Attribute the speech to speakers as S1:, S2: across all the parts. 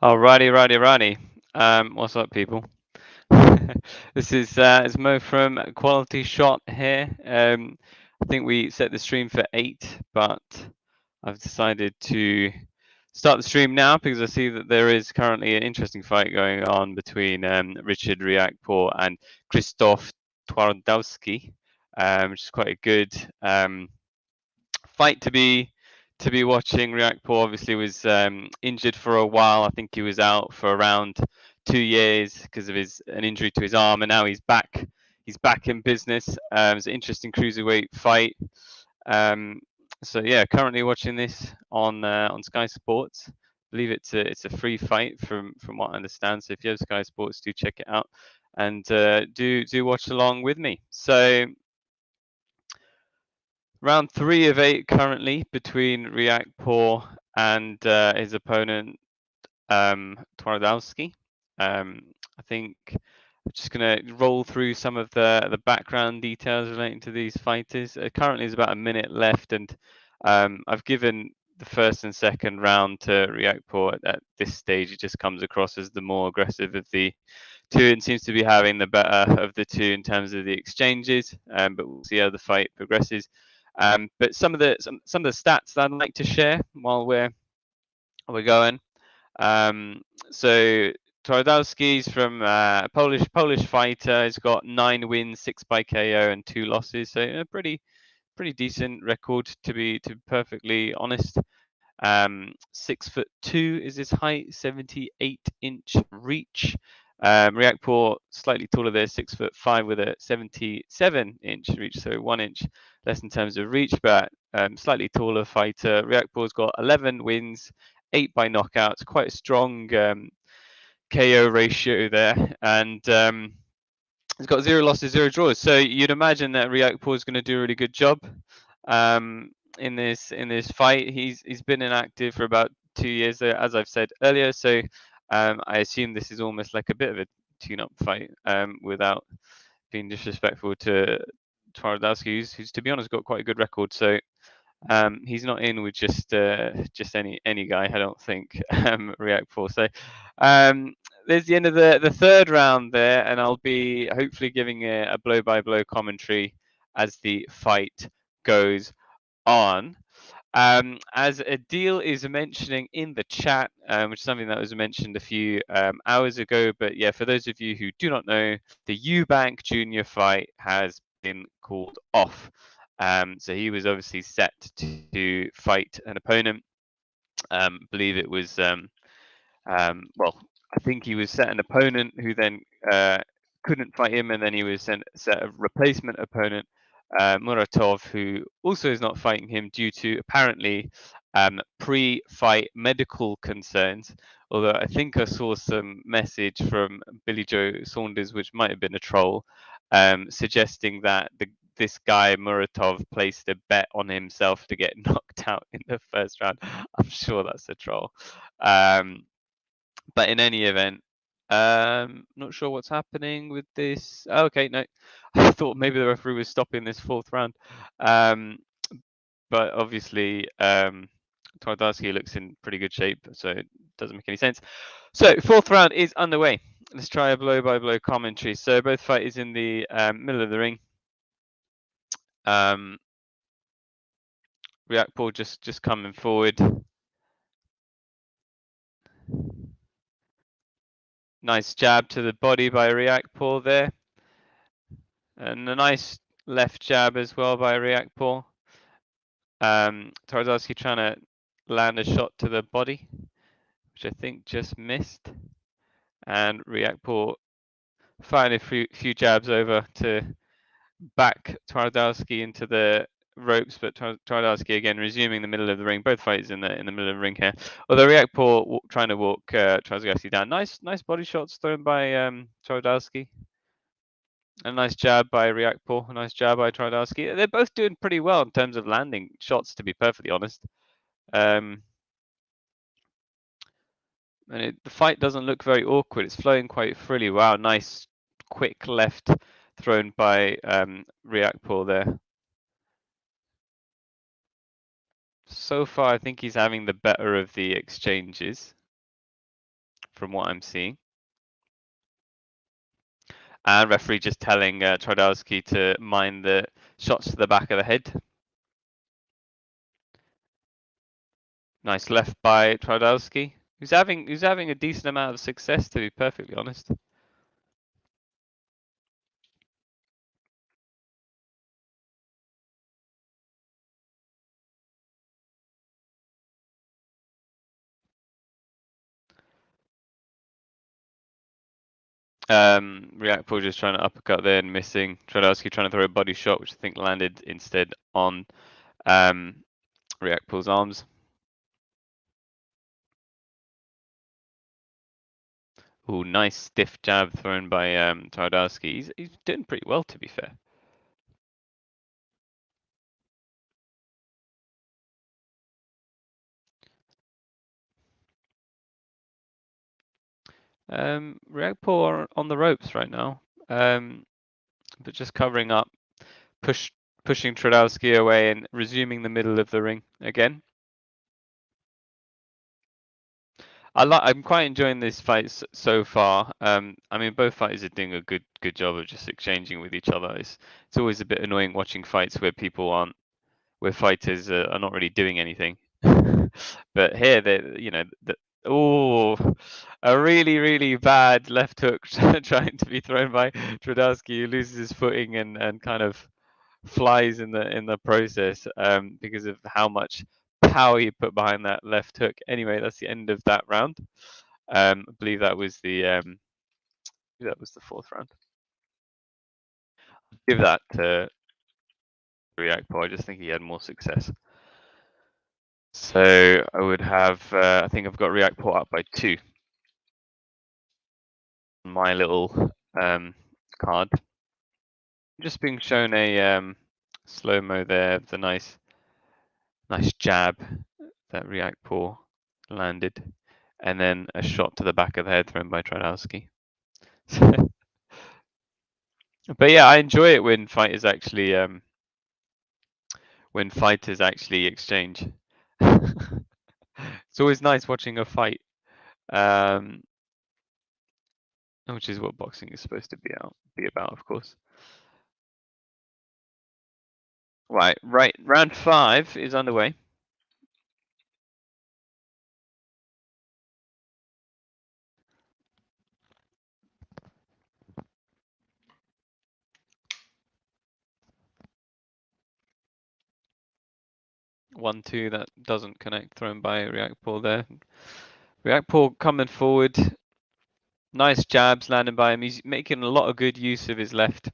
S1: Alrighty. What's up, people? This is it's Mo from Quality Shot here. I think we set the stream for 8, but I've decided to start the stream now because I see that there is currently an interesting fight going on between Richard Riakporhe and Krzysztof Twardowski, which is quite a good fight to be watching. Riakporhe obviously was injured for a while. I think he was out for around 2 years because of an injury to his arm, and now he's back. He's back in business. It's an interesting cruiserweight fight. Um, so yeah, currently watching this on Sky Sports. I believe it's a free fight from what I understand. So if you have Sky Sports, do check it out and do watch along with me. So round 3 of 8 currently between Riakporhe and his opponent Twardowski. I think I'm just going to roll through some of the background details relating to these fighters. Currently, there's about a minute left, and I've given the first and second round to Riakporhe. At this stage, it just comes across as the more aggressive of the two and seems to be having the better of the two in terms of the exchanges. But we'll see how the fight progresses. But some of the stats that I'd like to share while we're going. So Twardowski's from Polish fighter. He's got 9 wins, 6 by KO, and 2 losses. So a pretty decent record to be perfectly honest. 6'2" is his height, 78-inch reach. Riakporhe slightly taller there, 6'5" with a 77-inch reach, so 1 inch less in terms of reach, but slightly taller fighter. Riakporhe's got 11 wins, 8 by knockouts, quite a strong KO ratio there, and he's got 0 losses, 0 draws. So you'd imagine that Riakporhe is going to do a really good job in this fight. He's been inactive for about 2 years, as I've said earlier. So I assume this is almost like a bit of a tune-up fight, without being disrespectful to Twardowski, who's to be honest got quite a good record. So he's not in with just any guy, I don't think. Riakporhe. So there's the end of the third round there, and I'll be hopefully giving a blow-by-blow commentary as the fight goes on. As Adil is mentioning in the chat, which is something that was mentioned a few hours ago, but yeah, for those of you who do not know, the Eubank Jr fight has been called off. So he was obviously set to fight an opponent. Believe it was well, I think he was set an opponent who then couldn't fight him, and then he was set a replacement opponent, Muratov, who also is not fighting him due to apparently pre-fight medical concerns. Although I think I saw some message from Billy Joe Saunders, which might have been a troll, suggesting that this guy Muratov placed a bet on himself to get knocked out in the first round. I'm sure that's a troll. But in any event, not sure what's happening with this. Oh, okay, no, I thought maybe the referee was stopping this fourth round. But obviously, Twardowski looks in pretty good shape, so it doesn't make any sense. So fourth round is underway. Let's try a blow-by-blow commentary. So both fighters in the middle of the ring. Riakporhe just coming forward. Nice jab to the body by Riakporhe there. And a nice left jab as well by Riakporhe. Twardowski trying to land a shot to the body, which I think just missed. And Riakporhe firing a few jabs over to back Twardowski into the ropes, but Twardowski again resuming the middle of the ring. Both fighters in the middle of the ring here. Although Riakporhe trying to walk Twardowski down. Nice body shots thrown by Twardowski. A nice jab by Riakporhe, a nice jab by Twardowski. They're both doing pretty well in terms of landing shots, to be perfectly honest. And the fight doesn't look very awkward. It's flowing quite freely. Wow, nice quick left thrown by Riakporhe there. So far, I think he's having the better of the exchanges. from what I'm seeing. And referee just telling Twardowski to mind the shots to the back of the head. Nice left by Twardowski, who's having a decent amount of success, to be perfectly honest. Riakporhe just trying to uppercut there and missing. Twardowski trying to throw a body shot, which I think landed instead on Riakporhe's arms. Ooh, nice stiff jab thrown by Twardowski. He's doing pretty well, to be fair. Riakporhe on the ropes right now, but just covering up, pushing Twardowski away and resuming the middle of the ring again. I'm quite enjoying this fight so far. I mean, both fighters are doing a good job of just exchanging with each other. It's always a bit annoying watching fights where fighters are not really doing anything. But here, oh, a really bad left hook trying to be thrown by Twardowski, who loses his footing and kind of flies in the process because of how much power he put behind that left hook. Anyway, that's the end of that round. I believe that was the fourth round. Give that to Riakporhe. I just think he had more success. So I would have. I think I've got Riakporhe up by 2. My little card. Just being shown a slow mo there. The nice jab that Riakporhe landed, and then a shot to the back of the head thrown by Twardowski. But yeah, I enjoy it when fighters actually exchange. It's always nice watching a fight, which is what boxing is supposed to be about, of course. Right, round 5 is underway. One, two, that doesn't connect, thrown by Riakporhe there. Riakporhe coming forward. Nice jabs landing by him. He's making a lot of good use of his left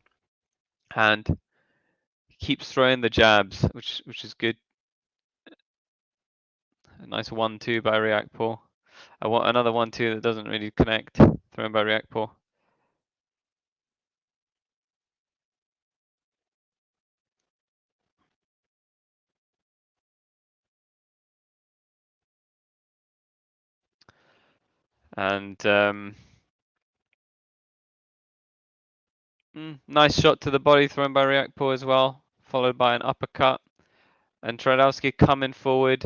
S1: hand. He keeps throwing the jabs, which is good. A nice 1-2 by Riakporhe. I want another 1-2 that doesn't really connect, thrown by Riakporhe. And nice shot to the body thrown by Riakporhe as well, followed by an uppercut. And Twardowski coming forward.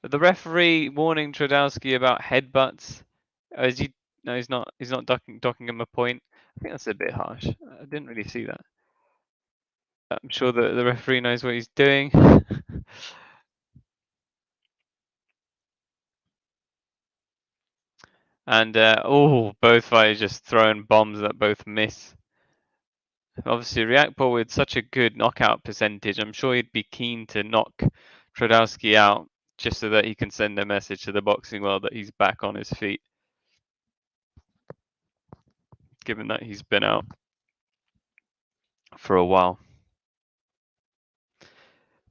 S1: The referee warning Twardowski about headbutts. Is he? No, he's not. He's not docking him a point. I think that's a bit harsh. I didn't really see that. I'm sure that the referee knows what he's doing. And both fighters just throwing bombs that both miss. Obviously, Riakporhe with such a good knockout percentage, I'm sure he'd be keen to knock Twardowski out just so that he can send a message to the boxing world that he's back on his feet, given that he's been out for a while.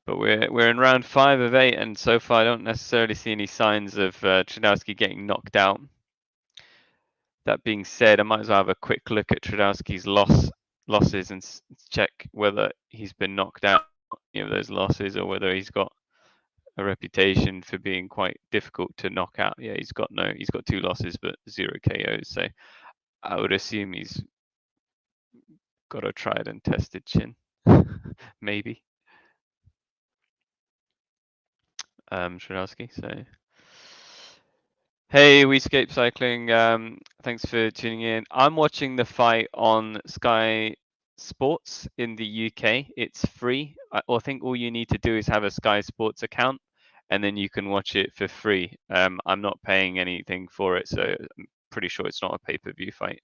S1: But we're in round 5 of 8, and so far I don't necessarily see any signs of Twardowski getting knocked out. That being said, I might as well have a quick look at Twardowski's losses and check whether he's been knocked out, those losses, or whether he's got a reputation for being quite difficult to knock out. Yeah, he's got 2 losses but 0 KOs. So I would assume he's got a tried and tested chin, maybe. Twardowski. So Hey, We Escape Cycling. Thanks for tuning in. I'm watching the fight on Sky Sports in the UK. It's free. I think all you need to do is have a Sky Sports account, and then you can watch it for free. I'm not paying anything for it, so I'm pretty sure it's not a pay-per-view fight.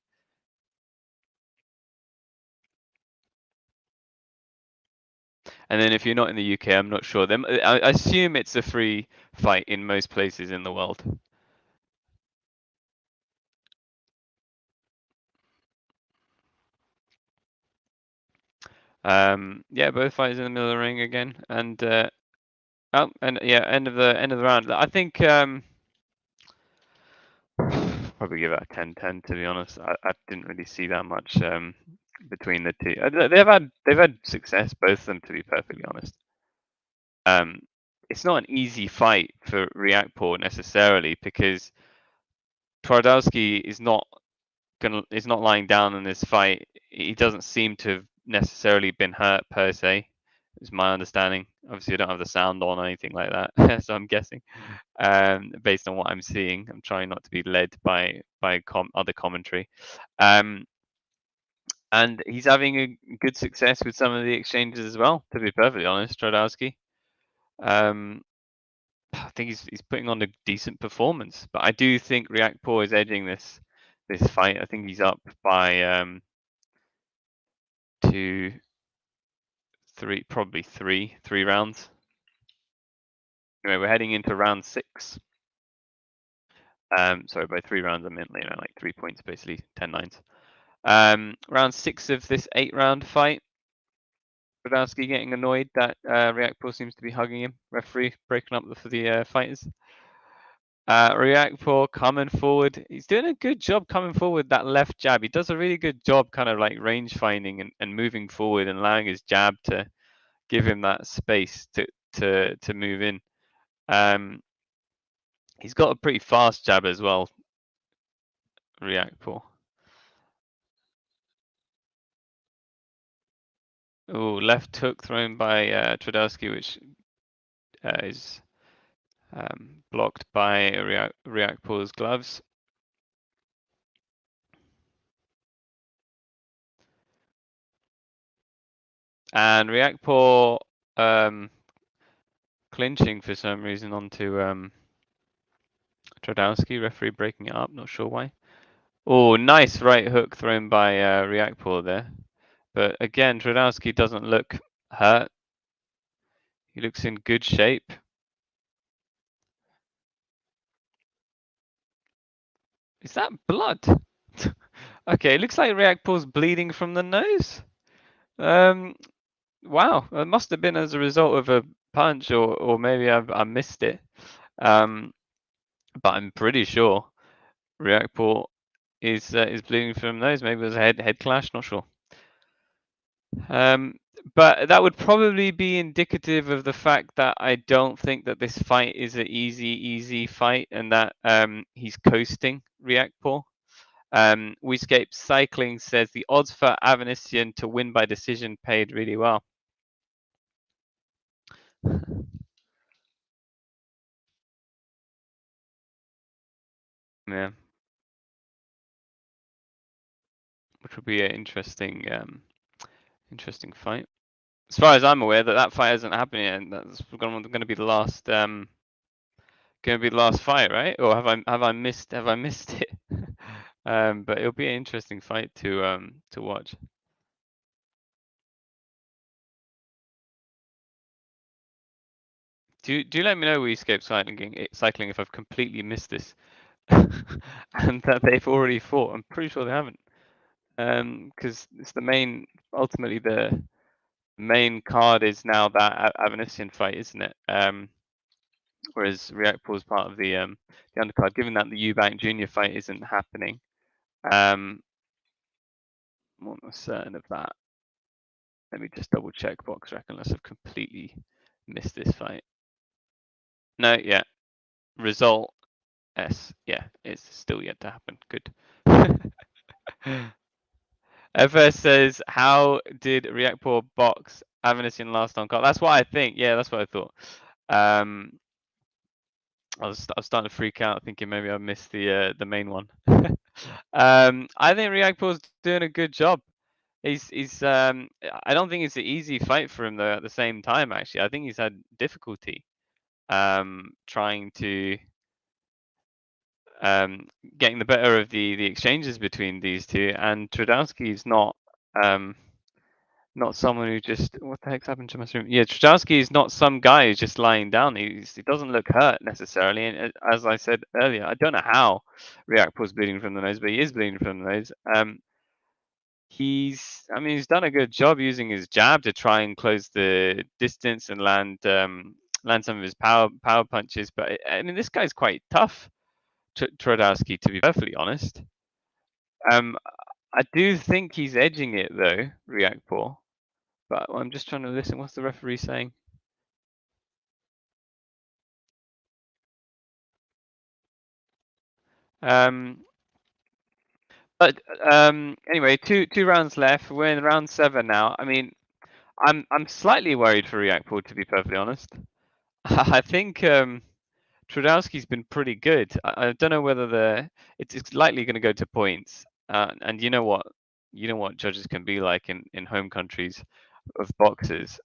S1: And then if you're not in the UK, I'm not sure. I assume it's a free fight in most places in the world. Yeah, both fighters in the middle of the ring again, and oh, and yeah, end of the round. I think probably give it a 10-10 to be honest. I didn't really see that much between the two. They've had success, both of them, to be perfectly honest. Um, it's not an easy fight for Riakporhe necessarily because Twardowski is not lying down in this fight. He doesn't seem to have necessarily been hurt per se. Is my understanding. Obviously, I don't have the sound on or anything like that, so I'm guessing. Based on what I'm seeing, I'm trying not to be led by other commentary. Um, and he's having a good success with some of the exchanges as well. To be perfectly honest, Twardowski. Um, I think he's putting on a decent performance, but I do think Riakporhe is edging this fight. I think he's up by 2, 3, probably three rounds. Anyway, we're heading into round 6. Sorry, by 3 rounds I meant like 3 points, basically 10-9. Round 6 of this 8-round fight. Brodowski getting annoyed that Riakporhe seems to be hugging him. Referee breaking up for the fighters. Riakporhe coming forward. He's doing a good job coming forward with that left jab. He does a really good job kind of like range finding and moving forward and allowing his jab to give him that space to move in. He's got a pretty fast jab as well, Riakporhe. Oh, left hook thrown by Twardowski, which is blocked by Riakporhe's gloves. And Riakporhe clinching for some reason onto Twardowski, referee breaking it up, not sure why. Oh, nice right hook thrown by Riakporhe there. But again, Twardowski doesn't look hurt. He looks in good shape. Is that blood? Okay, it looks like Riakporhe's bleeding from the nose. Wow, it must have been as a result of a punch, or maybe I missed it. But I'm pretty sure Riakporhe is bleeding from the nose. Maybe it was a head clash. Not sure. But that would probably be indicative of the fact that I don't think that this fight is an easy fight, and that he's coasting Riakporhe. We Escape Cycling says the odds for Avanesyan to win by decision paid really well. Yeah, which would be an interesting fight. As far as I'm aware, that fight hasn't happened yet, and that's going to be the last fight, right? Or have I missed it? But it'll be an interesting fight to watch. Do let me know, We Escape Cycling, if I've completely missed this, and that they've already fought. I'm pretty sure they haven't, because it's ultimately the main card is now that Avanesyan fight, isn't it? Whereas Riakporhe is part of the undercard. Given that the Eubank Jr fight isn't happening, I'm not certain of that. Let me just double check BOXER unless I've completely missed this fight. No, yeah. Result S. Yeah, it's still yet to happen. Good. FS says, how did Riakporhe box Avanesyan last on card? That's what I think. Yeah, that's what I thought. I was starting to freak out, thinking maybe I missed the main one. I think Riakpor's doing a good job. I don't think it's an easy fight for him though. At the same time, actually, I think he's had difficulty trying to um, getting the better of the exchanges between these two. And Trudowski's um, not someone who just what the heck's happened to my stream? Yeah, Trudowski is not some guy who's just lying down. He doesn't look hurt necessarily. And as I said earlier, I don't know how Riakpor's bleeding from the nose, but he is bleeding from the nose. I mean, he's done a good job using his jab to try and close the distance and land some of his power punches. But I mean, this guy's quite tough, Trudowski, to be perfectly honest. Um, I do think he's edging it though, Riakpor. But I'm just trying to listen. What's the referee saying? Um, but anyway, two rounds left. We're in round 7 now. I mean, I'm slightly worried for Riakpor, to be perfectly honest. I think Trudowski's been pretty good. I don't know whether it's likely going to go to points. And you know what judges can be like in home countries of boxers.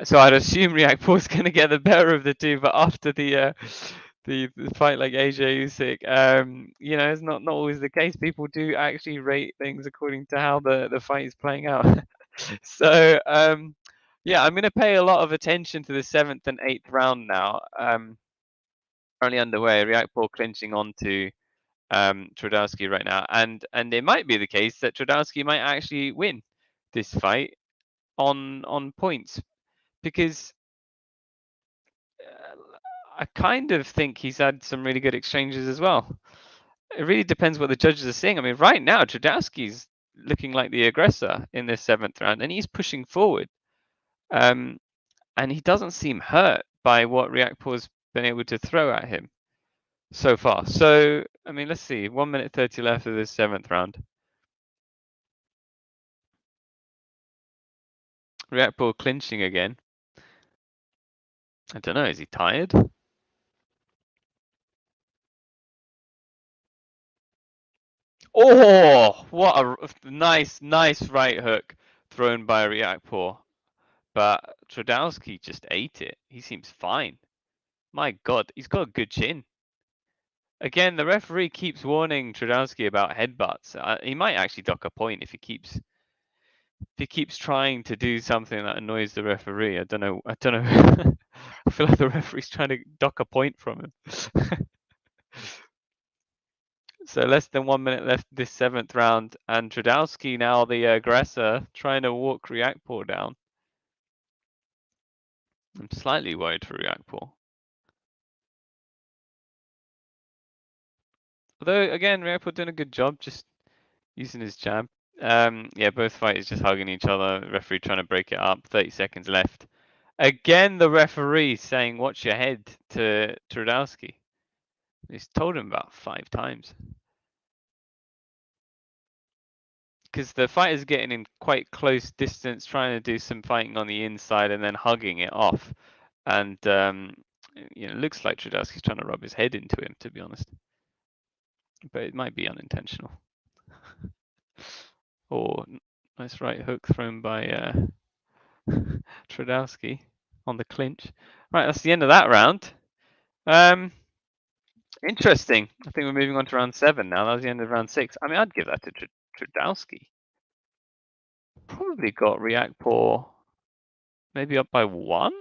S1: So I'd assume Riakpor's going to get the better of the two, but after the fight like AJ Usyk, it's not always the case. People do actually rate things according to how the fight is playing out. So yeah, I'm going to pay a lot of attention to the 7th and 8th round now. Currently underway. Riakpor clinching onto Trudowski right now, and it might be the case that Trudowski might actually win this fight on points because I kind of think he's had some really good exchanges as well. It really depends what the judges are seeing. I mean, right now, Trudowski's looking like the aggressor in this 7th round, and he's pushing forward. And he doesn't seem hurt by what Riakpor's been able to throw at him so far. So, I mean, let's see. 1 minute 30 left of this 7th round. Riakpor clinching again. I don't know. Is he tired? Oh, what a nice right hook thrown by Riakpor. But Trudowski just ate it. He seems fine. My God, he's got a good chin. Again, the referee keeps warning Trudowski about headbutts. He might actually dock a point if he keeps trying to do something that annoys the referee. I don't know. I feel like the referee's trying to dock a point from him. So less than 1 minute left this 7th round, and Trudowski now the aggressor trying to walk Riakpor down. I'm slightly worried for Riakpor. Although again, Riakpor doing a good job just using his jab. Yeah, both fighters just hugging each other. Referee trying to break it up. 30 seconds left. Again, the referee saying, "Watch your head" to Trudowski. He's told him about 5 times. Because the fighter's getting in quite close distance, trying to do some fighting on the inside and then hugging it off. And it looks like Trudowski's trying to rub his head into him, to be honest. But it might be unintentional. Or nice right hook thrown by Trudowski on the clinch. Right, that's the end of that round. Interesting. I think we're moving on to round 7 now. That was the end of round 6. I mean, I'd give that to Trudowski. Probably got Riakpor maybe up by 1.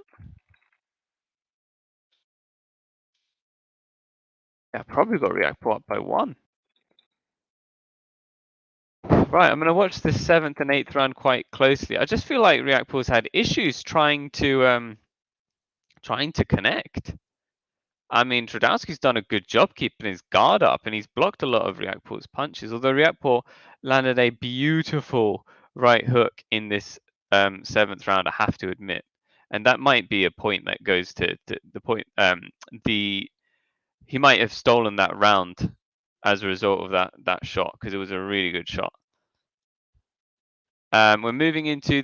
S1: Yeah, probably got Riakpor up by 1. Right, I'm going to watch this 7th and 8th round quite closely. I just feel like Riakpor's had issues trying to connect. I mean, Trudowski's done a good job keeping his guard up, and he's blocked a lot of Riakpor's punches. Although Riakpor landed a beautiful right hook in this 7th round, I have to admit, and that might be a point that goes to the point. He might have stolen that round as a result of that shot because it was a really good shot. We're moving into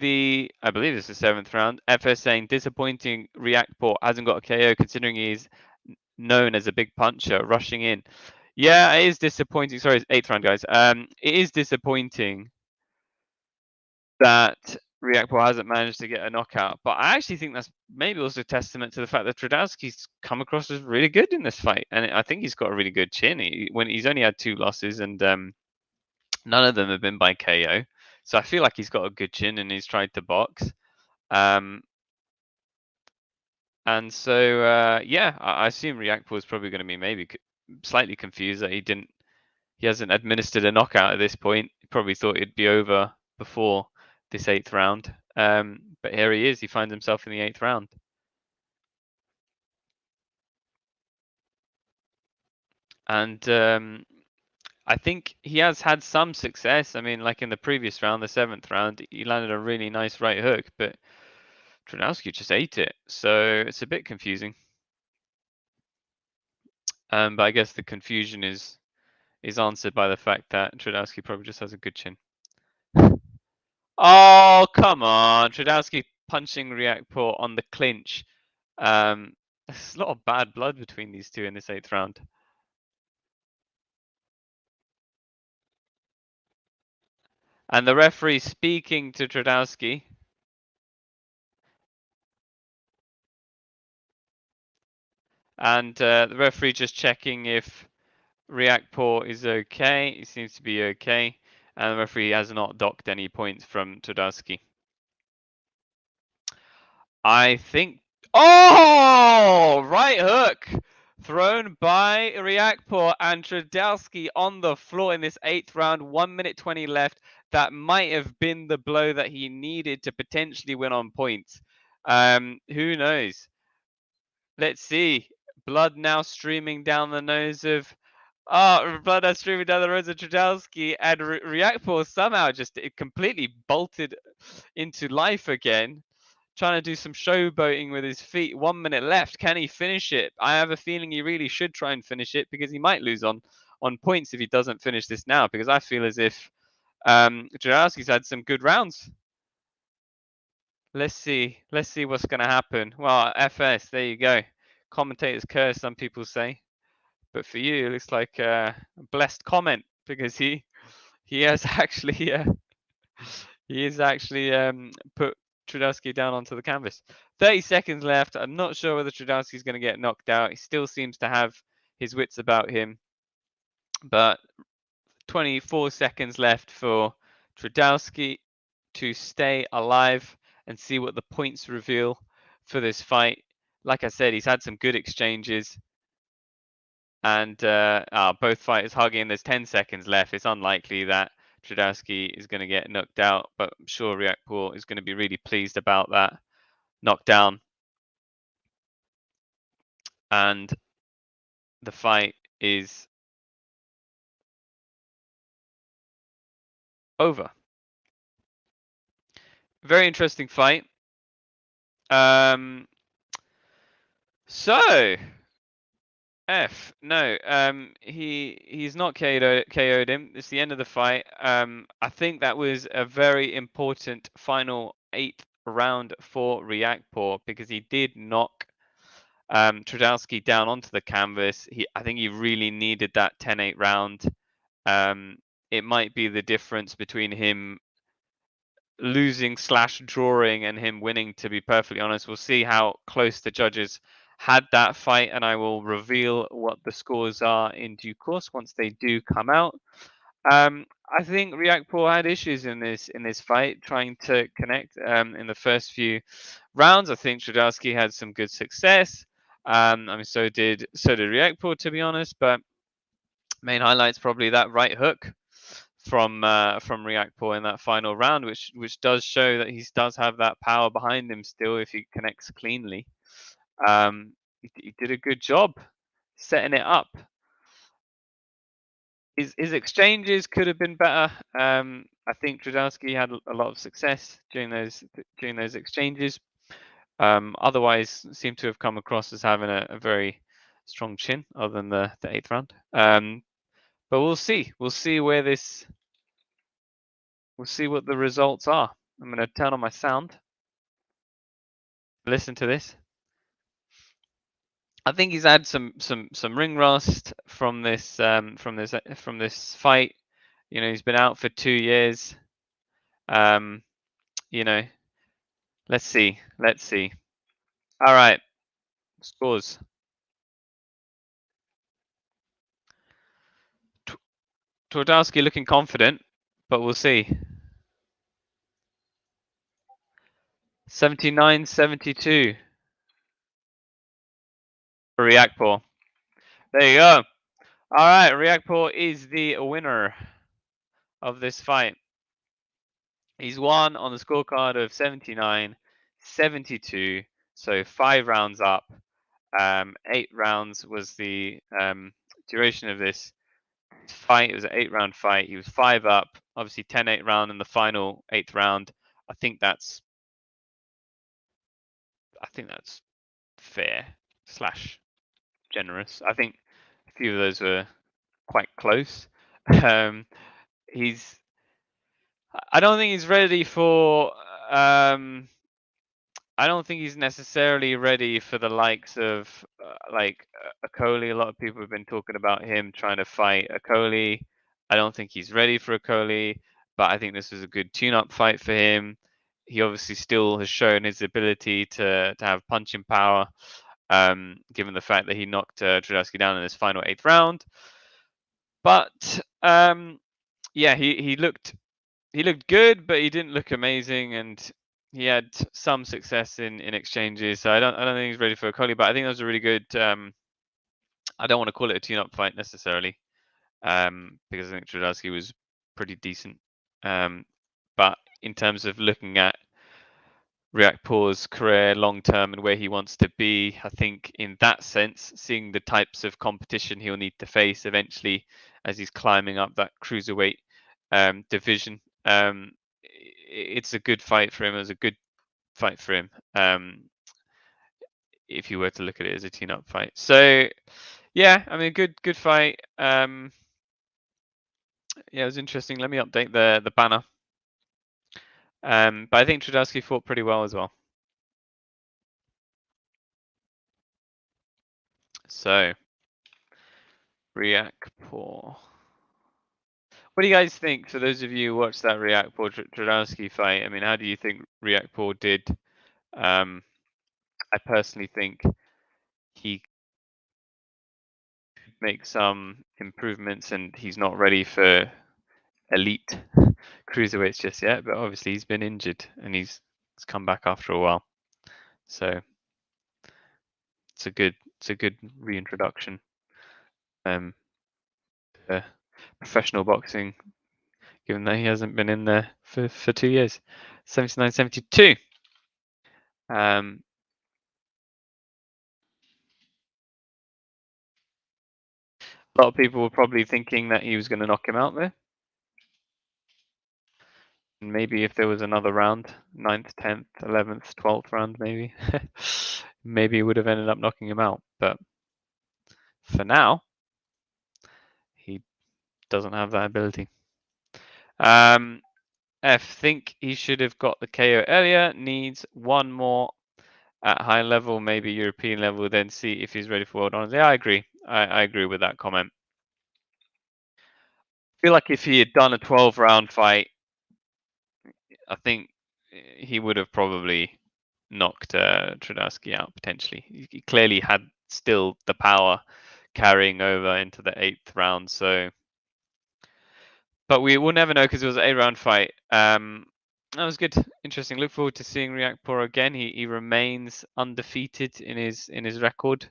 S1: I believe it's the 7th round. FS saying disappointing React Port hasn't got a KO considering he's known as a big puncher rushing in. Yeah, it is disappointing. Sorry, it's 8th round, guys. It is disappointing that Riakpo hasn't managed to get a knockout, but I actually think that's maybe also a testament to the fact that Trudowski's come across as really good in this fight, and I think he's got a really good chin. When he's only had 2 losses, and none of them have been by KO, so I feel like he's got a good chin, and he's tried to box. And so yeah, I assume Riakpo is probably going to be maybe slightly confused that he hasn't administered a knockout at this point. He probably thought it'd be over before this 8th round. But here he is. He finds himself in the 8th round. And I think he has had some success. I mean, like in the previous round, the 7th round, he landed a really nice right hook, but Trudowski just ate it. So it's a bit confusing. But I guess the confusion is answered by the fact that Trudowski probably just has a good chin. Oh, come on. Trudowski punching Riakpo on the clinch. There's a lot of bad blood between these two in this 8th round. And the referee speaking to Trudowski. And the referee just checking if Riakpo is okay. He seems to be okay. And the referee has not docked any points from Trudowski. I think. Oh! Right hook! Thrown by Riakpo and Trudowski on the floor in this 8th round. 1 minute 20 left. That might have been the blow that he needed to potentially win on points. Who knows? Let's see. Blood now streaming down the nose of. Oh, blood now streaming down the nose of Trudowski, and Riakpo somehow just completely bolted into life again, trying to do some showboating with his feet. 1 minute left. Can he finish it? I have a feeling he really should try and finish it because he might lose on points if he doesn't finish this now. Because I feel as if Trudowski's had some good rounds. Let's see. Let's see what's going to happen. Well, FS, there you go. Commentator's curse, some people say. But for you, it looks like a blessed comment because he has actually he has actually put Trudowski down onto the canvas. 30 seconds left. I'm not sure whether Trudowski's going to get knocked out. He still seems to have his wits about him. But 24 seconds left for Trudowski to stay alive and see what the points reveal for this fight. Like I said, he's had some good exchanges. And both fighters hugging. There's 10 seconds left. It's unlikely that Trudowski is going to get knocked out, but I'm sure Riakpo is going to be really pleased about that knockdown. And the fight is over. Very interesting fight. So no, he's not KO'd him. It's the end of the fight. I think that was a very important final 8th round for Riakpo because he did knock Trudowski down onto the canvas. I think he really needed that 10-8 round. It might be the difference between him losing / drawing and him winning, to be perfectly honest. We'll see how close the judges had that fight, and I will reveal what the scores are in due course once they do come out. I think Riakpo had issues in this fight, trying to connect in the first few rounds. I think Trudowski had some good success. I mean, so did Riakpo, to be honest. But main highlights probably that right hook from Riakpo in that final round, which does show that he does have that power behind him still if he connects cleanly. He did a good job setting it up. His exchanges could have been better. I think Trudowski had a lot of success during those exchanges. Otherwise, seemed to have come across as having a very strong chin, other than the 8th round. But we'll see. We'll see where this we'll see what the results are. I'm going to turn on my sound. Listen to this. I think he's had some ring rust from this fight. You know, he's been out for 2 years. You know, let's see. All right, scores. Twardowski looking confident, but we'll see. 79-72 for Riakporhe. There you go. All right, Riakporhe is the winner of this fight. He's won on the scorecard of 79-72, so 5 rounds up. 8 rounds was the duration of this fight. It was an 8-round fight. He was 5 up, obviously 10-8 round in the final 8th round. I think that's fair / generous. I think a few of those were quite close. He's I don't think he's ready for I don't think he's necessarily ready for the likes of like Akoli. A lot of people have been talking about him trying to fight Akoli. I don't think he's ready for Akoli, but I think this was a good tune-up fight for him. He obviously still has shown his ability to have punching power, given the fact that he knocked Trudowski down in his final 8th round. But yeah, he looked good, but he didn't look amazing, and he had some success in exchanges. So I don't think he's ready for a Akoli, but I think that was a really good. I don't want to call it a tune-up fight necessarily, because I think Trudowski was pretty decent. But in terms of looking at Riakporhe's career long term and where he wants to be, I think in that sense, seeing the types of competition he'll need to face eventually as he's climbing up that cruiserweight division, it's a good fight for him. It was a good fight for him, if you were to look at it as a tune-up fight. So, yeah, I mean, good fight. Yeah, it was interesting. Let me update the banner. But I think Trudowski fought pretty well as well. So, Riakporhe. What do you guys think? For those of you who watched that Riakporhe Trudowski fight, I mean, how do you think Riakporhe did? I personally think he could make some improvements, and he's not ready for elite cruiserweights just yet. But obviously, he's been injured and he's come back after a while, so it's a good reintroduction to professional boxing, given that he hasn't been in there for 2 years. 79-72. A lot of people were probably thinking that he was going to knock him out there. And maybe if there was another round, 9th, 10th, 11th, 12th round, maybe, maybe he would have ended up knocking him out. But for now, he doesn't have that ability. I think he should have got the KO earlier. Needs one more at high level, maybe European level, then see if he's ready for world honors. Yeah, I agree. I agree with that comment. I feel like if he had done a 12-round fight, I think he would have probably knocked Trudowski out potentially. He clearly had still the power carrying over into the 8th round. So, but we will never know because it was an 8-round fight. That was good, interesting. Look forward to seeing Riakporhe again. He remains undefeated in his record.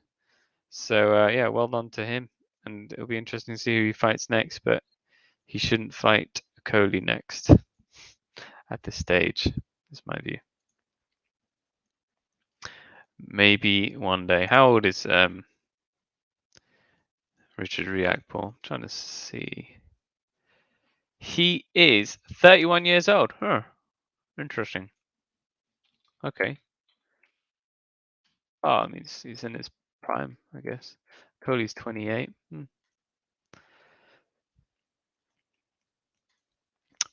S1: So yeah, well done to him. And it'll be interesting to see who he fights next. But he shouldn't fight Akoli next at this stage. Is my view. Maybe one day. How old is Richard Riakporhe? I'm trying to see. He is 31 years old. Huh. Interesting. Okay. Oh, I mean, he's in his prime, I guess. Akoli's 28.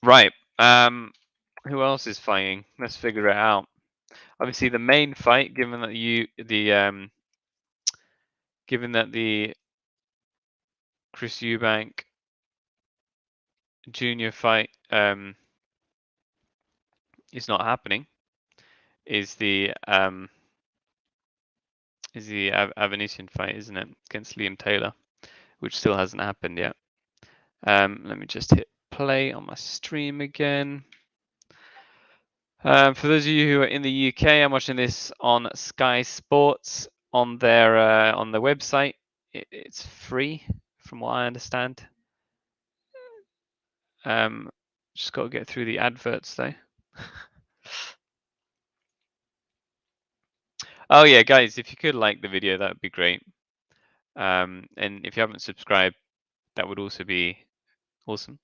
S1: Right. Who else is fighting? Let's figure it out. Obviously, the main fight, given that the Chris Eubank Jr. fight is not happening, is the Avanesyan fight, isn't it, against Liam Taylor, which still hasn't happened yet. Let me just hit play on my stream again. For those of you who are in the UK, I'm watching this on Sky Sports on their website. It's free, from what I understand. Just got to get through the adverts though. Oh yeah, guys, if you could like the video, that would be great. And if you haven't subscribed, that would also be awesome.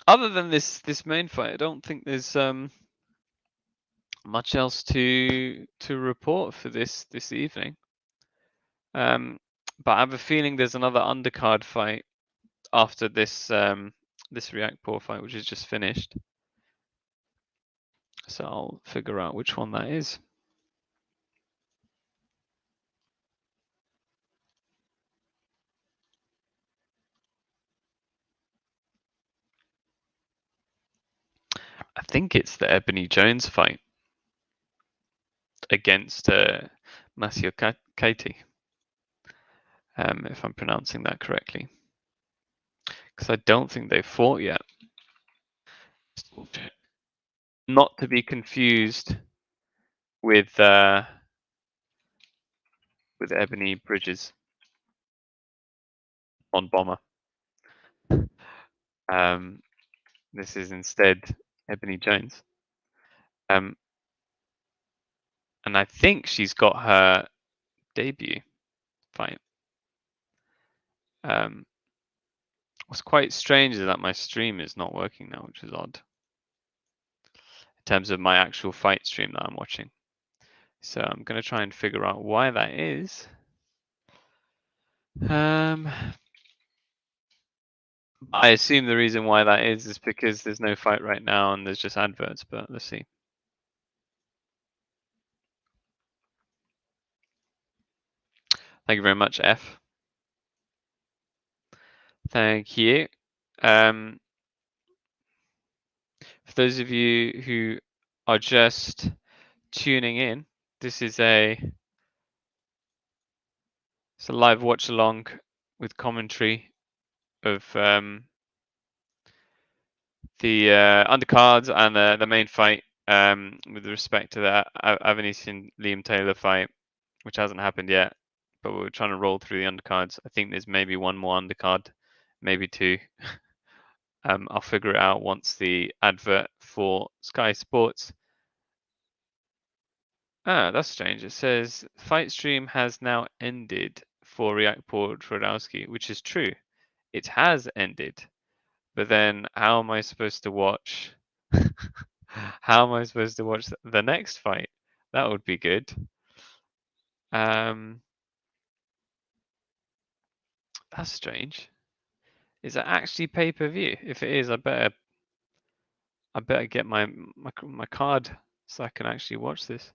S1: Other than this main fight, I don't think there's much else to report for this evening. But I have a feeling there's another undercard fight after this this Riakporhe fight, which is just finished. So I'll figure out which one that is. I think it's the Ebony Jones fight against Masio Katie, if I'm pronouncing that correctly. Because I don't think they've fought yet. Not to be confused with Ebony Bridges on Bomber. This is instead Ebony Jones. And I think she's got her debut fight. What's quite strange is that my stream is not working now, which is odd. In terms of my actual fight stream that I'm watching. So I'm going to try and figure out why that is. I assume the reason why that is because there's no fight right now and there's just adverts, but let's see. Thank you very much, F. Thank you. For those of you who are just tuning in, this is it's a live watch along with commentary of the undercards and the main fight with respect to the Avanesyan Liam Taylor fight, which hasn't happened yet, but we're trying to roll through the undercards. I think there's maybe one more undercard, maybe two. I'll figure it out once the advert for Sky Sports. Ah, that's strange. It says fight stream has now ended for Riakporhe Twardowski, which is true. It has ended. But then how am I supposed to watch how am I supposed to watch the next fight? That would be good. That's strange. Is that actually pay-per-view? If it is, I better get my card so I can actually watch this.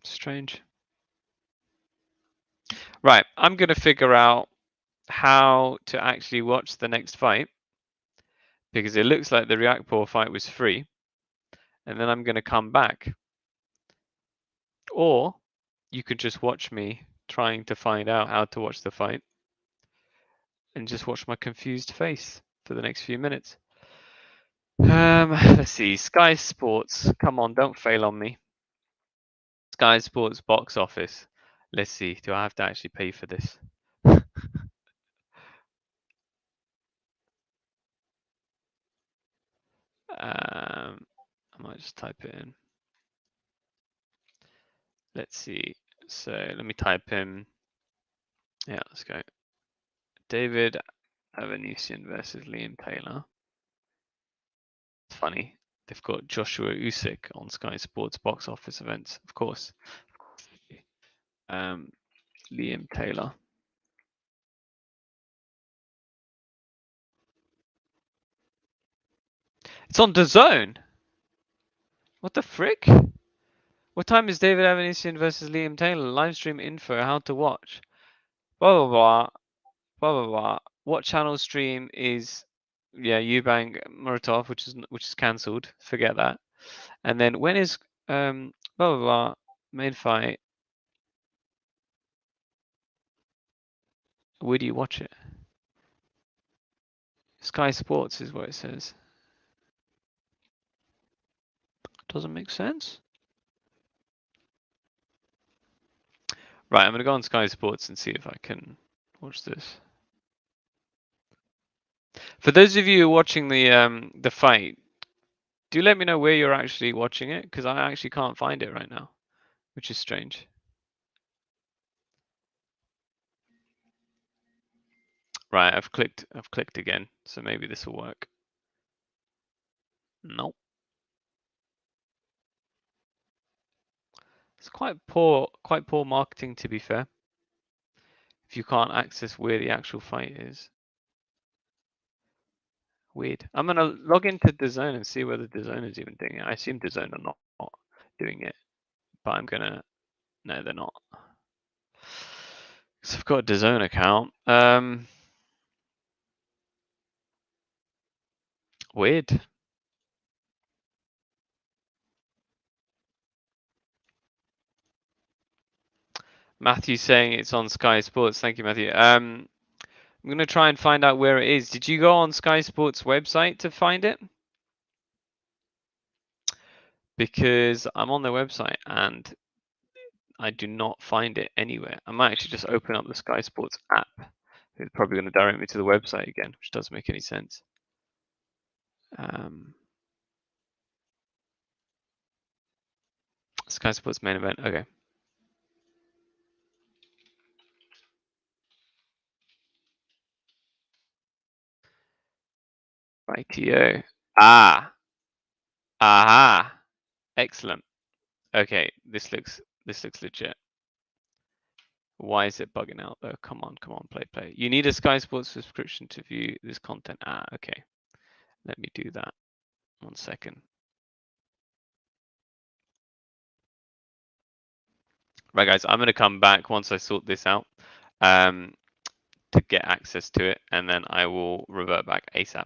S1: Strange. Right, I'm gonna figure out how to actually watch the next fight because it looks like the Riakporhe fight was free, and then I'm gonna come back. Or you could just watch me trying to find out how to watch the fight and just watch my confused face for the next few minutes. Let's see. Sky Sports. Come on, don't fail on me. Sky Sports box office. Let's see. Do I have to actually pay for this? I might just type it in. Let's see. So let me type in. Yeah, let's go. David Avanesyan versus Liam Taylor. It's funny. They've got Joshua Usyk on Sky Sports box office events, of course. Liam Taylor. It's on DAZN. What the frick? What time is David Avanesyan versus Liam Taylor? Live stream info, how to watch. Blah, blah, blah. Blah, blah, blah. What channel stream is, yeah, Eubank Muratov, which is cancelled. Forget that. And then when is, blah, blah, blah, main fight. Where do you watch it? Sky Sports is what it says. Doesn't make sense. Right, I'm going to go on Sky Sports and see if I can watch this. For those of you watching the fight, do let me know where you're actually watching it, because I actually can't find it right now, which is strange. Right, I've clicked again, so maybe this will work. Nope. It's quite poor marketing, to be fair. If you can't access where the actual fight is. Weird. I'm gonna log into DAZN and see whether DAZN is even doing it. I assume DAZN are not doing it, but I'm gonna. No, they're not. So I've got a DAZN account. Weird. Matthew's saying it's on Sky Sports. Thank you, Matthew. I'm gonna try and find out where it is. Did you go on Sky Sports website to find it? Because I'm on their website and I do not find it anywhere. I might actually just open up the Sky Sports app. It's probably going to direct me to the website again, which doesn't make any sense. Sky Sports main event. Okay. Rightio. Ah. Aha. Excellent. Okay, this looks legit. Why is it bugging out though? Come on, play. You need a Sky Sports subscription to view this content. Ah, okay. Let me do that. 1 second. Right, guys, I'm going to come back once I sort this out to get access to it, and then I will revert back ASAP.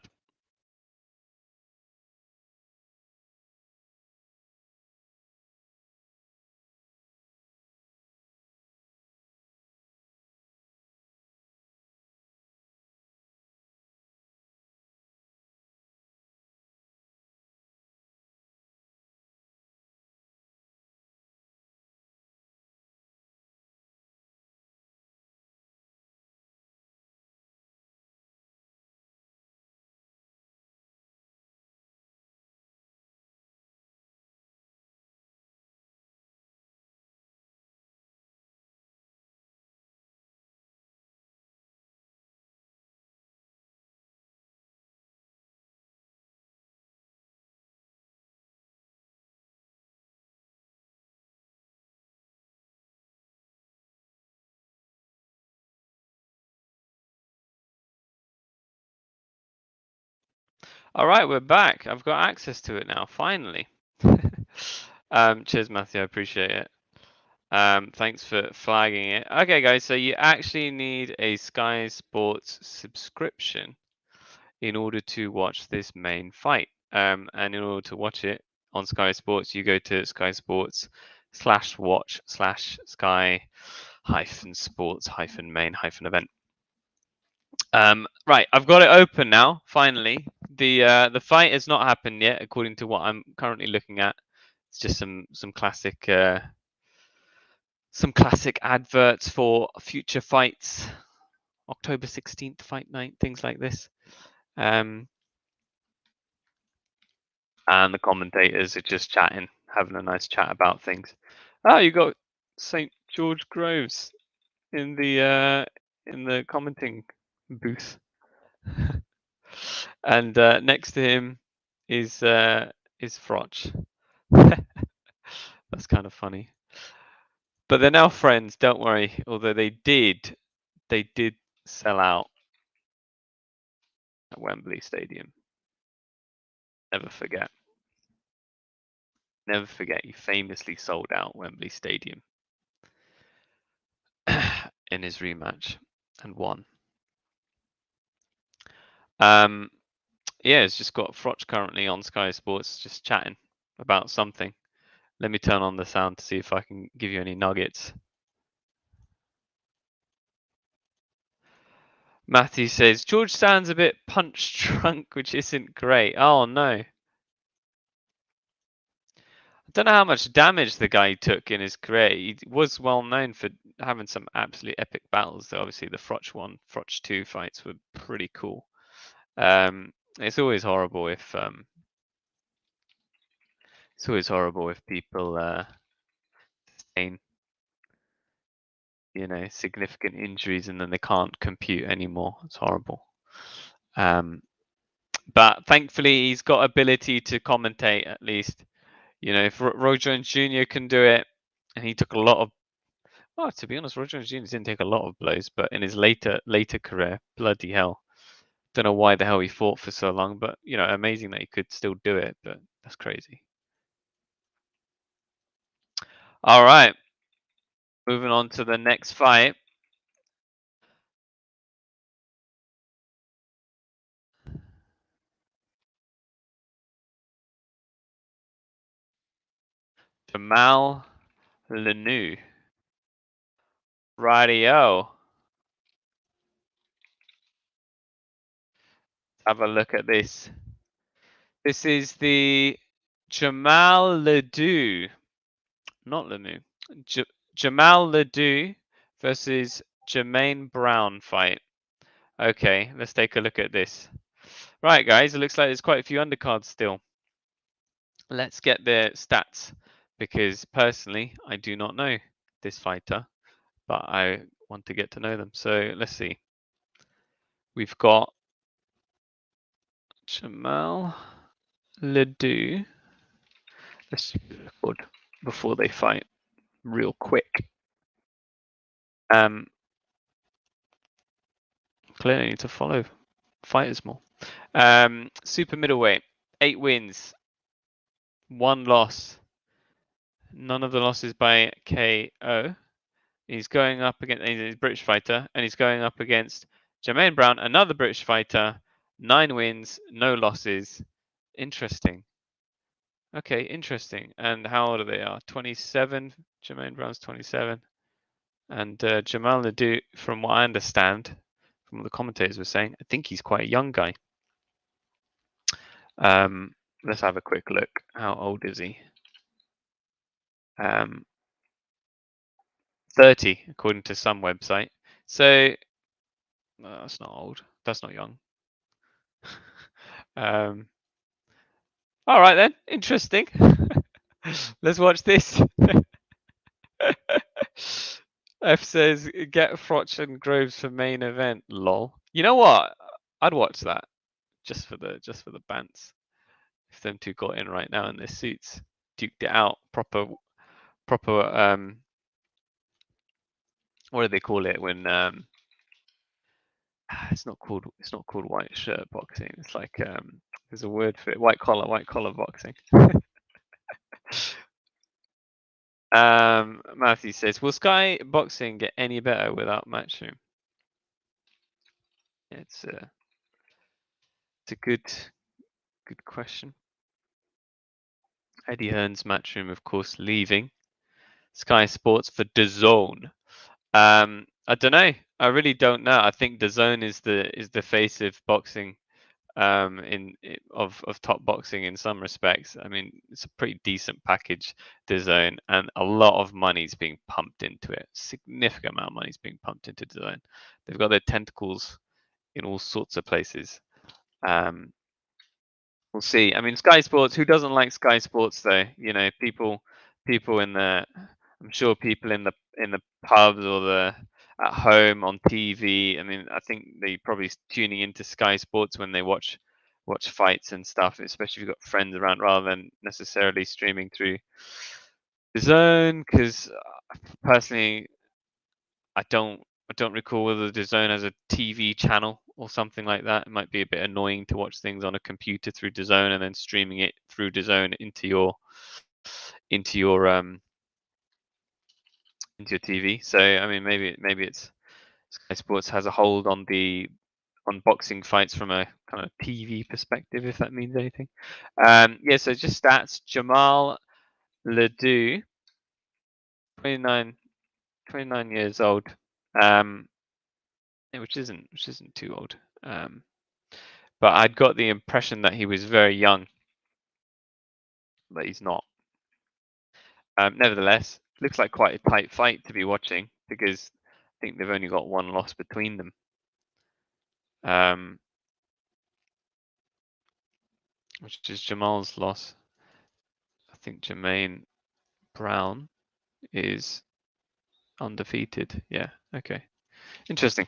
S1: All right, we're back. I've got access to it now, finally. Cheers, Matthew. I appreciate it. Thanks for flagging it. Okay, guys, so you actually need a Sky Sports subscription in order to watch this main fight. And in order to watch it on Sky Sports, you go to Sky Sports /watch/Sky-Sports-Main-Event. Right, I've got it open now. Finally, the fight has not happened yet, according to what I'm currently looking at. It's just some classic adverts for future fights, October 16th fight night, things like this. And the commentators are just chatting, having a nice chat about things. Oh, you got St. George Groves in the commenting booth. And next to him is is Froch. That's kind of funny. But they're now friends, don't worry. Although they did sell out at Wembley Stadium. Never forget. Never forget, he famously sold out Wembley Stadium in his rematch and won. Yeah, it's just got Froch currently on Sky Sports just chatting about something. Let me turn on the sound to see if I can give you any nuggets. Matthew says, George sounds a bit punch drunk, which isn't great. Oh, no. I don't know how much damage the guy took in his career. He was well known for having some absolutely epic battles. Obviously, the Froch 1, Froch 2 fights were pretty cool. It's always horrible if people sustain, significant injuries and then they can't compute anymore. It's horrible. But thankfully, he's got ability to commentate at least. If Roy Jones Jr. can do it, and he took a lot of. Well, to be honest, Roy Jones Jr. didn't take a lot of blows, but in his later career, bloody hell, don't know why the hell he fought for so long. But amazing that he could still do it. But that's crazy. All right, moving on to the next fight. Jamal Lenu. Radio. Have a look at this. This is the Jamal Ledoux, not Lenu. Jamal Ledoux versus Jermaine Brown fight. Okay, let's take a look at this. Right, guys, it looks like there's quite a few undercards still. Let's get their stats, because personally, I do not know this fighter, but I want to get to know them. So let's see. We've got Jamal Ledoux. Let's record before they fight real quick. Clearly need to follow fighters more. Super middleweight, 8 wins, 1 loss. None of the losses by KO. He's going up against, he's a British fighter, and he's going up against Jermaine Brown, another British fighter, 9 wins, no losses. Interesting. Okay, interesting. And how old are they? 27. Jermaine Brown's 27. And Jamal Ledoux, from what I understand, from what the commentators were saying, I think he's quite a young guy. Let's have a quick look. How old is he? 30, according to some website. So that's not old. That's not young. All right then. Interesting. Let's watch this. F says get Froch and Groves for main event. Lol. You know what? I'd watch that just for the bants. If them two got in right now in their suits, duked it out, proper. What do they call it when? It's not called white shirt boxing. It's like there's a word for it. White collar boxing. Matthew says, will Sky Boxing get any better without Matchroom? It's a good question. Eddie Hearn's Matchroom, of course, leaving Sky Sports for DAZN. I don't know. I really don't know. I think DAZN is the face of boxing, of top boxing in some respects. I mean, it's a pretty decent package, DAZN, and a lot of money's being pumped into it. Significant amount of money's being pumped into DAZN. They've got their tentacles in all sorts of places. We'll see. I mean, Sky Sports. Who doesn't like Sky Sports, though? People in the. I'm sure people in the pubs or the at home on TV. I mean, I think they probably tuning into Sky Sports when they watch watch fights and stuff, especially if you've got friends around, rather than necessarily streaming through the zone. Because personally, I don't recall whether the zone has a TV channel or something like that. It might be a bit annoying to watch things on a computer through the zone and then streaming it through the zone into your TV. So I mean, maybe it's Sky Sports has a hold on boxing fights from a kind of TV perspective, if that means anything. Yeah, so just stats. Jamal Ledoux, 29, 29 years old, which isn't too old. But I'd got the impression that he was very young, but he's not. Nevertheless, looks like quite a tight fight to be watching, because I think they've only got one loss between them. Which is Jamal's loss. I think Jermaine Brown is undefeated. Yeah, okay. Interesting.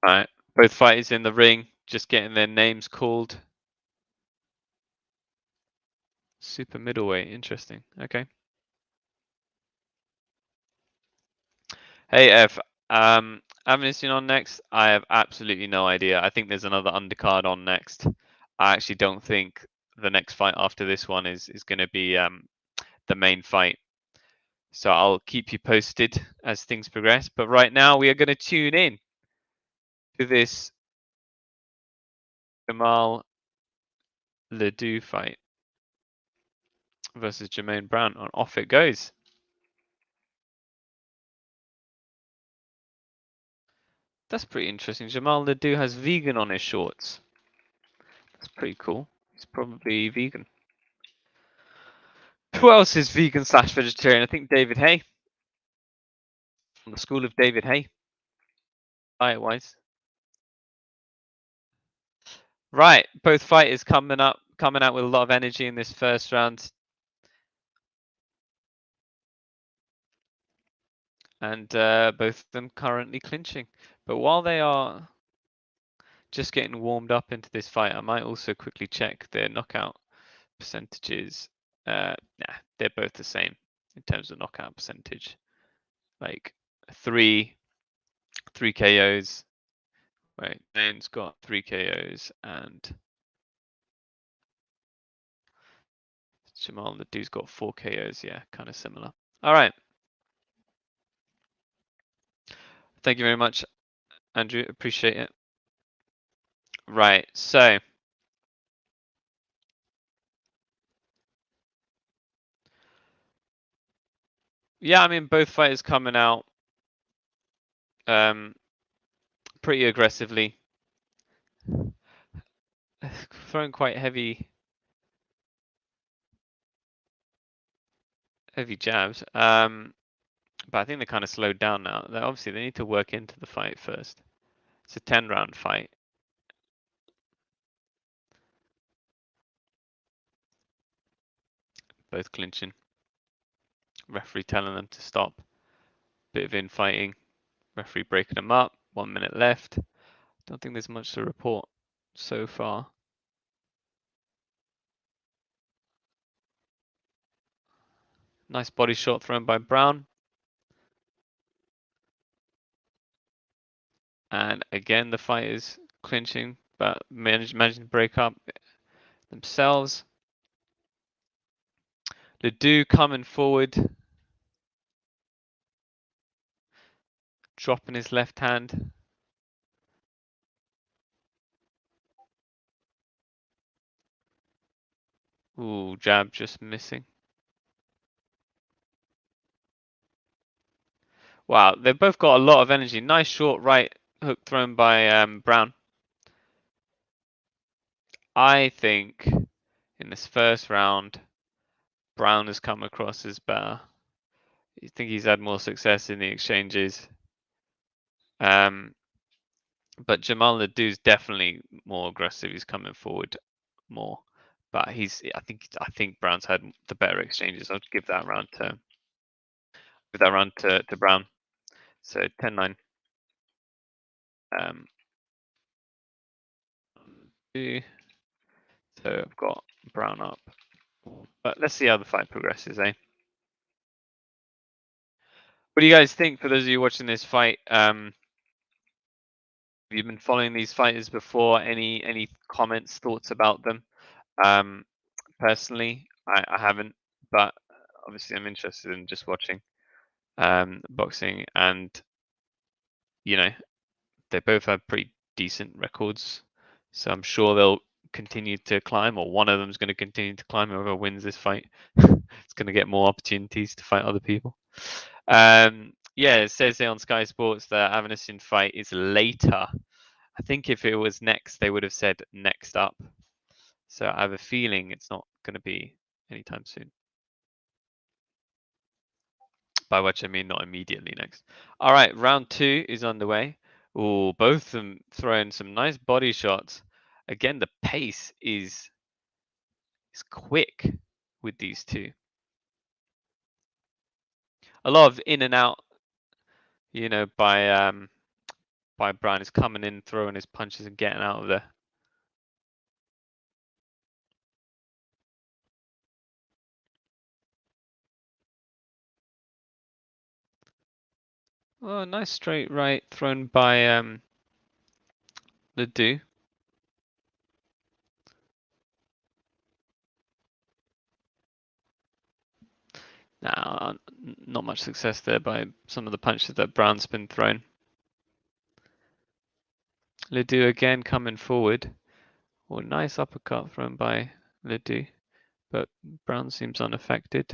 S1: All right, both fighters in the ring, just getting their names called. Super middleweight, interesting. Okay. Hey, Ev. Avanesyan on next? I have absolutely no idea. I think there's another undercard on next. I actually don't think the next fight after this one is going to be the main fight. So I'll keep you posted as things progress. But right now we are going to tune in to this Jamal Ledoux fight versus Jermaine Brown. On off it goes. That's pretty interesting. Jamal Ledoux has vegan on his shorts. That's pretty cool. He's probably vegan. Who else is vegan / vegetarian? I think David Hay. From the school of David Hay. Diet wise. Right. Both fighters coming out with a lot of energy in this first round. And both of them currently clinching. But while they are just getting warmed up into this fight, I might also quickly check their knockout percentages. Nah, they're both the same in terms of knockout percentage. Like three KOs. Right, Jane's got 3 KOs and Jamal Ledoux's got 4 KOs. Yeah, kind of similar. All right. Thank you very much, Andrew. Appreciate it. Right, so yeah, I mean both fighters coming out pretty aggressively, throwing quite heavy jabs. But I think they kind of slowed down now. Obviously, they need to work into the fight first. It's a 10-round fight. Both clinching. Referee telling them to stop. Bit of infighting. Referee breaking them up. 1 minute left. Don't think there's much to report so far. Nice body shot thrown by Brown. And again, the fighters clinching, but managing to break up themselves. Ledoux coming forward, dropping his left hand. Ooh, jab just missing. Wow, they've both got a lot of energy. Nice short right hook thrown by Brown. I think in this first round, Brown has come across as better. I think he's had more success in the exchanges. But Jamal Ledoux's definitely more aggressive. He's coming forward more. But I think Brown's had the better exchanges. I'll give that round to Brown. So 10-9. 2. So I've got brown up. But let's see how the fight progresses, eh? What do you guys think, for those of you watching this fight? Have you been following these fighters before? Any comments, thoughts about them? Personally, I haven't, but obviously I'm interested in just watching boxing, and you know, they both have pretty decent records, so I'm sure they'll continue to climb, or one of them's going to continue to climb. Whoever wins this fight, it's going to get more opportunities to fight other people. Yeah, it says here on Sky Sports that Avanesyan fight is later. I think if it was next, they would have said next up. So I have a feeling it's not going to be anytime soon. By which I mean not immediately next. All right, round 2 is underway. Oh, both of them throwing some nice body shots. Again, the pace is quick with these two. A lot of in and out, by Brown. Is coming in, throwing his punches and getting out of there. Oh, nice straight right thrown by Ledoux. Nah, not much success there by some of the punches that Brown's been thrown. Ledoux again coming forward. Oh, nice uppercut thrown by Ledoux, but Brown seems unaffected.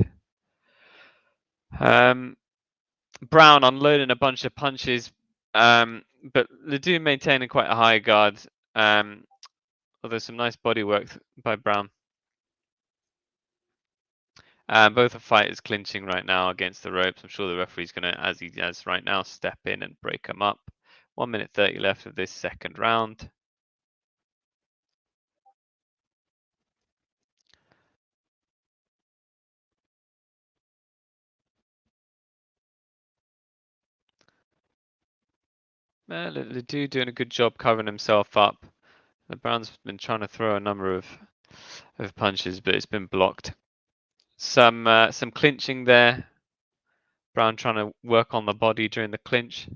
S1: Brown unloading a bunch of punches, but Ledoux maintaining quite a high guard. Although some nice body work by Brown. Both are fighters clinching right now against the ropes. I'm sure the referee's going to, as he does right now, step in and break them up. 1 minute 30 left of this second round. Ledoux doing a good job covering himself up. The Brown's been trying to throw a number of punches, but it's been blocked. Some clinching there. Brown trying to work on the body during the clinch.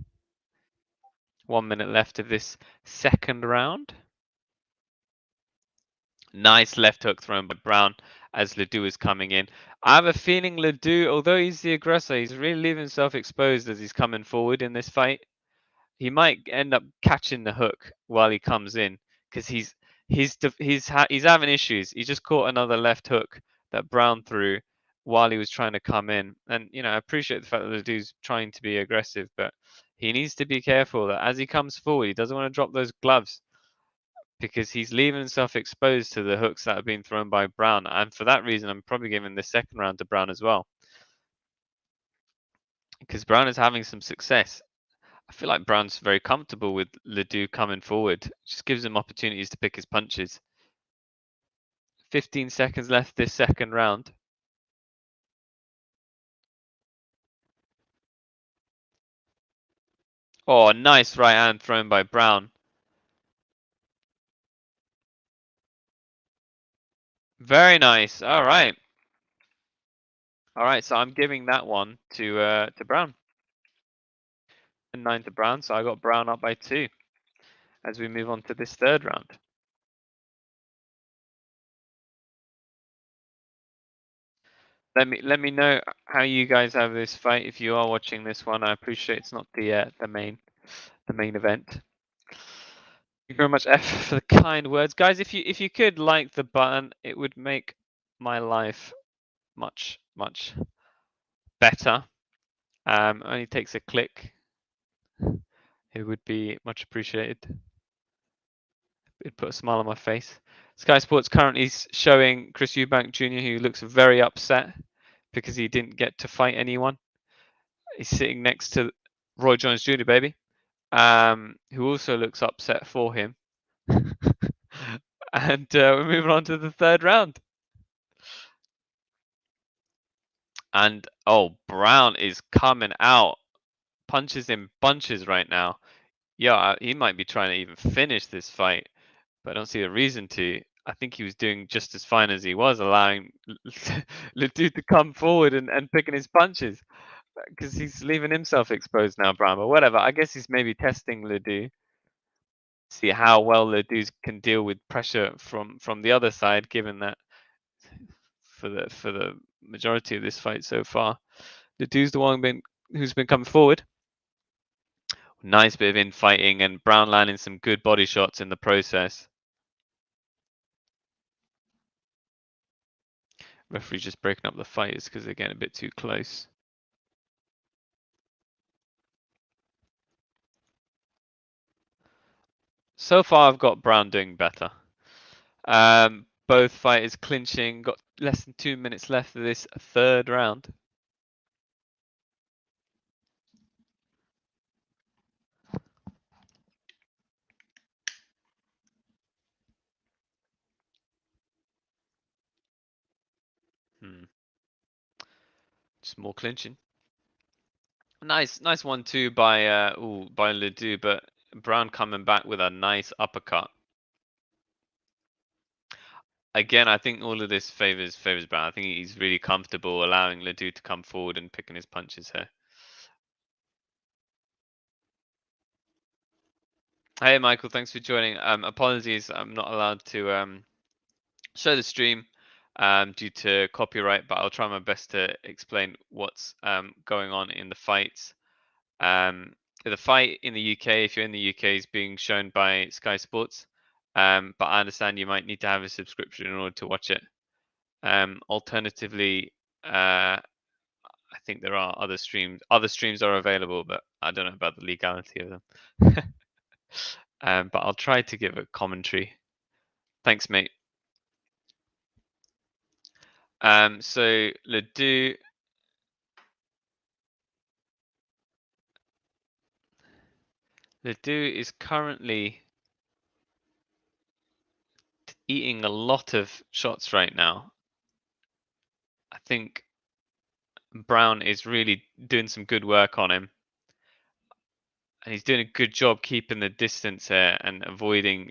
S1: 1 minute left of this second round. Nice left hook thrown by Brown as Ledoux is coming in. I have a feeling Ledoux, although he's the aggressor, he's really leaving himself exposed as he's coming forward in this fight. He might end up catching the hook while he comes in, because he's having issues. He just caught another left hook that Brown threw while he was trying to come in. And I appreciate the fact that Ledoux's trying to be aggressive, but he needs to be careful that as he comes forward, he doesn't want to drop those gloves, because he's leaving himself exposed to the hooks that have been thrown by Brown. And for that reason, I'm probably giving the second round to Brown as well, because Brown is having some success. I feel like Brown's very comfortable with Ledoux coming forward. Just gives him opportunities to pick his punches. 15 seconds left this second round. Oh, nice right hand thrown by Brown. Very nice. All right. All right, so I'm giving that one to Brown. 9 to Brown, so I got Brown up by 2 as we move on to this third round. Let me know how you guys have this fight if you are watching this one. I appreciate it's not the main event. Thank you very much, F, for the kind words, guys. If you could like the button, it would make my life much better. Only takes a click. It would be much appreciated. It'd put a smile on my face. Sky Sports currently showing Chris Eubank Jr., who looks very upset because he didn't get to fight anyone. He's sitting next to Roy Jones Jr., baby, who also looks upset for him. And we're moving on to the third round. And oh, Brown is coming out punches in bunches right now. Yeah, he might be trying to even finish this fight, but I don't see a reason to. I think he was doing just as fine as he was, allowing Ledoux to come forward and picking his punches because he's leaving himself exposed now, Brown. But whatever. I guess he's maybe testing Ledoux, see how well Ledoux can deal with pressure from the other side, given that for the majority of this fight so far, Ledoux's the one who's been coming forward. Nice bit of infighting, and Brown landing some good body shots in the process. Referee just breaking up the fighters because they're getting a bit too close. So far, I've got Brown doing better. Both fighters clinching. Got less than 2 minutes left of this third round. Just more clinching. Nice 1-2 by Ledoux, but Brown coming back with a nice uppercut. Again, I think all of this favors Brown. I think he's really comfortable allowing Ledoux to come forward and picking his punches here. Hey Michael, thanks for joining. Apologies, I'm not allowed to show the stream due to copyright, but I'll try my best to explain what's going on in the fights. The fight in the UK, if you're in the UK, is being shown by Sky Sports, but I understand you might need to have a subscription in order to watch it. Alternatively, I think there are other streams. Other streams are available, but I don't know about the legality of them. But I'll try to give a commentary. Thanks, mate. So Ledoux is currently eating a lot of shots right now. I think Brown is really doing some good work on him, and he's doing a good job keeping the distance here and avoiding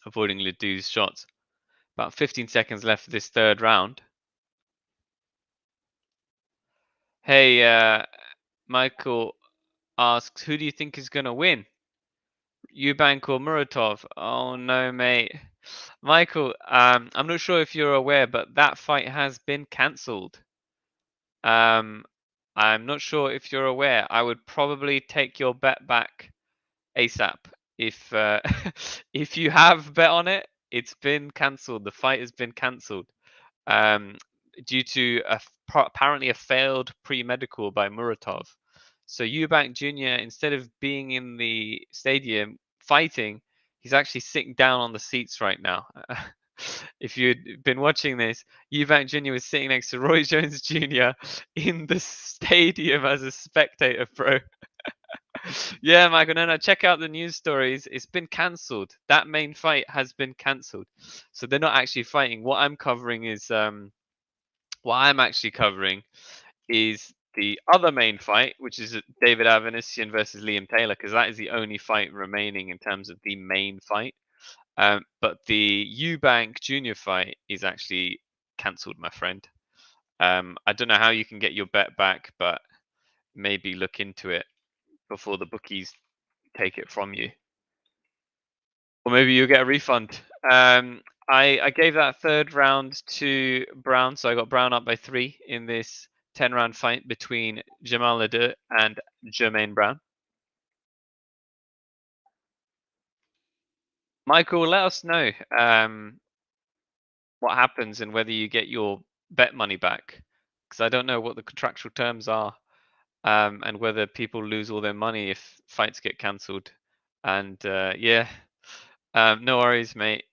S1: Ledoux's shots. About 15 seconds left for this third round. Hey, Michael asks, who do you think is going to win? Eubank or Muratov? Oh no, mate. Michael, I'm not sure if you're aware, but that fight has been cancelled. I'm not sure if you're aware. I would probably take your bet back ASAP. If if you have bet on it, it's been cancelled. The fight has been cancelled due to apparently a failed pre-medical by Muratov. So Eubank Jr., instead of being in the stadium fighting, he's actually sitting down on the seats right now. If you'd been watching this, Eubank Jr. was sitting next to Roy Jones Jr. in the stadium as a spectator, bro. Yeah, Michael, no, check out the news stories. It's been cancelled. That main fight has been cancelled. So they're not actually fighting. What I'm actually covering is the other main fight, which is David Avanesyan versus Liam Taylor, because that is the only fight remaining in terms of the main fight. But the Eubank Jr. fight is actually cancelled, my friend. I don't know how you can get your bet back, but maybe look into it before the bookies take it from you. Or maybe you'll get a refund. I gave that third round to Brown, so I got Brown up by 3 in this 10-round fight between Jamal Ledoux and Jermaine Brown. Michael, let us know what happens and whether you get your bet money back, because I don't know what the contractual terms are, and whether people lose all their money if fights get cancelled. And yeah, no worries, mate.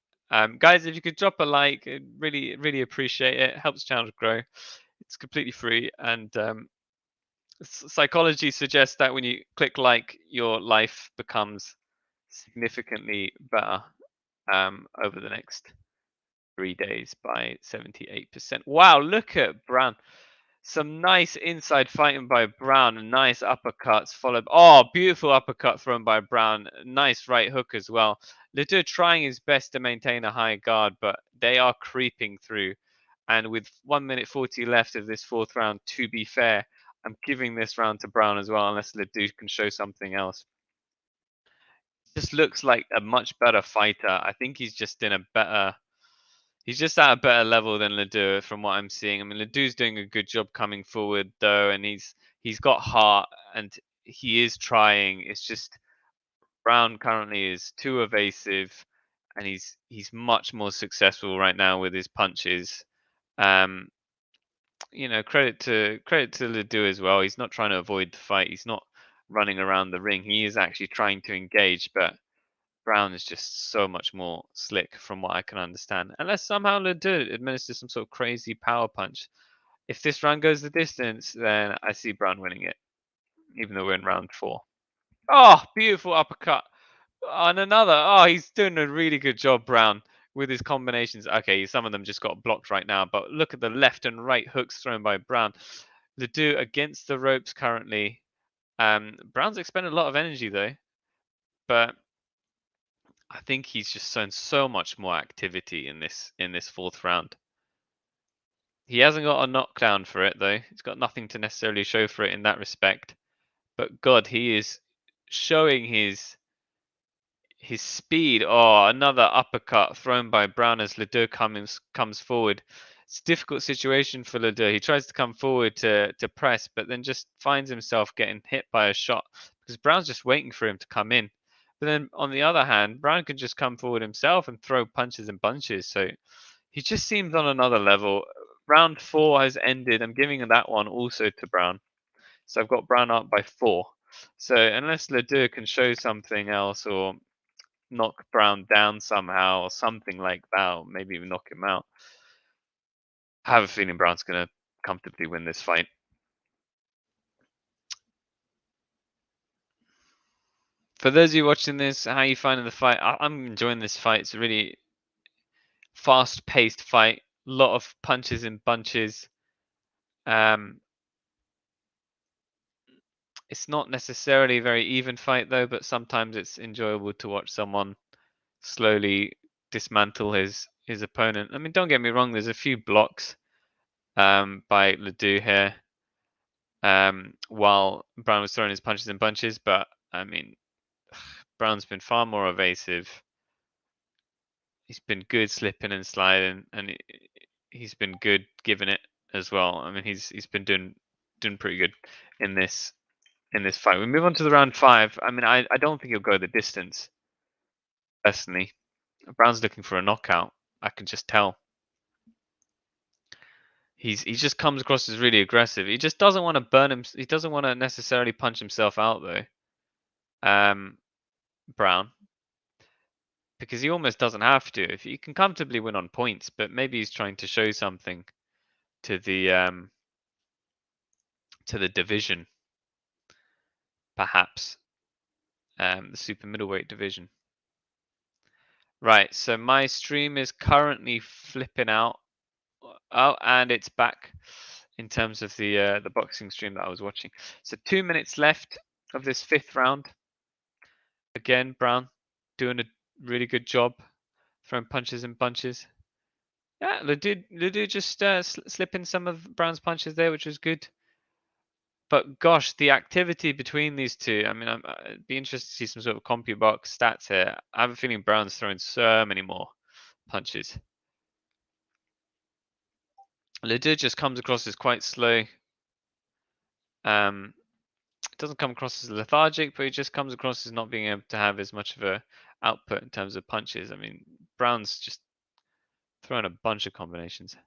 S1: Guys, if you could drop a like, I'd really appreciate it. It helps the channel to grow. It's completely free, and psychology suggests that when you click like, your life becomes significantly better over the next 3 days by 78%. Wow, look at Brown. Some nice inside fighting by Brown, and nice uppercuts followed. Oh, beautiful uppercut thrown by Brown. Nice right hook as well. Ledoux trying his best to maintain a high guard, but they are creeping through. And with 1 minute 40 left of this fourth round, to be fair, I'm giving this round to Brown as well, unless Ledoux can show something else. Just looks like a much better fighter. I think he's just in a better. He's just at a better level than Ledoux from what I'm seeing. I mean, Ledoux's doing a good job coming forward though, and he's got heart and he is trying. It's just Brown currently is too evasive, and he's much more successful right now with his punches. Um, credit to Ledoux as well. He's not trying to avoid the fight. He's not running around the ring. He is actually trying to engage, but Brown is just so much more slick from what I can understand. Unless somehow Ledoux administers some sort of crazy power punch. If this round goes the distance, then I see Brown winning it, even though we're in round 4. Oh, beautiful uppercut. And another. Oh, he's doing a really good job, Brown, with his combinations. Okay, some of them just got blocked right now, but look at the left and right hooks thrown by Brown. Ledoux against the ropes currently. Brown's expended a lot of energy though, but I think he's just shown so much more activity in this fourth round. He hasn't got a knockdown for it though. He's got nothing to necessarily show for it in that respect. But God, he is showing his speed. Oh, another uppercut thrown by Brown as Ledoux comes forward. It's a difficult situation for Ledoux. He tries to come forward to press, but then just finds himself getting hit by a shot because Brown's just waiting for him to come in. But then on the other hand, Brown can just come forward himself and throw punches and bunches. So he just seems on another level. Round 4 has ended. I'm giving that one also to Brown. So I've got Brown up by 4. So unless Ledoux can show something else or knock Brown down somehow or something like that, or maybe even knock him out, I have a feeling Brown's going to comfortably win this fight. For those of you watching this, how are you finding the fight? I'm enjoying this fight. It's a really fast-paced fight. A lot of punches and bunches. It's not necessarily a very even fight though, but sometimes it's enjoyable to watch someone slowly dismantle his opponent. I mean, don't get me wrong. There's a few blocks by Ledoux here while Brown was throwing his punches and bunches, but I mean, Brown's been far more evasive. He's been good slipping and sliding, and he's been good giving it as well. I mean, he's been doing pretty good in this fight. We move on to the round 5. I mean, I don't think he'll go the distance. Personally, Brown's looking for a knockout. I can just tell. He just comes across as really aggressive. He just doesn't want to burn him. He doesn't want to necessarily punch himself out though. Brown, because he almost doesn't have to. If he can comfortably win on points, but maybe he's trying to show something to the division, perhaps the super middleweight division. Right. So my stream is currently flipping out. Oh, and it's back in terms of the boxing stream that I was watching. So 2 minutes left of this 5th round. Again, Brown doing a really good job throwing punches and bunches. Yeah, Ledoux just slipping some of Brown's punches there, which was good. But gosh, the activity between these two, I mean, I'd be interested to see some sort of CompuBox stats here. I have a feeling Brown's throwing so many more punches. Ledoux just comes across as quite slow. Doesn't come across as lethargic, but he just comes across as not being able to have as much of a output in terms of punches. I mean, Brown's just throwing a bunch of combinations.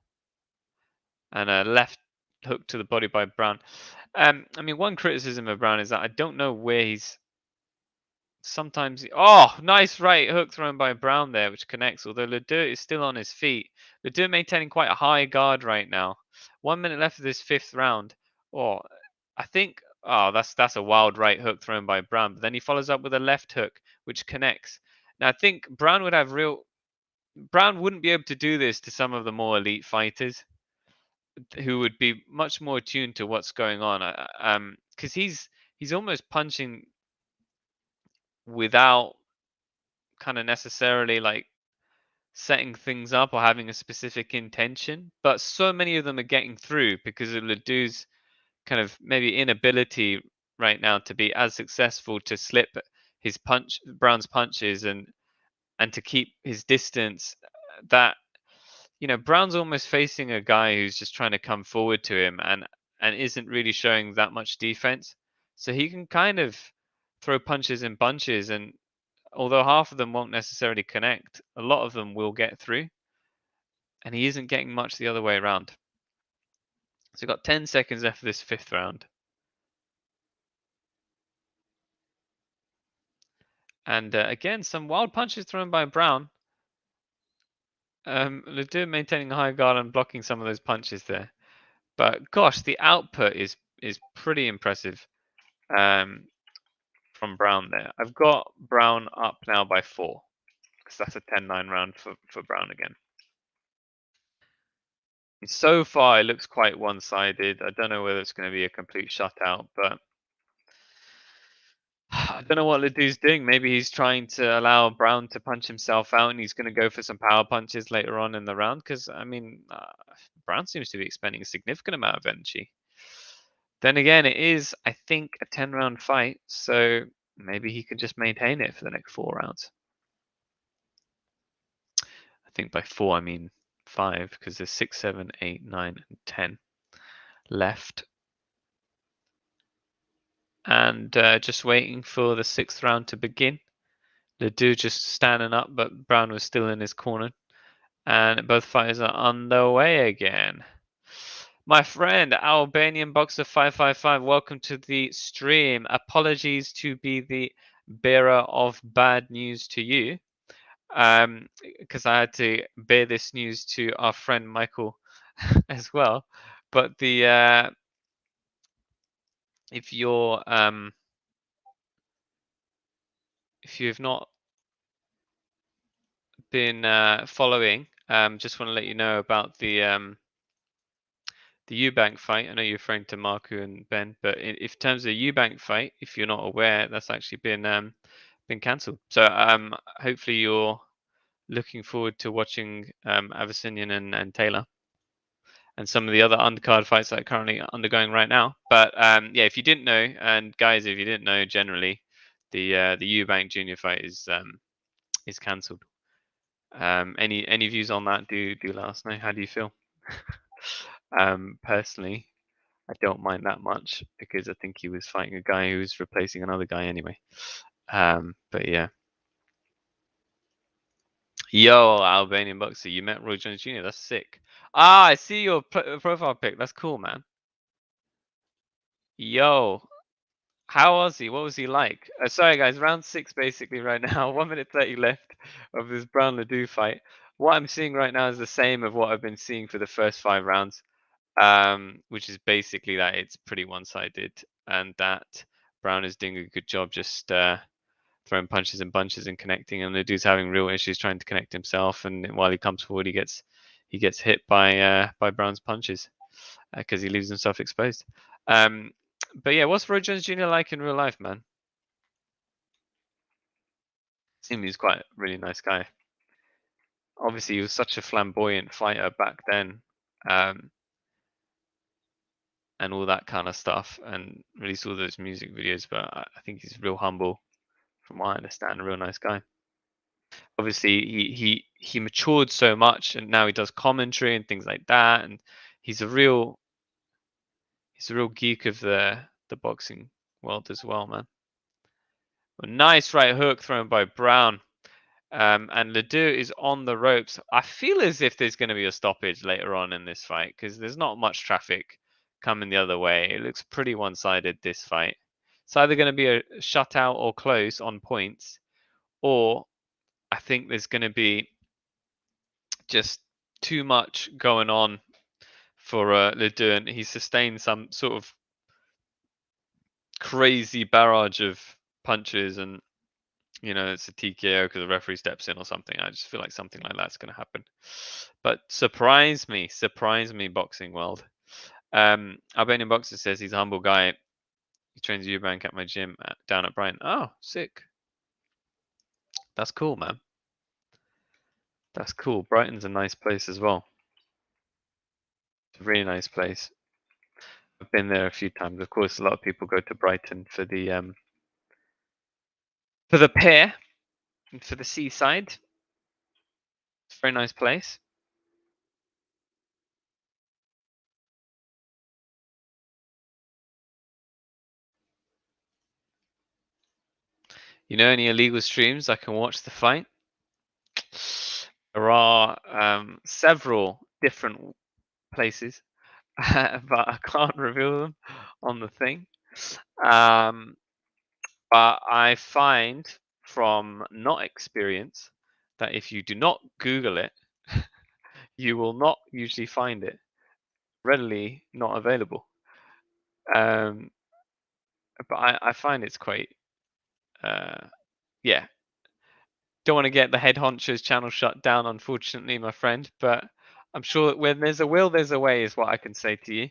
S1: And a left hook to the body by Brown. I mean, one criticism of Brown is that I don't know where he's sometimes. Oh, nice right hook thrown by Brown there, which connects. Although Ledoux is still on his feet. Ledoux maintaining quite a high guard right now. 1 minute left of this 5th round. Oh, I think. Oh, that's a wild right hook thrown by Brown. But then he follows up with a left hook, which connects. Now I think Brown would have Brown wouldn't be able to do this to some of the more elite fighters. who would be much more attuned to what's going on. Because he's almost punching without kind of necessarily like setting things up or having a specific intention, but so many of them are getting through because of Ledoux's kind of maybe inability right now to be as successful to slip his Brown's punches and to keep his distance. That Brown's almost facing a guy who's just trying to come forward to him and isn't really showing that much defense. So he can kind of throw punches in bunches, and although half of them won't necessarily connect, a lot of them will get through, and he isn't getting much the other way around. So we've got 10 seconds left of this fifth round. And again, some wild punches thrown by Brown. Ledoux maintaining a high guard and blocking some of those punches there. But gosh, the output is pretty impressive from Brown there. I've got Brown up now by 4 because that's a 10-9 round for Brown again. So far, it looks quite one-sided. I don't know whether it's going to be a complete shutout, but I don't know what Ledoux's doing. Maybe he's trying to allow Brown to punch himself out, and he's going to go for some power punches later on in the round. Because I mean, Brown seems to be expending a significant amount of energy. Then again, it is, I think, a 10-round fight, so maybe he could just maintain it for the next 4 rounds. I think by 4 I mean 5, because there's 6, 7, 8, 9, and 10 left. And just waiting for the 6th round to begin. Ledoux just standing up, but Brown was still in his corner. And both fighters are underway again. My friend, Albanian Boxer 555, welcome to the stream. Apologies to be the bearer of bad news to you, because I had to bear this news to our friend Michael as well. But if you're if you've not been following, just want to let you know about the Eubank fight. I know you're referring to Marku and Ben, but in terms of the Eubank fight, if you're not aware, that's actually been cancelled. So hopefully you're looking forward to watching Avanesyan and Taylor and some of the other undercard fights that are currently undergoing right now. But yeah, if you didn't know, and guys, if you didn't know, generally the Eubank Jr fight is cancelled. Any views on that? Do let us know. How do you feel? Personally, I don't mind that much because I think he was fighting a guy who was replacing another guy anyway. But yeah. Yo, Albanian Boxer, you met Roy Jones Jr. That's sick. Ah, I see your profile pic. That's cool, man. Yo, how was he? What was he like? Sorry, guys, round 6 basically right now. 1 minute 30 left of this Brown Ledoux fight. What I'm seeing right now is the same of what I've been seeing for the first 5 rounds, which is basically that it's pretty one-sided and that Brown is doing a good job just throwing punches and bunches and connecting, and Ledoux's having real issues trying to connect himself. And while he comes forward, he gets hit by Brown's punches because he leaves himself exposed. But yeah, what's Roy Jones Jr. like in real life, man? Seems he's quite a really nice guy. Obviously, he was such a flamboyant fighter back then, and all that kind of stuff, and released all those music videos. But I think he's real humble, from what I understand, a real nice guy. Obviously, he matured so much, and now he does commentary and things like that, and he's a real geek of the boxing world as well, man. A nice right hook thrown by Brown. And Ledoux is on the ropes. I feel as if there's going to be a stoppage later on in this fight because there's not much traffic coming the other way. It looks pretty one-sided, this fight. It's either going to be a shutout or close on points, or I think there's going to be just too much going on for Ledoux, and he sustained some sort of crazy barrage of punches and you know, it's a TKO because the referee steps in or something. I just feel like something like that's going to happen. But surprise me, boxing world. Albanian Boxer says he's a humble guy. He trains Eubank at my gym down at Brighton. Oh, sick. That's cool, man. That's cool. Brighton's a nice place as well. It's a really nice place. I've been there a few times. Of course, a lot of people go to Brighton for the pier and for the seaside. It's a very nice place. You know any illegal streams I can watch the fight? There are several different places, but I can't reveal them on the thing. But I find from not experience that if you do not Google it, you will not usually find it. Readily not available. But I find it's quite, yeah. Don't want to get the head honcho's channel shut down, unfortunately, my friend. But I'm sure that when there's a will, there's a way, is what I can say to you.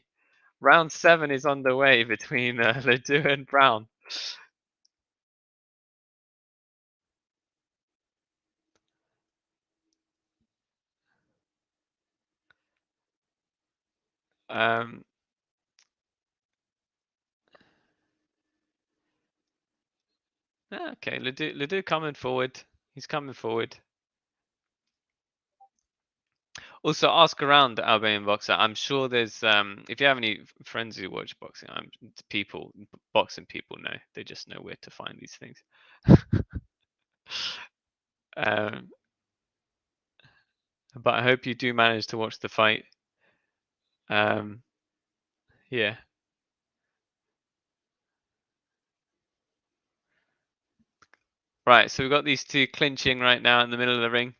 S1: Round 7 is underway between Ledoux and Brown. Okay, Ledoux coming forward. He's coming forward. Also, ask around the Albanian Boxer. I'm sure there's if you have any friends who watch boxing, boxing people know. They just know where to find these things. But I hope you do manage to watch the fight. Yeah. Right, so we've got these two clinching right now in the middle of the ring.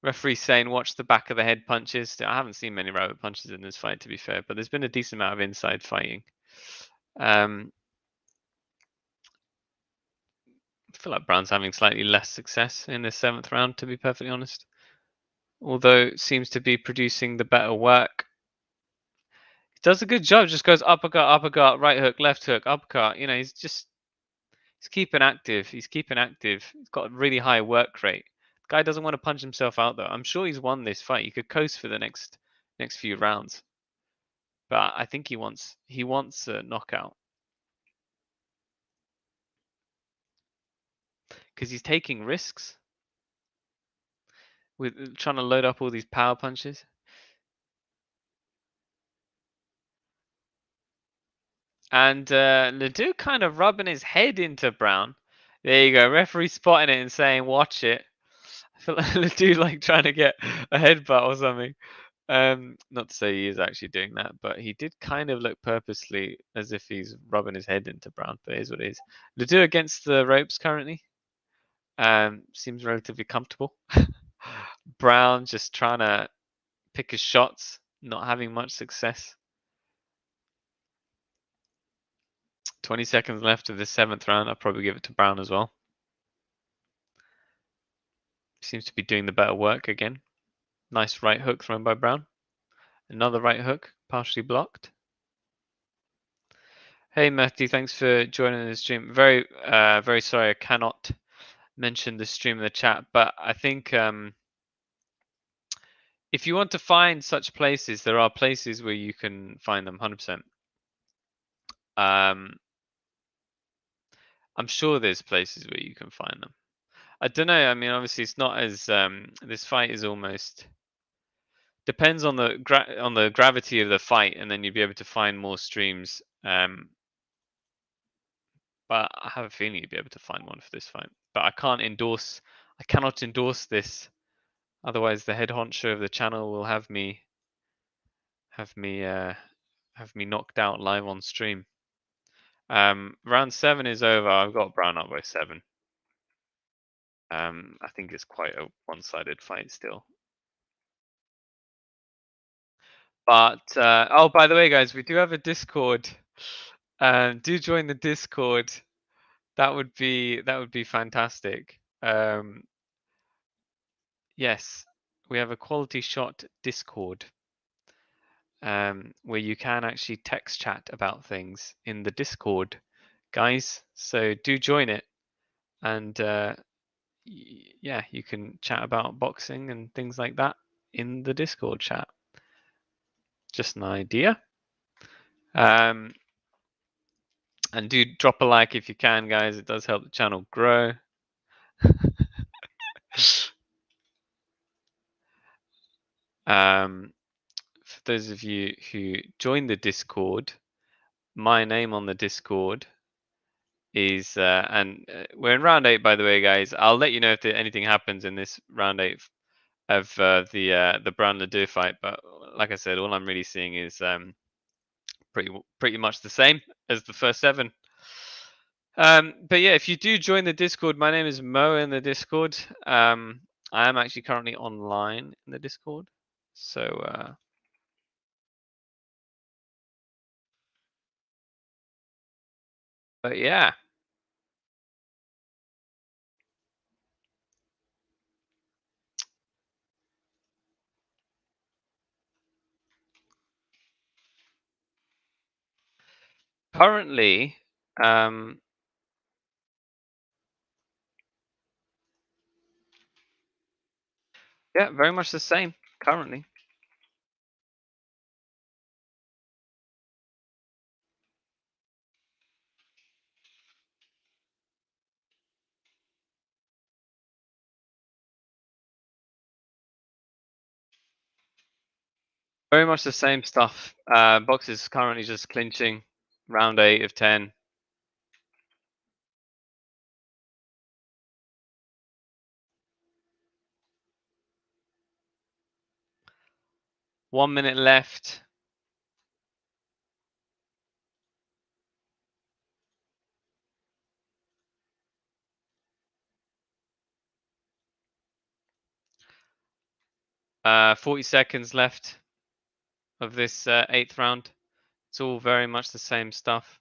S1: Referee saying watch the back of the head punches. I haven't seen many rabbit punches in this fight, to be fair, but there's been a decent amount of inside fighting. I feel like Brown's having slightly less success in the 7th round, to be perfectly honest. Although seems to be producing the better work. He does a good job, just goes uppercut, right hook, left hook, uppercut. You know, he's keeping active. He's keeping active. He's got a really high work rate. Guy doesn't want to punch himself out though. I'm sure he's won this fight. He could coast for the next few rounds. But I think he wants a knockout. Because he's taking risks with trying to load up all these power punches. And Ledoux kind of rubbing his head into Brown. There you go. Referee spotting it and saying, watch it. I feel like Ledoux like trying to get a headbutt or something. Not to say he is actually doing that, but he did kind of look purposely as if he's rubbing his head into Brown, but it is what it is. Ledoux against the ropes currently. Seems relatively comfortable. Brown just trying to pick his shots, not having much success. 20 seconds left of the 7th round. I'll probably give it to Brown as well. Seems to be doing the better work again. Nice right hook thrown by Brown. Another right hook, partially blocked. Hey Matthew, thanks for joining the stream. Very sorry I cannot mention the stream in the chat, but I think if you want to find such places, there are places where you can find them 100%. I'm sure there's places where you can find them. I don't know. I mean, obviously, it's not as this fight is almost depends on the gravity of the fight, and then you'd be able to find more streams. But I have a feeling you'd be able to find one for this fight. But I cannot endorse this. Otherwise, the head honcho of the channel will have me knocked out live on stream. Round 7 is over. I've got Brown up by 7. I think it's quite a one-sided fight still. But oh, by the way, guys, we do have a Discord. Do join the Discord. That would be fantastic. Yes, we have a quality shot Discord, where you can actually text chat about things in the Discord, guys. So do join it, and yeah, you can chat about boxing and things like that in the Discord chat. Just an idea. And do drop a like if you can, guys. It does help the channel grow. For those of you who join the Discord, my name on the Discord is we're in round 8, by the way, guys. I'll let you know if anything happens in this round 8 of the Brown Ledoux fight. But like I said, all I'm really seeing is pretty much the same as the first 7. But yeah, if you do join the Discord, my name is Mo in the Discord. I am actually currently online in the Discord, so but yeah. Currently, yeah, very much the same. Currently, very much the same stuff. Box is currently just clinching, round 8 of 10. One minute left. Uh, 40 seconds left of this 8th round. It's all very much the same stuff.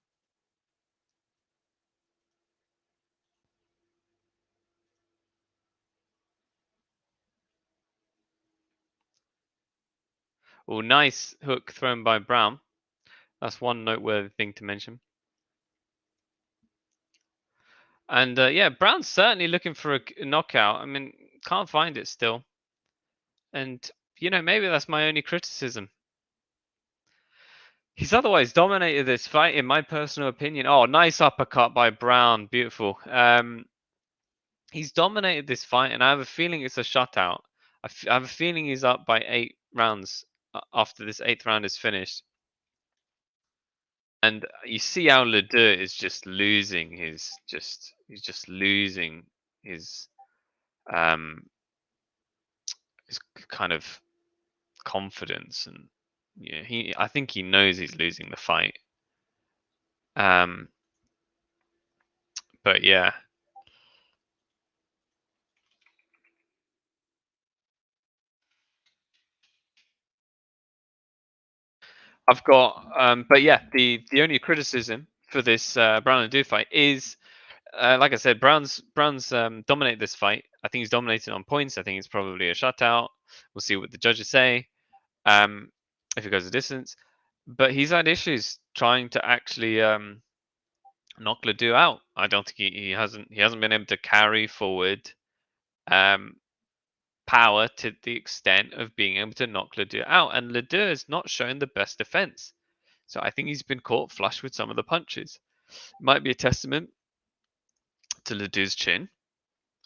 S1: Oh, nice hook thrown by Brown. That's one noteworthy thing to mention. And yeah, Brown's certainly looking for a knockout. I mean, can't find it still. And, you know, maybe that's my only criticism. He's otherwise dominated this fight, in my personal opinion. Oh, nice uppercut by Brown. Beautiful. He's dominated this fight, and I have a feeling it's a shutout. I have a feeling he's up by 8 rounds after this 8th round is finished. And you see how Ledoux is just losing he's just losing his um his kind of confidence, and yeah, I think he knows he's losing the fight. Um but yeah. I've got but yeah, the only criticism for this Brown and Ledoux fight is like I said, Brown's dominated this fight. I think he's dominated on points. I think it's probably a shutout. We'll see what the judges say. If it goes the distance, but he's had issues trying to actually knock Ledoux out. I don't think he hasn't been able to carry forward um, power to the extent of being able to knock Ledoux out, and Ledoux has not shown the best defense. So I think he's been caught flush with some of the punches. It might be a testament to Ledoux's chin,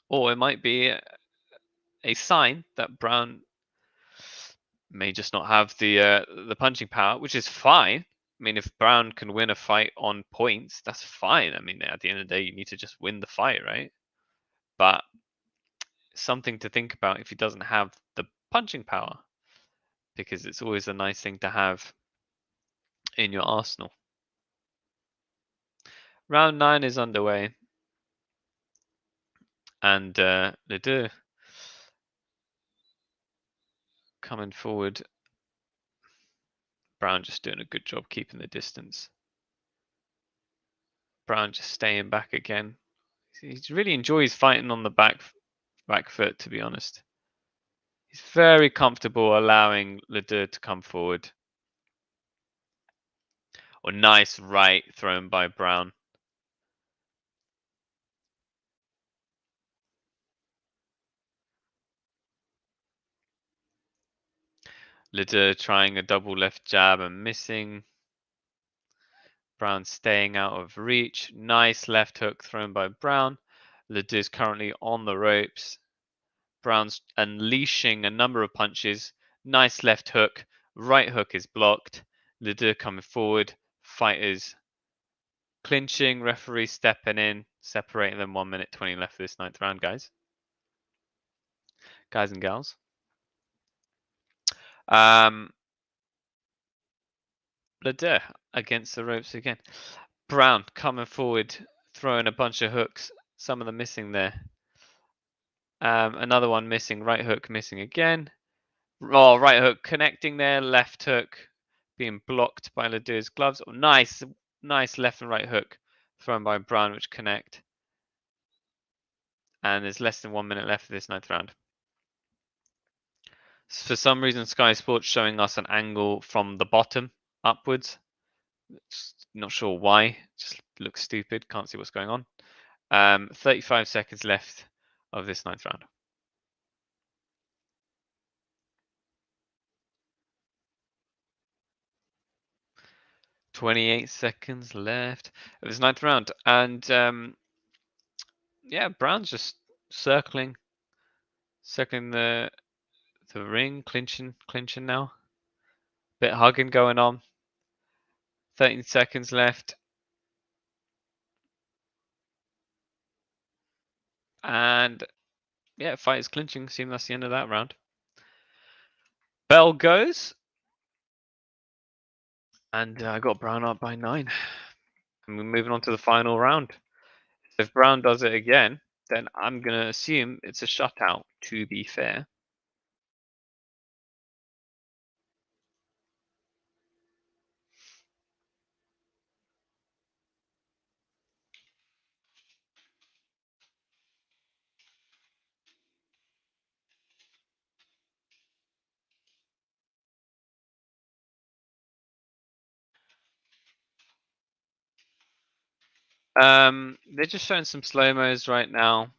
S1: or it might be a sign that Brown may just not have the punching power, which is fine. I mean, if Brown can win a fight on points, that's fine. I mean, at the end of the day, you need to just win the fight, right? But something to think about if he doesn't have the punching power, because it's always a nice thing to have in your arsenal. Round 9 is underway, and Ledoux coming forward. Brown just doing a good job keeping the distance. Brown just staying back again. He really enjoys fighting on the back foot, to be honest. He's very comfortable allowing Ledoux to come forward. Or nice right thrown by Brown. Ledoux trying a double left jab and missing. Brown staying out of reach. Nice left hook thrown by Brown. Ledoux is currently on the ropes. Brown's unleashing a number of punches. Nice left hook. Right hook is blocked. Ledoux coming forward. Fighters clinching. Referee stepping in. Separating them. 1 minute 20 left for this 9th round, guys. Guys and gals. Ledoux against the ropes again. Brown coming forward, throwing a bunch of hooks. Some of them missing there. Another one missing. Right hook missing again. Oh, right hook connecting there. Left hook being blocked by Ledoux's gloves. Oh, nice left and right hook thrown by Brown, which connect. And there's less than 1 minute left for this 9th round. For some reason, Sky Sports showing us an angle from the bottom upwards. Not sure why. Just looks stupid. Can't see what's going on. 35 seconds left of this 9th round. "28 seconds left of this 9th round." And yeah, Brown's just circling the ring, clinching now. Bit hugging going on. 13 seconds left. And yeah, fight is clinching. Assume that's the end of that round. Bell goes. And I got Brown up by 9. And we're moving on to the final round. If Brown does it again, then I'm going to assume it's a shutout, to be fair. They're just showing some slow-mos right now.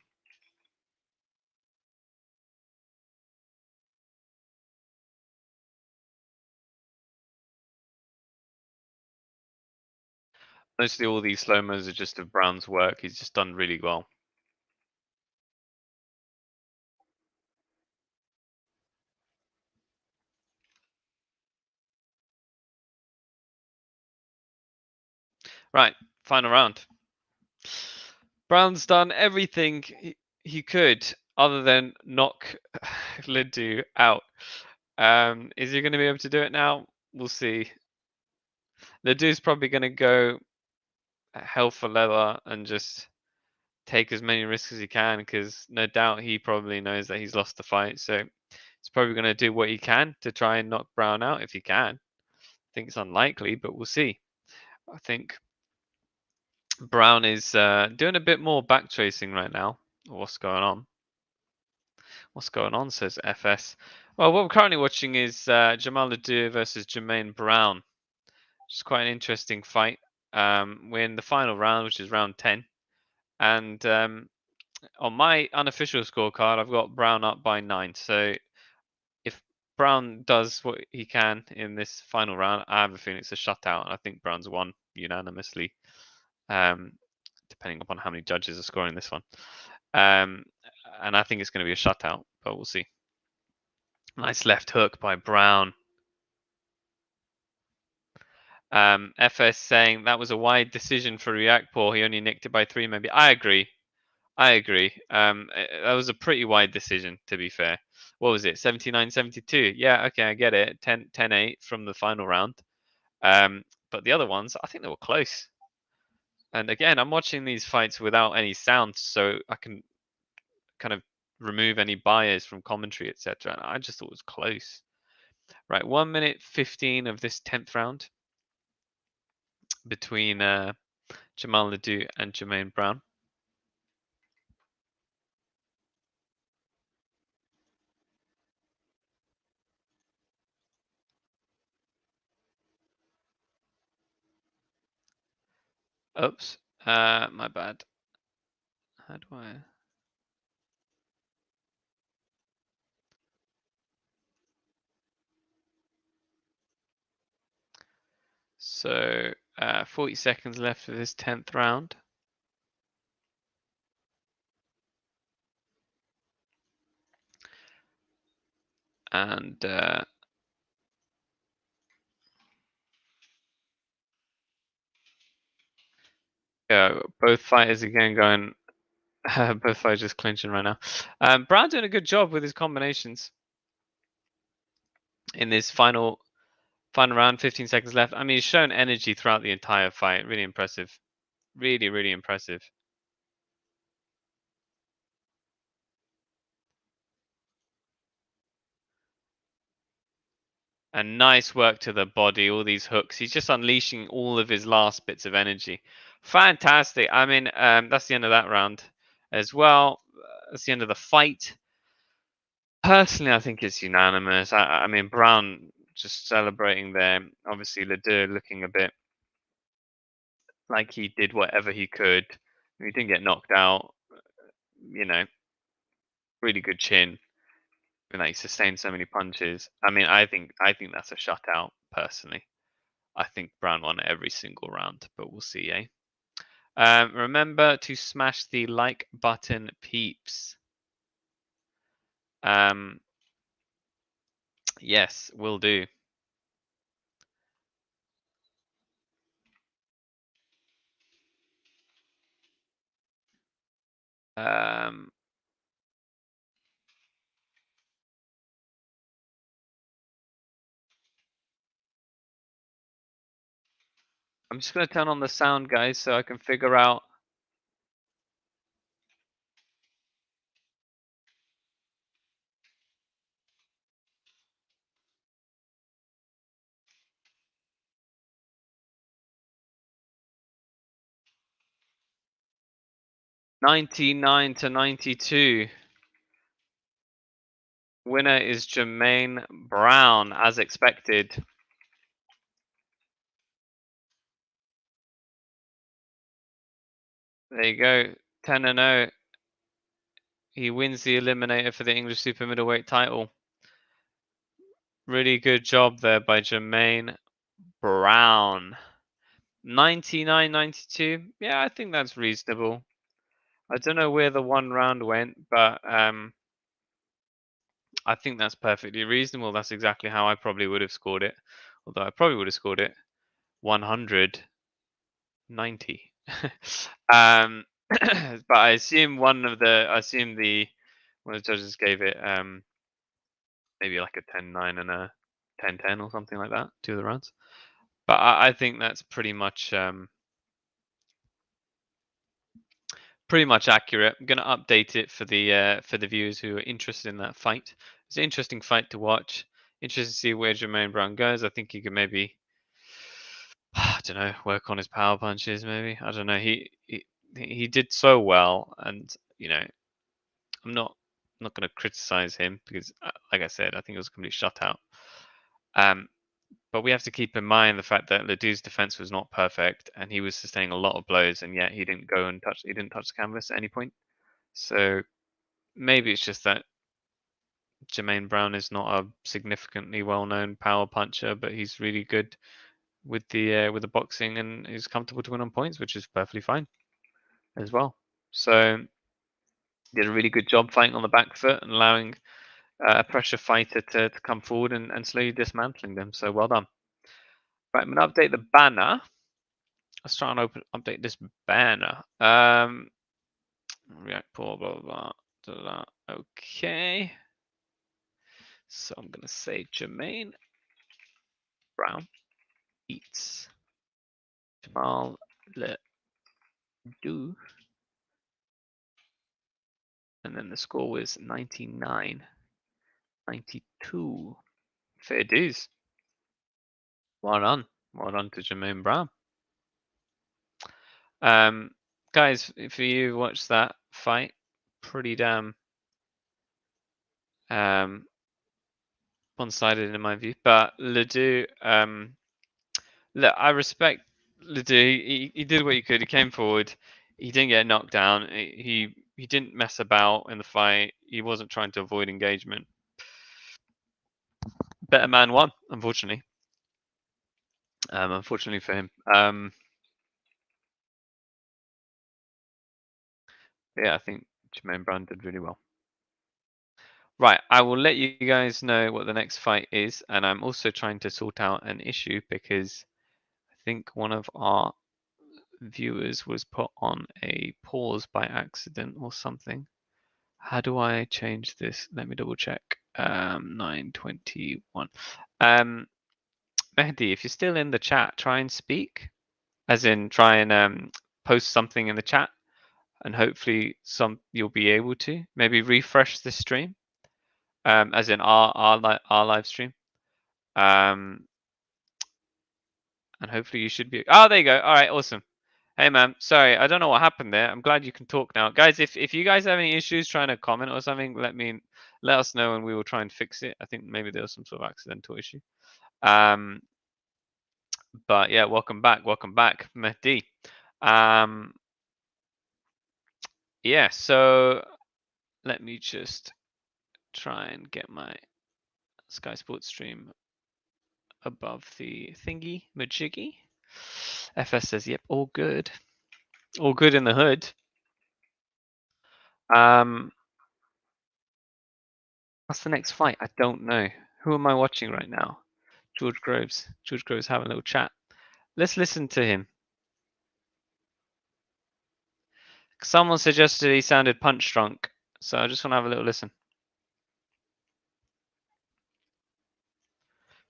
S1: Mostly all these slow-mos are just of Brown's work. He's just done really well. Right, final round. Brown's done everything he could other than knock Ledoux out. Is he going to be able to do it now? We'll see. Ledoux's probably going to go hell for leather and just take as many risks as he can, because no doubt he probably knows that he's lost the fight. So he's probably going to do what he can to try and knock Brown out if he can. I think it's unlikely, but we'll see. I think Brown is doing a bit more back tracing right now. What's going on? What's going on, says FS. Well, what we're currently watching is Jamal Ledoux versus Jermaine Brown, which is quite an interesting fight. We're in the final round, which is round 10. And on my unofficial scorecard, I've got Brown up by 9. So if Brown does what he can in this final round, I have a feeling it's a shutout. And I think Brown's won unanimously, depending upon how many judges are scoring this one. And I think it's going to be a shutout, but we'll see. Nice left hook by Brown. FS saying that was a wide decision for Riakporhe. He only nicked it by 3, maybe. I agree. That was a pretty wide decision, to be fair. What was it? 79-72. Yeah, okay, I get it. 10-8 from the final round. But the other ones, I think they were close. And again, I'm watching these fights without any sound, so I can kind of remove any bias from commentary, etc. And I just thought it was close. Right, 1 minute 15 of this 10th round between Jamal Ledoux and Jermaine Brown. Oops, my bad. How do I? So 40 seconds left of this 10th round. And yeah, both fighters again going. Both fighters just clinching right now. Brown doing a good job with his combinations in this final round. 15 seconds left. I mean, he's shown energy throughout the entire fight. Really impressive. Really, really impressive. And nice work to the body, all these hooks. He's just unleashing all of his last bits of energy. Fantastic. I mean, that's the end of that round as well. That's the end of the fight. Personally, I think it's unanimous. I mean, Brown just celebrating there. Obviously, Ledoux looking a bit like he did whatever he could. He didn't get knocked out. You know, really good chin. And he sustained so many punches. I mean, I think that's a shutout personally. I think Brown won every single round, but we'll see, eh? Remember to smash the like button, peeps. Yes, will do. Um, I'm just going to turn on the sound, guys, so I can figure out. $99 to 92. Winner is Jermaine Brown, as expected. There you go, 10-0. He wins the eliminator for the English super middleweight title. Really good job there by Jermaine Brown. 99-92. Yeah, I think that's reasonable. I don't know where the one round went, but I think that's perfectly reasonable. That's exactly how I probably would have scored it. Although I probably would have scored it 190. But I assume one of the judges gave it maybe like a 10-9 and a 10-10 or something like that, two of the rounds. But I think that's pretty much accurate. I'm gonna update it for the viewers who are interested in that fight. It's an interesting fight to watch. Interested to see where Jermaine Brown goes. I think he could maybe, I don't know, work on his power punches. Maybe, I don't know. He did so well, and you know, I'm not going to criticize him because, like I said, I think it was a complete shutout. But we have to keep in mind the fact that Ledoux's defense was not perfect, and he was sustaining a lot of blows, and yet he didn't go and touch. He didn't touch the canvas at any point. So maybe it's just that Jermaine Brown is not a significantly well-known power puncher, but he's really good with the boxing and is comfortable to win on points, which is perfectly fine as well. So did a really good job fighting on the back foot and allowing a pressure fighter to come forward and slowly dismantling them. So well done. Right, I'm gonna update the banner. Let's try and update this banner. React pool, blah blah blah. Blah. Okay. So I'm gonna say Jermaine Brown beats Jamal Ledoux, and then the score was 99-92. Fair dues. Well done. Well done to Jermaine Brown. Guys, if you watched that fight, pretty damn one-sided in my view. But Ledoux, look, I respect Ledoux. He did what he could. He came forward. He didn't get knocked down. He didn't mess about in the fight. He wasn't trying to avoid engagement. Better man won, unfortunately. Unfortunately for him. Yeah, I think Jermaine Brown did really well. Right, I will let you guys know what the next fight is, and I'm also trying to sort out an issue because I think one of our viewers was put on a pause by accident or something. How do I change this? Let me double check. 9:21. Mehdi, if you're still in the chat, try and speak, as in try and post something in the chat, and hopefully you'll be able to maybe refresh the stream, as in our live stream, and hopefully you should be. Oh, there you go. All right, awesome. Hey man, sorry, I don't know what happened there. I'm glad you can talk now, guys. If you guys have any issues trying to comment or something, let us know and we will try and fix it. I think maybe there was some sort of accidental issue. But yeah, welcome back, Mehdi. Yeah, so let me just try and get my Sky Sports stream above the thingy majiggy. FS says, yep, all good. All good in the hood. What's the next fight? I don't know. Who am I watching right now? George Groves. George Groves having a little chat. Let's listen to him. Someone suggested he sounded punch drunk, so I just want to have a little listen.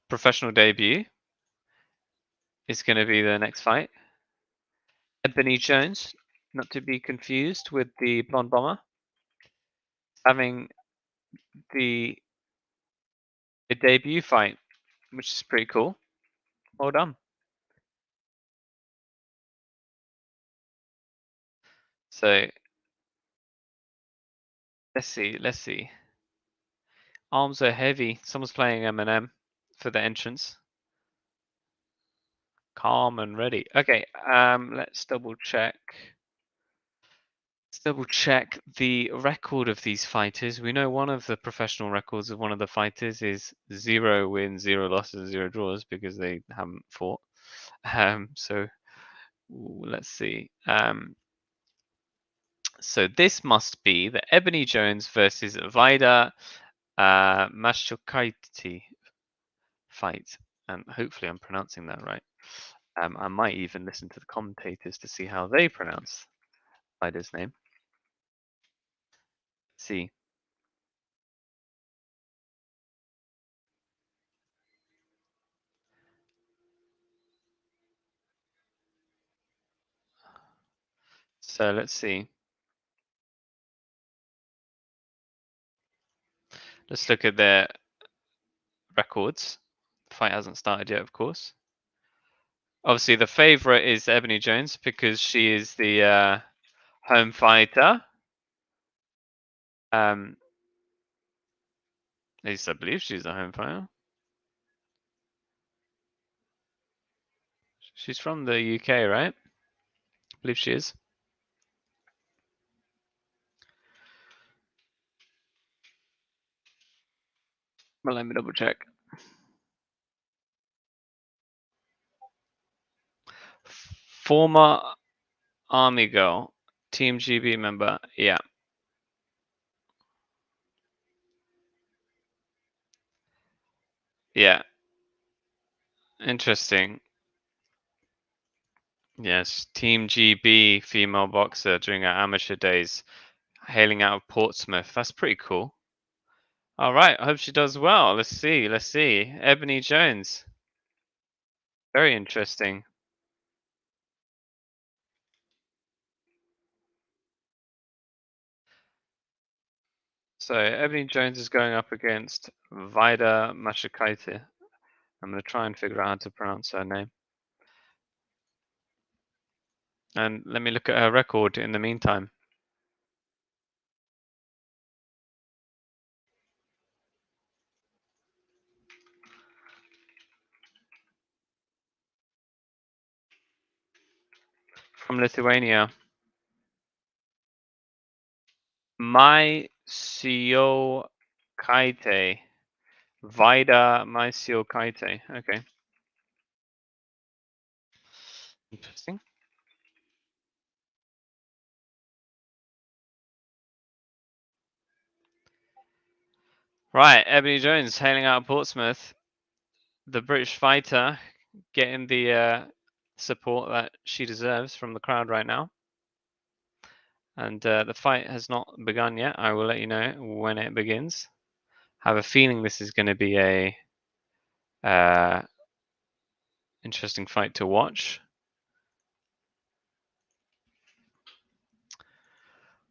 S1: Professional debut is going to be the next fight. Ebony Jones, not to be confused with the blonde bomber, having the debut fight, which is pretty cool. Well done. So let's see. Arms are heavy. Someone's playing Eminem for the entrance. Calm and ready. Okay, let's double check. Let's double check the record of these fighters. We know one of the professional records of one of the fighters is 0 wins, 0 losses, 0 draws because they haven't fought. So let's see. So this must be the Ebony Jones versus Vida Mashukaiti fight, and hopefully I'm pronouncing that right. I might even listen to the commentators to see how they pronounce Vida's name. Let's see. So let's see. Let's look at their records. The fight hasn't started yet, of course. Obviously, the favorite is Ebony Jones because she is the home fighter. At least I believe she's the home fighter. She's from the UK, right? I believe she is. Well, let me double check. Former Army girl, Team GB member. Yeah. Yeah. Interesting. Yes, Team GB female boxer during her amateur days, hailing out of Portsmouth. That's pretty cool. All right, I hope she does well. Let's see. Ebony Jones. Very interesting. So Ebony Jones is going up against Vida Mashukaite. I'm going to try and figure out how to pronounce her name. And let me look at her record in the meantime. From Lithuania. Masiokaite. Vida Masiokaite. Okay. Interesting. Right, Ebony Jones hailing out of Portsmouth. The British fighter getting the support that she deserves from the crowd right now. And the fight has not begun yet. I will let you know when it begins. I have a feeling this is going to be a interesting fight to watch.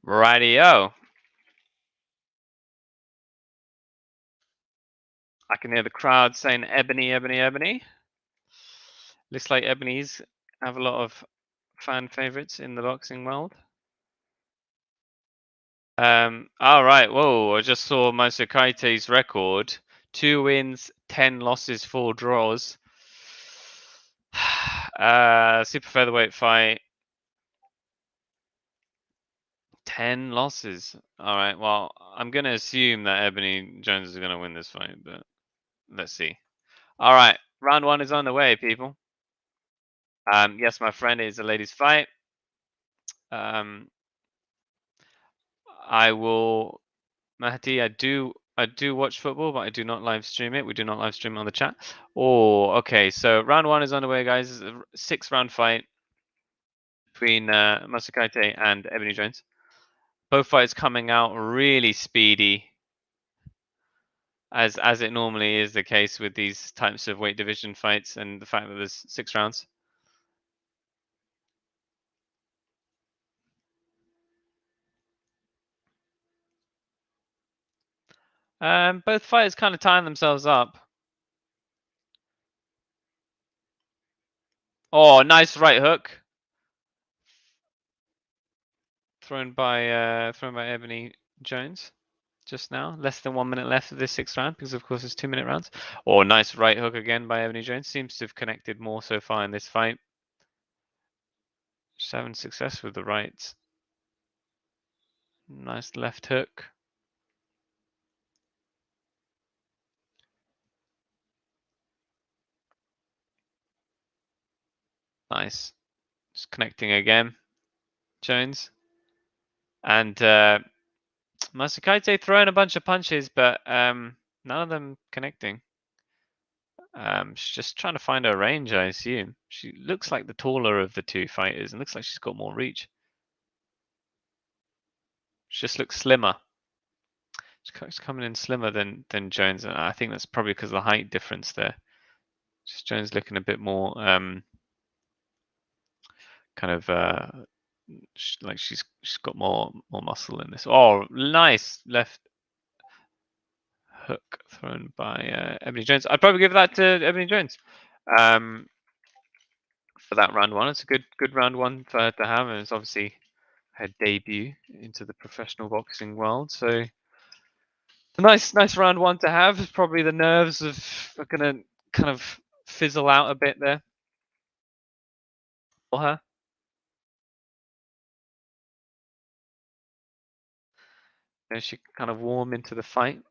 S1: Rightio. I can hear the crowd saying Ebony, Ebony, Ebony. Looks like Ebony's have a lot of fan favorites in the boxing world. All right. Whoa! I just saw Masiokaite's record: 2 wins, 10 losses, 4 draws. Super featherweight fight. 10 losses. All right. Well, I'm gonna assume that Ebony Jones is gonna win this fight, but let's see. All right. Round 1 is on the way, people. Yes, my friend, is a ladies' fight. I will, Mahdi. I do watch football, but I do not live stream it. We do not live stream on the chat. Oh, okay. So round 1 is underway, guys. It's a 6-round fight between Masakaite and Ebony Jones. Both fights coming out really speedy, as it normally is the case with these types of weight division fights, and the fact that there's 6 rounds. Both fighters kind of tying themselves up. Oh, nice right hook. Thrown by Ebony Jones just now. Less than 1 minute left of this 6th round, because of course it's 2-minute rounds. Oh, nice right hook again by Ebony Jones. Seems to have connected more so far in this fight. Just having success with the rights. Nice left hook. Nice. Just connecting again. Jones. And Masakaite throwing a bunch of punches, but none of them connecting. She's just trying to find her range, I assume. She looks like the taller of the 2 fighters and looks like she's got more reach. She just looks slimmer. She's coming in slimmer than Jones, and I think that's probably because of the height difference there. Just Jones looking a bit more kind of like she's got more muscle in this. Oh, nice left hook thrown by Ebony Jones. I'd probably give that to Ebony Jones for that round 1. It's a good round 1 for her to have, and it's obviously her debut into the professional boxing world. So a nice round 1 to have. Probably the nerves are gonna kind of fizzle out a bit there for her. And she kind of warm into the fight.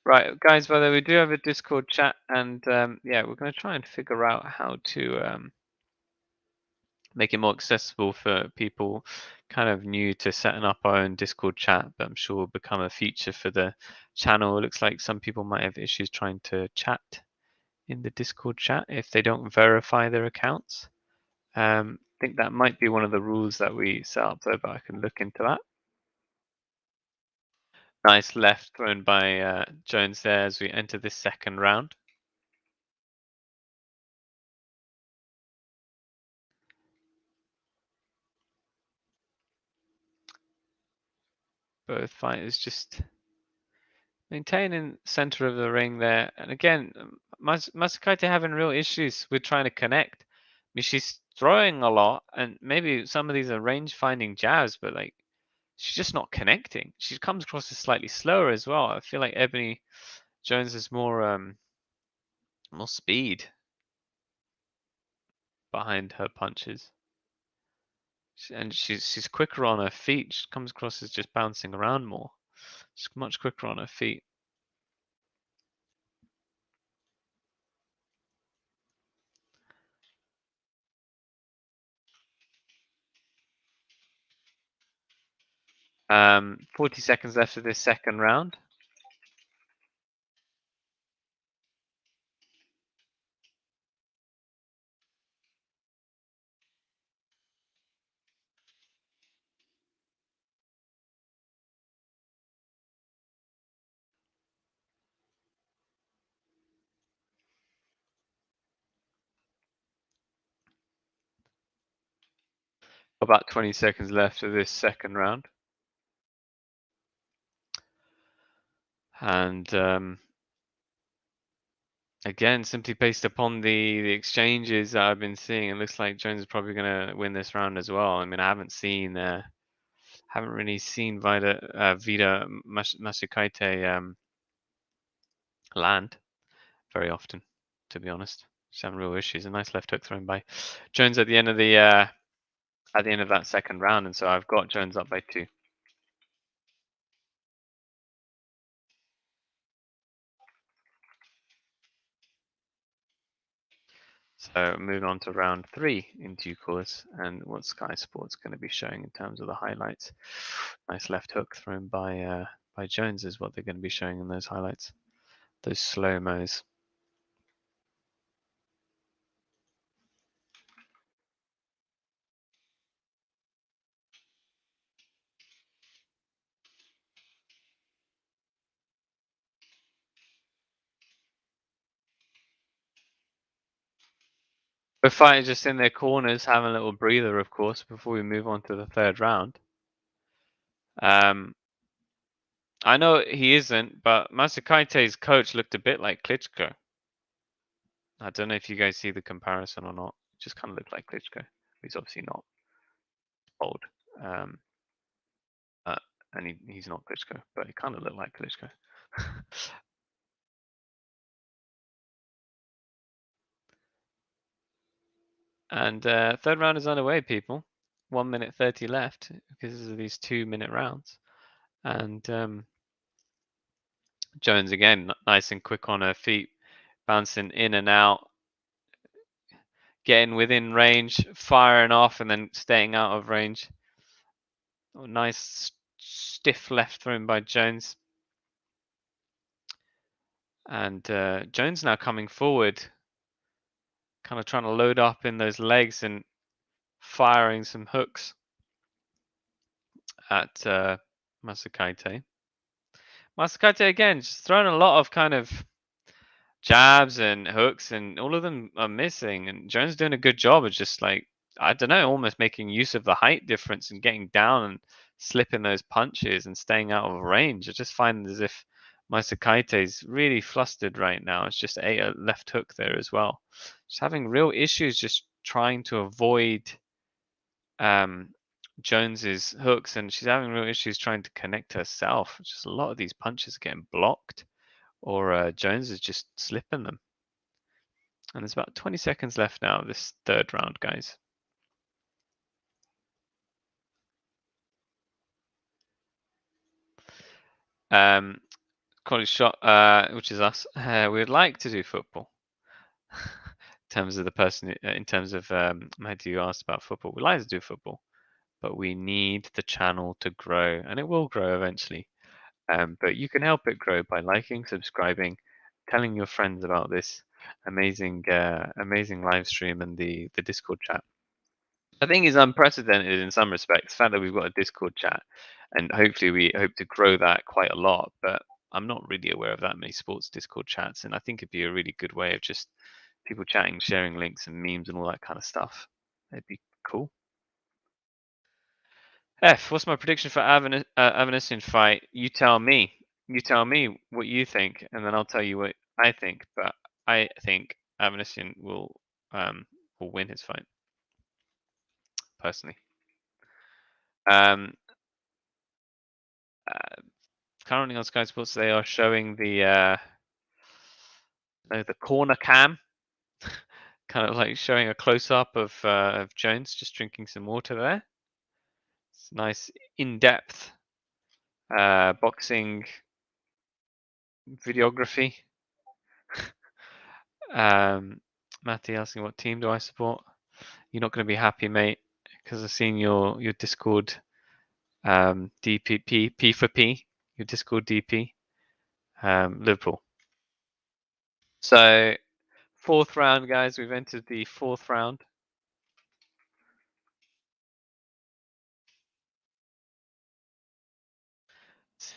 S1: Right, guys, by the way, we do have a Discord chat, and yeah, we're going to try and figure out how to make it more accessible for people kind of new to setting up our own Discord chat, but I'm sure will become a feature for the channel. It looks like some people might have issues trying to chat in the Discord chat if they don't verify their accounts. I think that might be one of the rules that we set up, though, but I can look into that. Nice left thrown by Jones there as we enter this 2nd round. Both fighters just maintaining center of the ring there. And again, Masakaite having real issues with trying to connect. I mean, she's throwing a lot, and maybe some of these are range-finding jabs, but like she's just not connecting. She comes across as slightly slower as well. I feel like Ebony Jones has more speed behind her punches. And she's quicker on her feet. She comes across as just bouncing around more. She's much quicker on her feet. 40 seconds left of this second round. About 20 seconds left of this second round. And again, simply based upon the exchanges that I've been seeing, it looks like Jones is probably going to win this round as well. I mean, I haven't really seen Vida Masakaite land very often, to be honest. She's having real issues. A nice left hook thrown by Jones at the end of that second round, and so I've got Jones up by 2. So moving on to round 3 in due course, and what Sky Sports going to be showing in terms of the highlights. Nice left hook thrown by Jones is what they're going to be showing in those highlights, those slow-mos. The fighters just in their corners having a little breather, of course, before we move on to the third round. I know he isn't, but Masakaite's coach looked a bit like Klitschko. I don't know if you guys see the comparison or not. It just kind of looked like Klitschko. He's obviously not old, and he's not Klitschko, but he kind of looked like Klitschko. And third round is underway, people. 1 minute 30 left because of these 2-minute rounds. And Jones again, nice and quick on her feet, bouncing in and out, getting within range, firing off, and then staying out of range. Oh, nice stiff left thrown by Jones. And Jones now coming forward, kind of trying to load up in those legs and firing some hooks at Masakaite. Masakaite again, just throwing a lot of kind of jabs and hooks, and all of them are missing. And Jones doing a good job of just like, I don't know, almost making use of the height difference and getting down and slipping those punches and staying out of range. I just find as if Masakaite is really flustered right now. It's just a left hook there as well. Just having real issues just trying to avoid Jones's hooks, and she's having real issues trying to connect herself. Just a lot of these punches are getting blocked, or Jones is just slipping them. And there's about 20 seconds left now of this third round, guys. College shot, which is us. We'd like to do football. In terms of the person, in terms of Matthew, you asked about football. We like to do football, but we need the channel to grow, and it will grow eventually. But you can help it grow by liking, subscribing, telling your friends about this amazing live stream and the Discord chat. I think is unprecedented in some respects. The fact that we've got a Discord chat, and hopefully we hope to grow that quite a lot. But I'm not really aware of that many sports Discord chats, and I think it'd be a really good way of just people chatting, sharing links and memes and all that kind of stuff. It'd be cool. What's my prediction for Avanesyan fight? You tell me. You tell me what you think, and then I'll tell you what I think. But I think Avanesyan will win his fight, personally. Uh, Currently on Sky Sports, they are showing the corner cam, kind of like showing a close up of Jones just drinking some water there. It's nice in-depth boxing videography. Matty asking, what team do I support? You're not going to be happy, mate, because I've seen your Discord DPP P for P, your Discord DP, Liverpool. So 4th round, guys. We've entered the 4th round.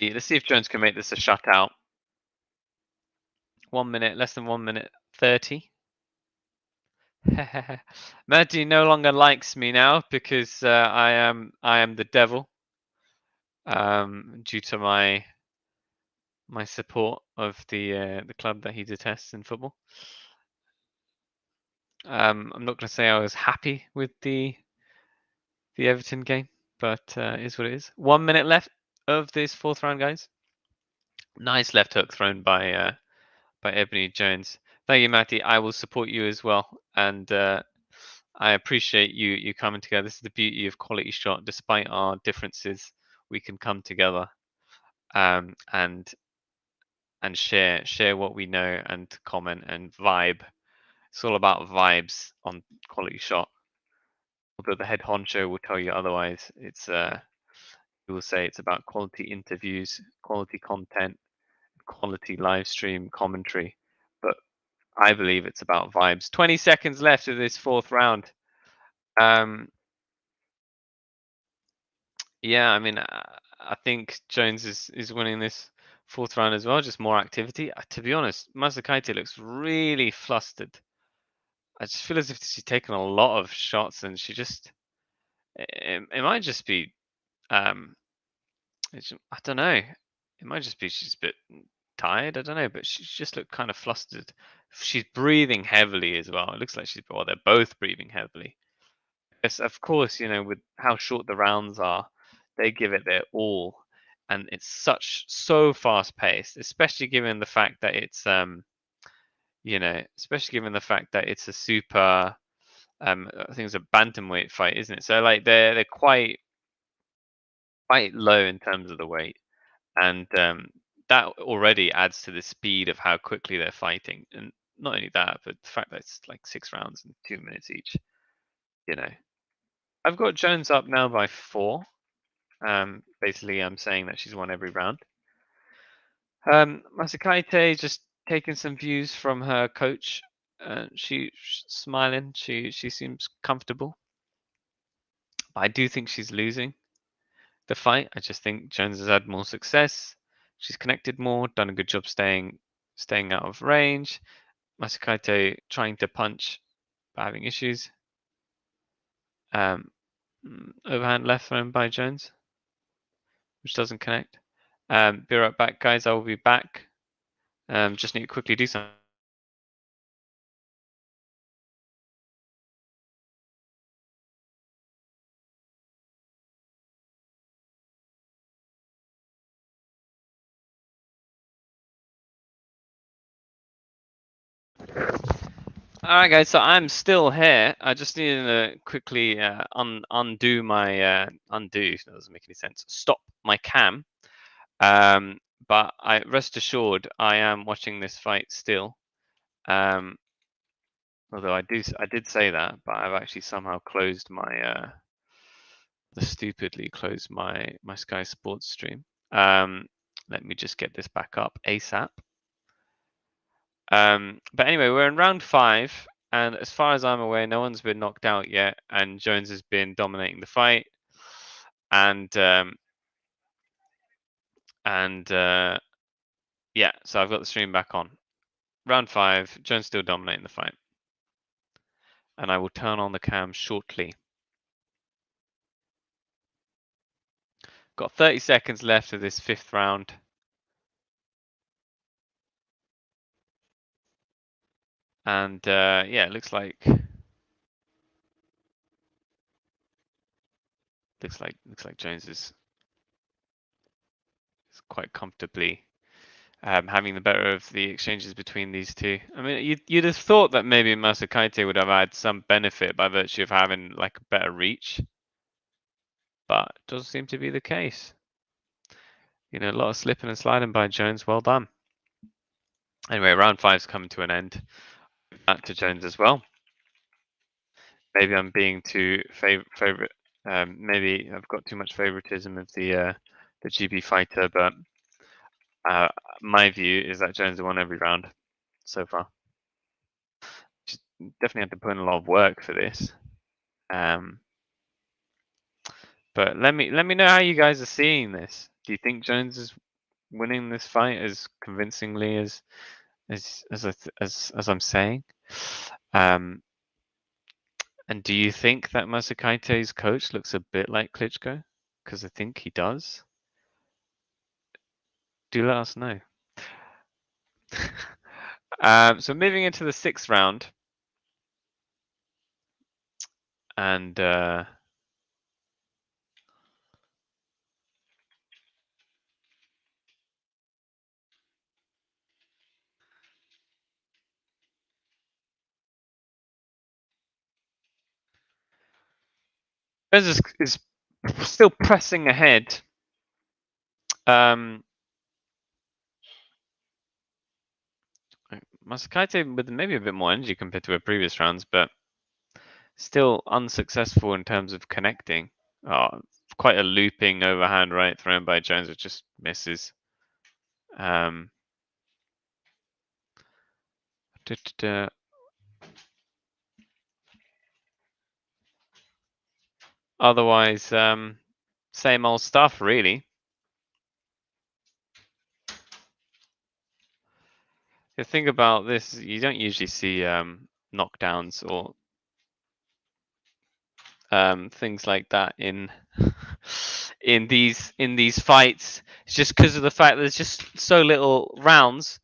S1: Let's see if Jones can make this a shutout. 1 minute, less than 1 minute 30. Matty no longer likes me now because I am the devil. Due to my support of the club that he detests in football. I'm not going to say I was happy with the Everton game, but is what it is. 1 minute left of this 4th round, guys. Nice left hook thrown by Ebony Jones. Thank you, Matty. I will support you as well, and I appreciate you coming together. This is the beauty of Quality Shot. Despite our differences, we can come together and share what we know and comment and vibe. It's all about vibes on Quality Shot. Although the head honcho will tell you otherwise. It's he will say it's about quality interviews, quality content, quality live stream commentary. But I believe it's about vibes. 20 seconds left of this 4th round. Yeah, I mean, I think Jones is winning this 4th round as well. Just more activity. To be honest, Masakaite looks really flustered. I just feel as if she's taken a lot of shots, and she just it might just be I don't know. It might just be she's a bit tired. I don't know, but she just looked kind of flustered. She's breathing heavily as well. It looks like they're both breathing heavily. Yes, of course, with how short the rounds are, they give it their all, and it's so fast paced, especially given the fact that it's especially given the fact that it's a super I think it's a bantamweight fight, isn't it? So like they're quite low in terms of the weight, and that already adds to the speed of how quickly they're fighting. And not only that, but the fact that it's like 6 rounds and 2 minutes each. I've got Jones up now by 4. Basically, I'm saying that she's won every round. Masakaite just taking some views from her coach. She's smiling. She seems comfortable. But I do think she's losing the fight. I just think Jones has had more success. She's connected more, done a good job staying out of range. Masakaite trying to punch, but having issues. Overhand left thrown by Jones, which doesn't connect. Be right back, guys. I will be back. Just need to quickly do something. All right, guys. So I'm still here. I just needed to quickly undo my undo. That doesn't make any sense. Stop my cam. But rest assured, I am watching this fight still. Although I did say that, but I've actually somehow closed my stupidly closed my Sky Sports stream. Let me just get this back up ASAP. But anyway, we're in round 5, and as far as I'm aware, no one's been knocked out yet, and Jones has been dominating the fight. And yeah, so I've got the stream back on. Round 5, Jones still dominating the fight, and I will turn on the cam shortly. Got 30 seconds left of this 5th round. And yeah, it looks like Jones is quite comfortably having the better of the exchanges between these two. I mean, you'd have thought that maybe Masakaite would have had some benefit by virtue of having like a better reach, but it doesn't seem to be the case. You know, a lot of slipping and sliding by Jones. Well done. Anyway, round 5's coming to an end. Back to Jones as well. Maybe I'm being too favorite. Maybe I've got too much favoritism of the GB fighter, but my view is that Jones has won every round so far. Just definitely had to put in a lot of work for this. But let me know how you guys are seeing this. Do you think Jones is winning this fight as convincingly as I'm saying? And do you think that Masakaite's coach looks a bit like Klitschko? Because I think he does. Do let us know. So moving into the 6th round, and Jones is still pressing ahead. Masakaite with maybe a bit more energy compared to her previous rounds, but still unsuccessful in terms of connecting. Oh, quite a looping overhand right thrown by Jones, which just misses. Otherwise, same old stuff, really. The thing about this, you don't usually see knockdowns or things like that in these fights. It's just because of the fact that there's just so little rounds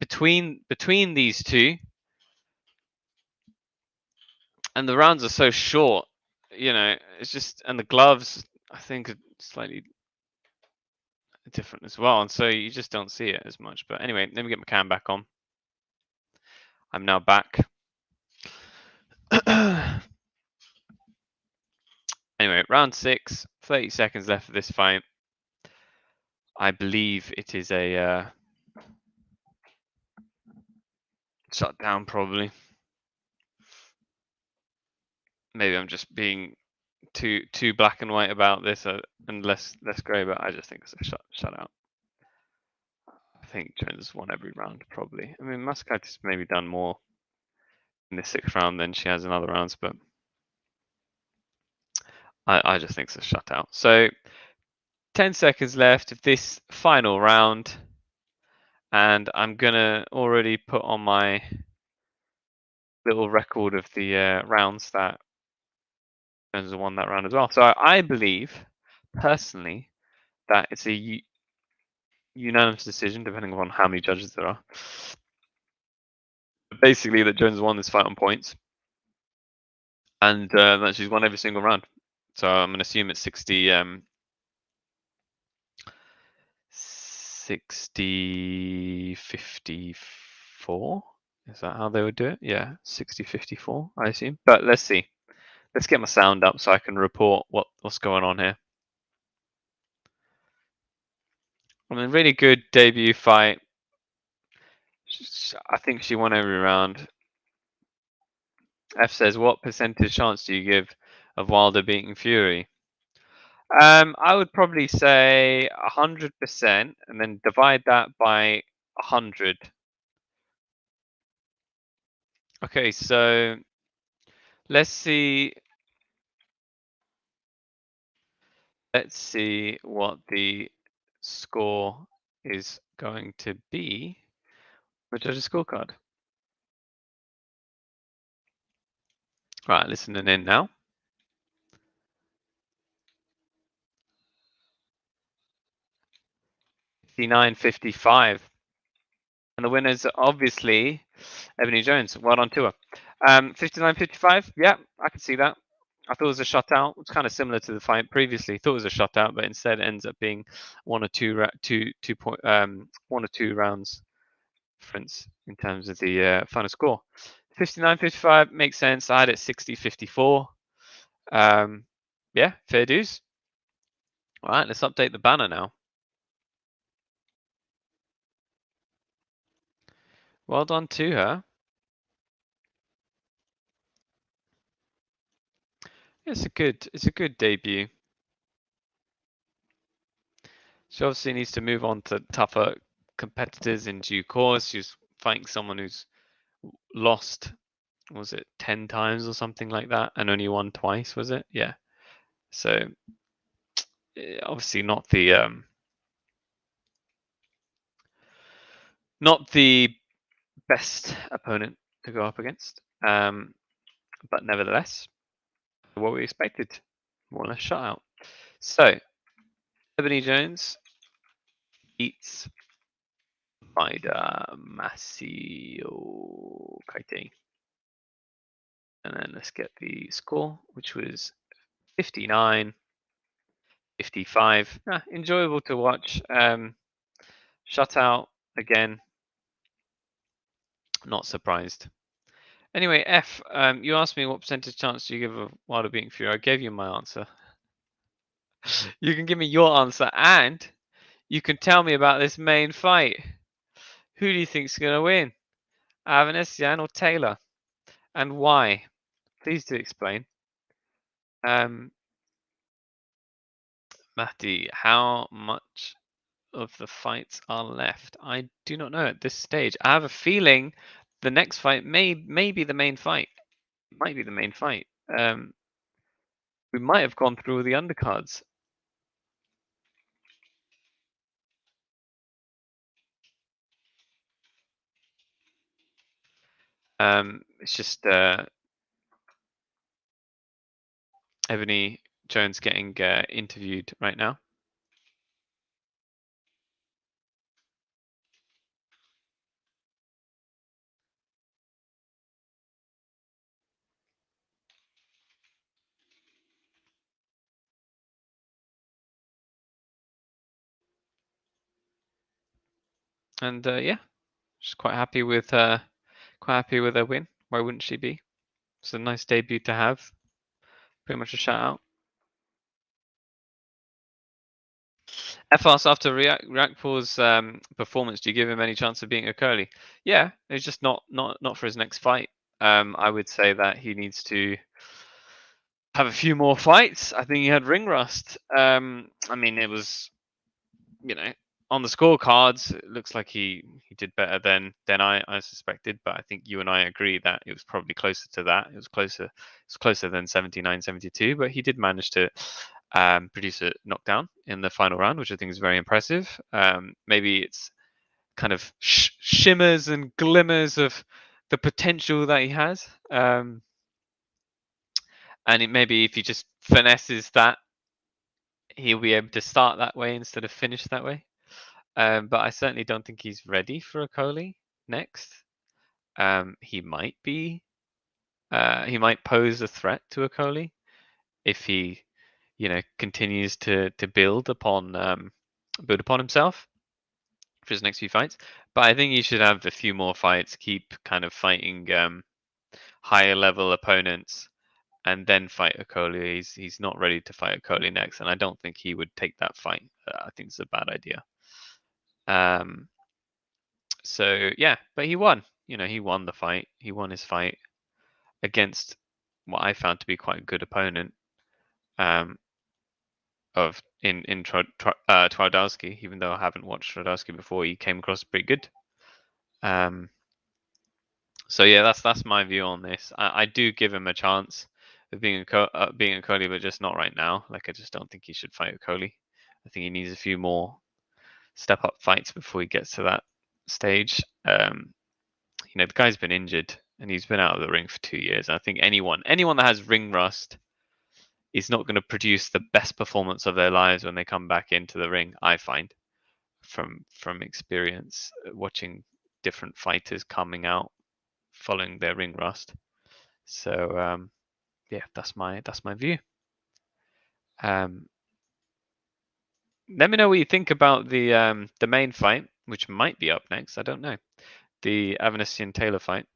S1: between these two, and the rounds are so short. You know, it's just, and the gloves I think are slightly different as well, and so you just don't see it as much. But anyway, let me get my cam back on. I'm now back. Anyway, round 6, 30 seconds left of this fight. I believe it is a shutdown, probably. Maybe I'm just being too black and white about this and less grey, but I just think it's a shutout. I think Jones won every round, probably. I mean, Masakite's maybe done more in the 6th round than she has in other rounds, but I just think it's a shutout. So 10 seconds left of this final round, and I'm gonna already put on my little record of the rounds that Jones has won that round as well. So I believe personally that it's a unanimous decision, depending on how many judges there are. Basically, that Jones won this fight on points, and that she's won every single round. So I'm going to assume it's 60-54. Is that how they would do it? Yeah, 60-54, I assume. But let's see. Let's get my sound up so I can report what's going on here. I mean, really good debut fight. I think she won every round. F says, what percentage chance do you give of Wilder beating Fury? I would probably say 100%, and then divide that by 100. Okay, so let's see. Let's see what the score is going to be. The judges' scorecard. Right, listening in now. 59-55. And the winners are obviously Ebony Jones. Well done to her. 59-55. Yeah, I can see that. I thought it was a shutout. It's kind of similar to the fight previously. Thought it was a shutout, but instead it ends up being one or two rounds difference in terms of the final score. 59-55 makes sense. I had it 60-54. Yeah, fair dues. All right, let's update the banner now. Well done to her. It's a good debut. She obviously needs to move on to tougher competitors in due course. She's fighting someone who's lost, was it 10 times or something like that, and only won twice, was it? Yeah. So obviously not the best opponent to go up against, but nevertheless, what we expected, more or less shutout. So Ebony Jones beats Maida Masio Kaite. And then let's get the score, which was 59-55. Enjoyable to watch. Shutout again. Not surprised. Anyway, F, you asked me what percentage chance do you give of Wilder beating Fury. I gave you my answer. You can give me your answer, and you can tell me about this main fight. Who do you think's going to win? Avanesyan or Taylor? And why? Please do explain. Matty, how much of the fights are left? I do not know at this stage. I have a feeling the next fight may be the main fight. It might be the main fight. We might have gone through all the undercards. It's just Ebony Jones getting interviewed right now. And yeah, she's quite happy with her win. Why wouldn't she be? It's a nice debut to have. Pretty much a shout out. FS after Reakpor's performance, do you give him any chance of beating Okoli? Yeah, it's just not for his next fight. I would say that he needs to have a few more fights. I think he had ring rust. I mean, it was, on the scorecards, it looks like he did better than I suspected. But I think you and I agree that it was probably closer to that. It was closer than 79-72. But he did manage to produce a knockdown in the final round, which I think is very impressive. Maybe it's kind of shimmers and glimmers of the potential that he has. And maybe if he just finesses that, he'll be able to start that way instead of finish that way. But I certainly don't think he's ready for Okoli next. He might be. He might pose a threat to Okoli if he, continues to build upon himself for his next few fights. But I think he should have a few more fights, keep kind of fighting higher level opponents, and then fight Okoli. He's not ready to fight Okoli next, and I don't think he would take that fight. I think it's a bad idea. So yeah, but he won. He won the fight. He won his fight against what I found to be quite a good opponent. Twardowski, even though I haven't watched Twardowski before, he came across pretty good. So yeah, that's my view on this. I do give him a chance of being Okoli, but just not right now. Like, I just don't think he should fight Okoli. I think he needs a few more step up fights before he gets to that stage. The guy's been injured and he's been out of the ring for 2 years. I think anyone that has ring rust is not going to produce the best performance of their lives when they come back into the ring. I find from experience watching different fighters coming out following their ring rust. So yeah, that's my view. Let me know what you think about the main fight, which might be up next. I don't know. The Avanesyan Taylor fight.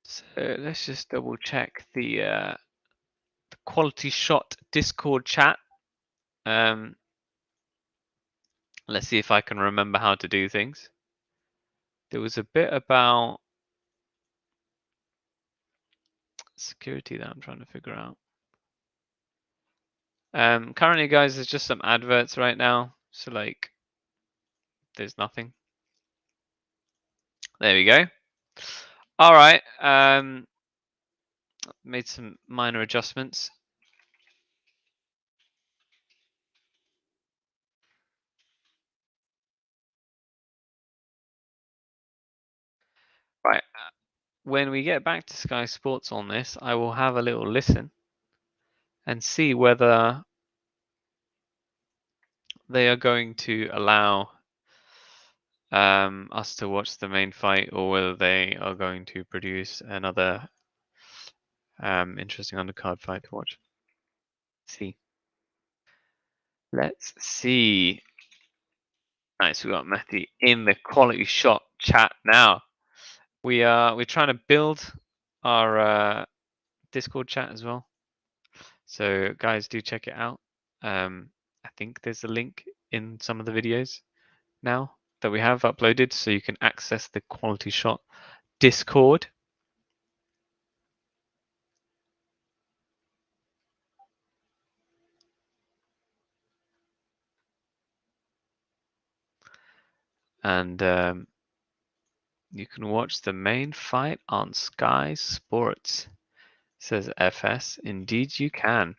S1: So let's just double check the quality shot Discord chat. Let's see if I can remember how to do things. There was a bit about security that I'm trying to figure out. Currently, guys, there's just some adverts right now. So like, there's nothing. There we go. All right. Made some minor adjustments. Right. When we get back to Sky Sports on this, I will have a little listen and see whether they are going to allow us to watch the main fight, or whether they are going to produce another interesting undercard fight to watch. See. Let's see. Nice, we got Mehdi in the quality shot chat now. We're trying to build our Discord chat as well. So guys, do check it out. I think there's a link in some of the videos now that we have uploaded, so you can access the quality shot Discord. And you can watch the main fight on Sky Sports, says FS. Indeed you can.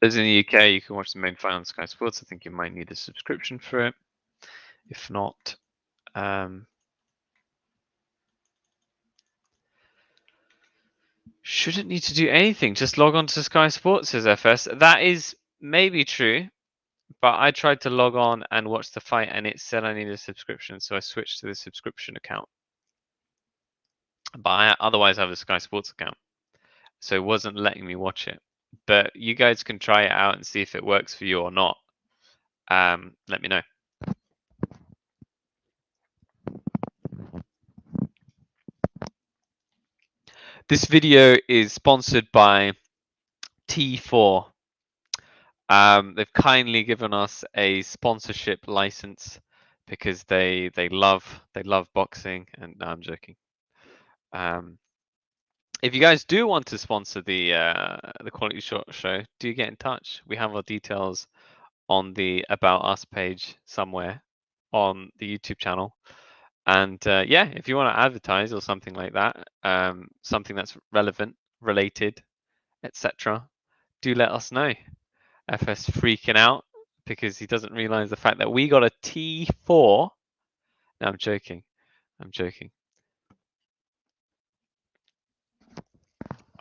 S1: Those in the UK, you can watch the main fight on Sky Sports. I think you might need a subscription for it. If not, shouldn't need to do anything. Just log on to Sky Sports, says FS. That is maybe true, but I tried to log on and watch the fight and it said I needed a subscription, so I switched to the subscription account. But I otherwise have a Sky Sports account, so it wasn't letting me watch it. But you guys can try it out and see if it works for you or not. Let me know. This video is sponsored by T4. They've kindly given us a sponsorship license because they love boxing, and no, I'm joking. If you guys do want to sponsor the Quality Shot Show, do get in touch. We have our details on the About Us page somewhere on the YouTube channel. And yeah, if you want to advertise or something like that, something that's relevant, related, etc., do let us know. FS freaking out because he doesn't realize the fact that we got a T4. No, I'm joking. I'm joking.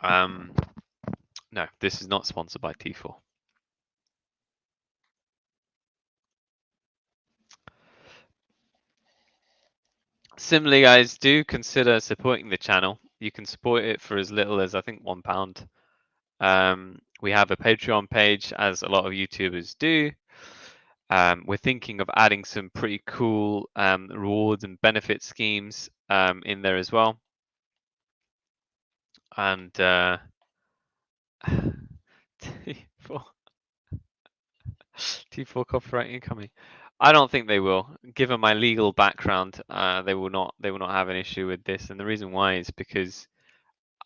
S1: No, this is not sponsored by T4. Similarly, guys, do consider supporting the channel. You can support it for as little as, I think, £1. We have a Patreon page, as a lot of YouTubers do. We're thinking of adding some pretty cool rewards and benefit schemes in there as well. And T4 copyright incoming. I don't think they will. Given my legal background, they will not have an issue with this. And the reason why is because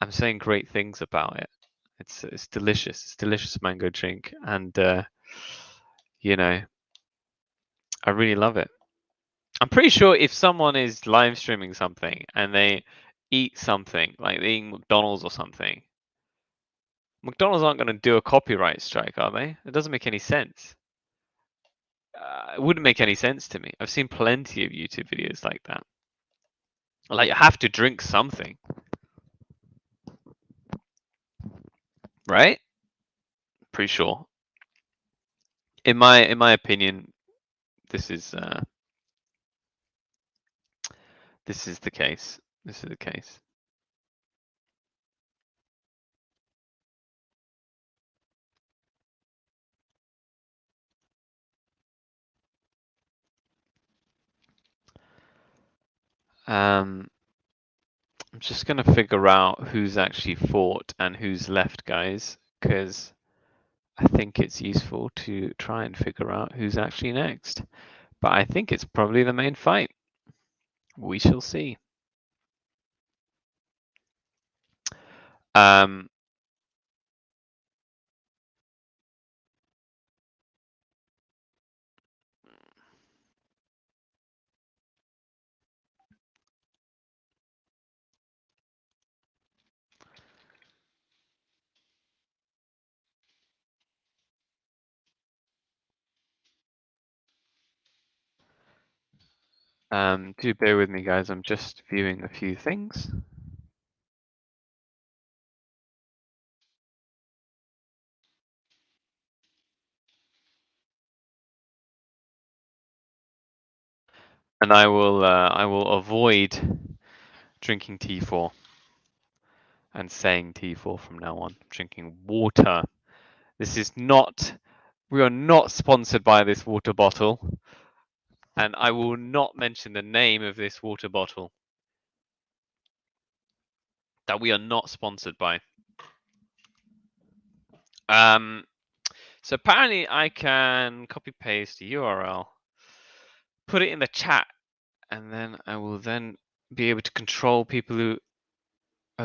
S1: I'm saying great things about it. It's delicious. It's delicious mango drink, and you know, I really love it. I'm pretty sure if someone is live streaming something and they eat something, like they eat McDonald's or something, McDonald's aren't going to do a copyright strike, are they? It doesn't make any sense. It wouldn't make any sense to me. I've seen plenty of YouTube videos like that. Like, you have to drink something, right? Pretty sure. In my opinion, this is this is the case. This is the case. I'm just gonna figure out who's actually fought and who's left, guys, because I think it's useful to try and figure out who's actually next. But I think it's probably the main fight. We shall see. Um, do bear with me, guys. I'm just viewing a few things. And I will avoid drinking T4 and saying T4 from now on. Drinking water. This is not. We are not sponsored by this water bottle, and I will not mention the name of this water bottle that we are not sponsored by. So apparently I can copy paste the URL, put it in the chat, and then I will then be able to control people who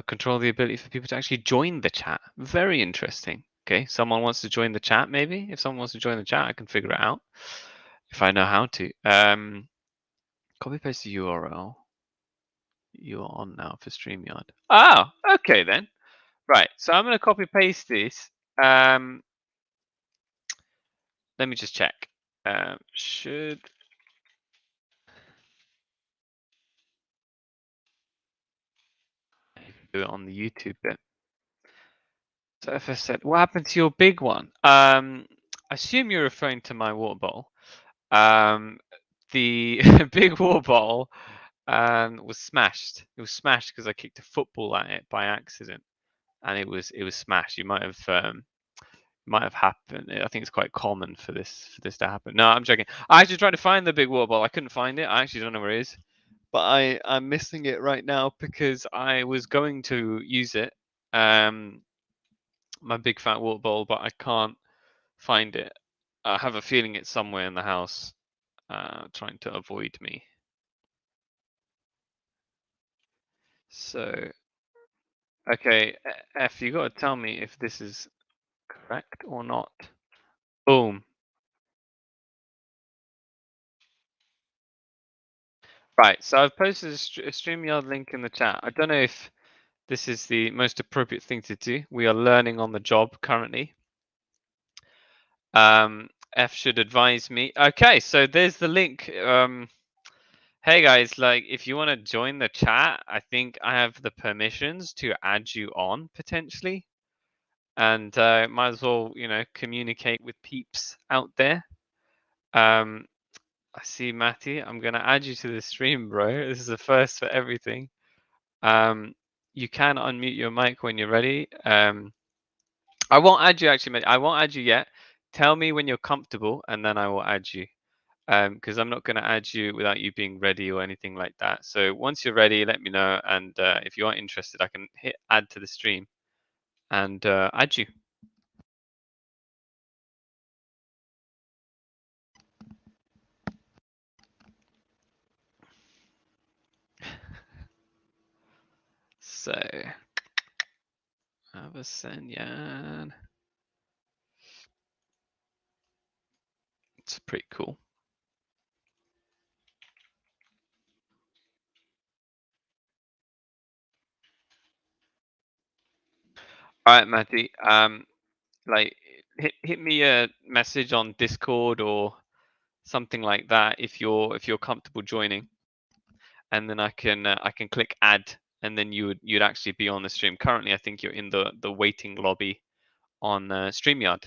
S1: control the ability for people to actually join the chat. Very interesting. Okay, someone wants to join the chat, maybe. If someone wants to join the chat, I can figure it out if I know how to. Copy paste the URL. You're on now for StreamYard. Oh, okay then. Right, so I'm going to copy paste this. Let me just check. Should do it on the YouTube bit. So if I said, what happened to your big one? I assume you're referring to my water bottle. The big water bottle was smashed. It was smashed because I kicked a football at it by accident, and it was smashed. You might have happened. I think it's quite common for this to happen. No, I'm joking. I actually tried to find the big water bottle. I couldn't find it. I actually don't know where it is, but I'm missing it right now because I was going to use it. My big fat water bowl, but I can't find it. I have a feeling it's somewhere in the house, trying to avoid me. So, okay, F, you got to tell me if this is correct or not. Boom. Right, so I've posted a StreamYard link in the chat. I don't know if this is the most appropriate thing to do. We are learning on the job currently. F should advise me. Okay, so there's the link. Hey guys, like if you want to join the chat, I think I have the permissions to add you on potentially. And might as well, communicate with peeps out there. I see Matty. I'm gonna add you to the stream, bro. This is the first for everything. You can unmute your mic when you're ready. I won't add you actually, mate. I won't add you yet. Tell me when you're comfortable, and then I will add you. Because I'm not going to add you without you being ready or anything like that. So once you're ready, let me know. And if you are interested, I can hit add to the stream and add you. So, Avanesyan. It's pretty cool. All right, Matty. Like hit me a message on Discord or something like that if you're comfortable joining. and then I can click add, and then you'd actually be on the stream. Currently, I think you're in the waiting lobby on StreamYard.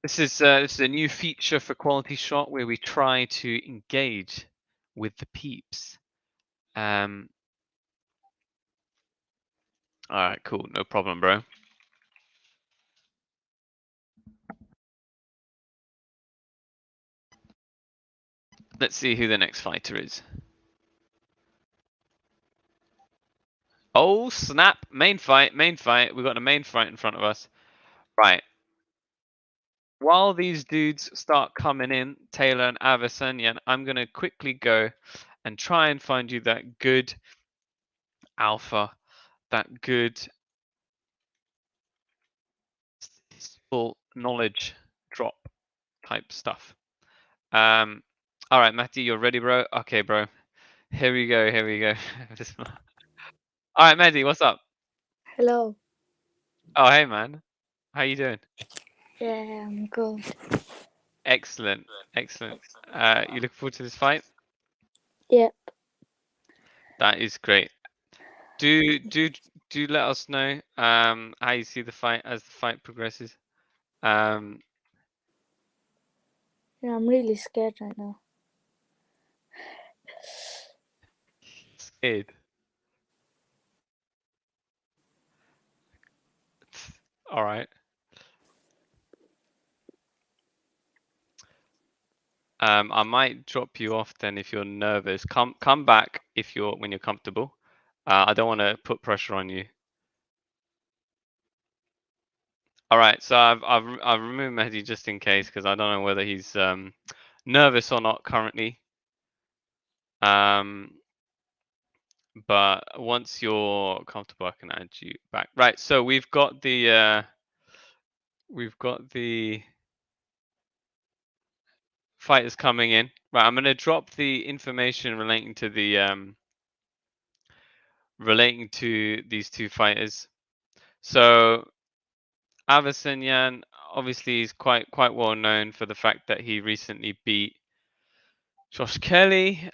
S1: This is a new feature for Quality Shot where we try to engage with the peeps. All right, cool, no problem, bro. Let's see who the next fighter is. Oh snap! Main fight, main fight. We've got a main fight in front of us. Right. While these dudes start coming in, Taylor and Avanesyan, I'm gonna quickly go and try and find you that good alpha, that good statistical knowledge drop type stuff. All right, Matty, you're ready, bro? Okay, bro. Here we go. Here we go. All right, Matty, what's up?
S2: Hello.
S1: Oh, hey, man. How you doing?
S2: Yeah, I'm good.
S1: Excellent. Excellent. You look forward to this fight?
S2: Yep.
S1: That is great. Do let us know how you see the fight as the fight progresses.
S2: Yeah, I'm really scared right now.
S1: Scared. All right. I might drop you off then if you're nervous. Come back if you're when you're comfortable. I don't want to put pressure on you. All right, so I've removed Mehdi just in case because I don't know whether he's nervous or not currently. But once you're comfortable, I can add you back. Right, so we've got the fighters coming in. Right, I'm gonna drop the information relating to these two fighters. So Avanesyan obviously is quite well known for the fact that he recently beat Josh Kelly.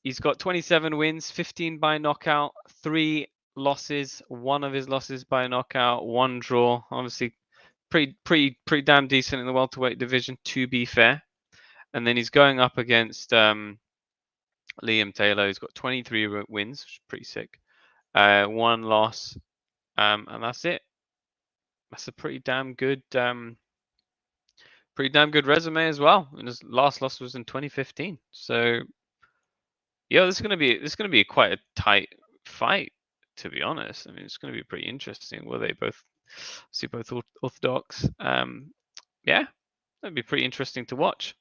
S1: He's got 27 wins, 15 by knockout, 3 losses. One of his losses by knockout, 1 draw. Obviously, pretty damn decent in the welterweight division, to be fair. And then he's going up against Liam Taylor, who's got 23 wins, which is pretty sick. 1 loss, and that's it. That's a pretty damn good resume as well. And his last loss was in 2015. So yeah, this is gonna be quite a tight fight, to be honest. I mean, it's gonna be pretty interesting. Were they both orthodox? Yeah, that'd be pretty interesting to watch.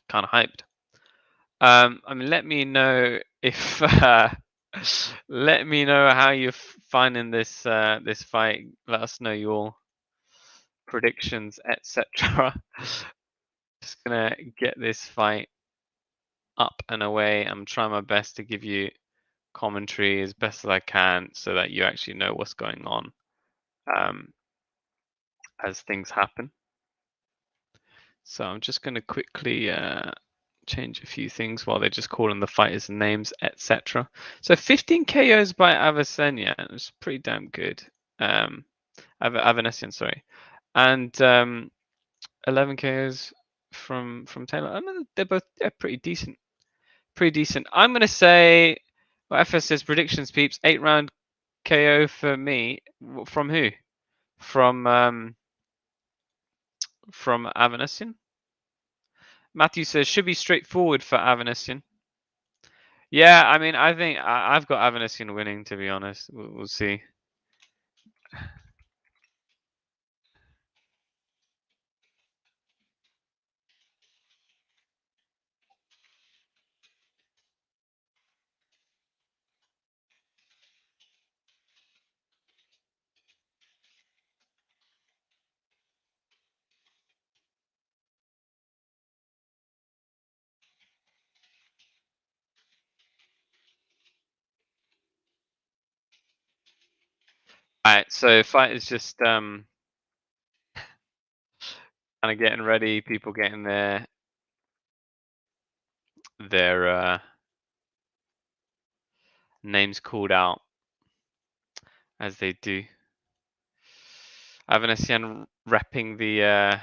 S1: Kind of hyped. I mean, let me know if let me know how you're finding this this fight. Let us know your predictions, etc. Just gonna get this fight up and away. I'm trying my best to give you commentary as best as I can so that you actually know what's going on as things happen. So I'm just going to quickly change a few things while they're just calling the fighters names, etc. So 15 KOs by Avanesyan, it's pretty damn good. Avanesyan, sorry, and 11 KOs from Taylor. I mean, they're pretty decent. Pretty decent. I'm going to say, well, FS says predictions, peeps. 8-round KO for me. From who? From Avanesyan. Matthew says should be straightforward for Avanesyan. Yeah, I mean, I think I've got Avanesyan winning. To be honest, we'll see. Alright, so fight is just kind of getting ready, people getting their names called out as they do. Avanesyan repping the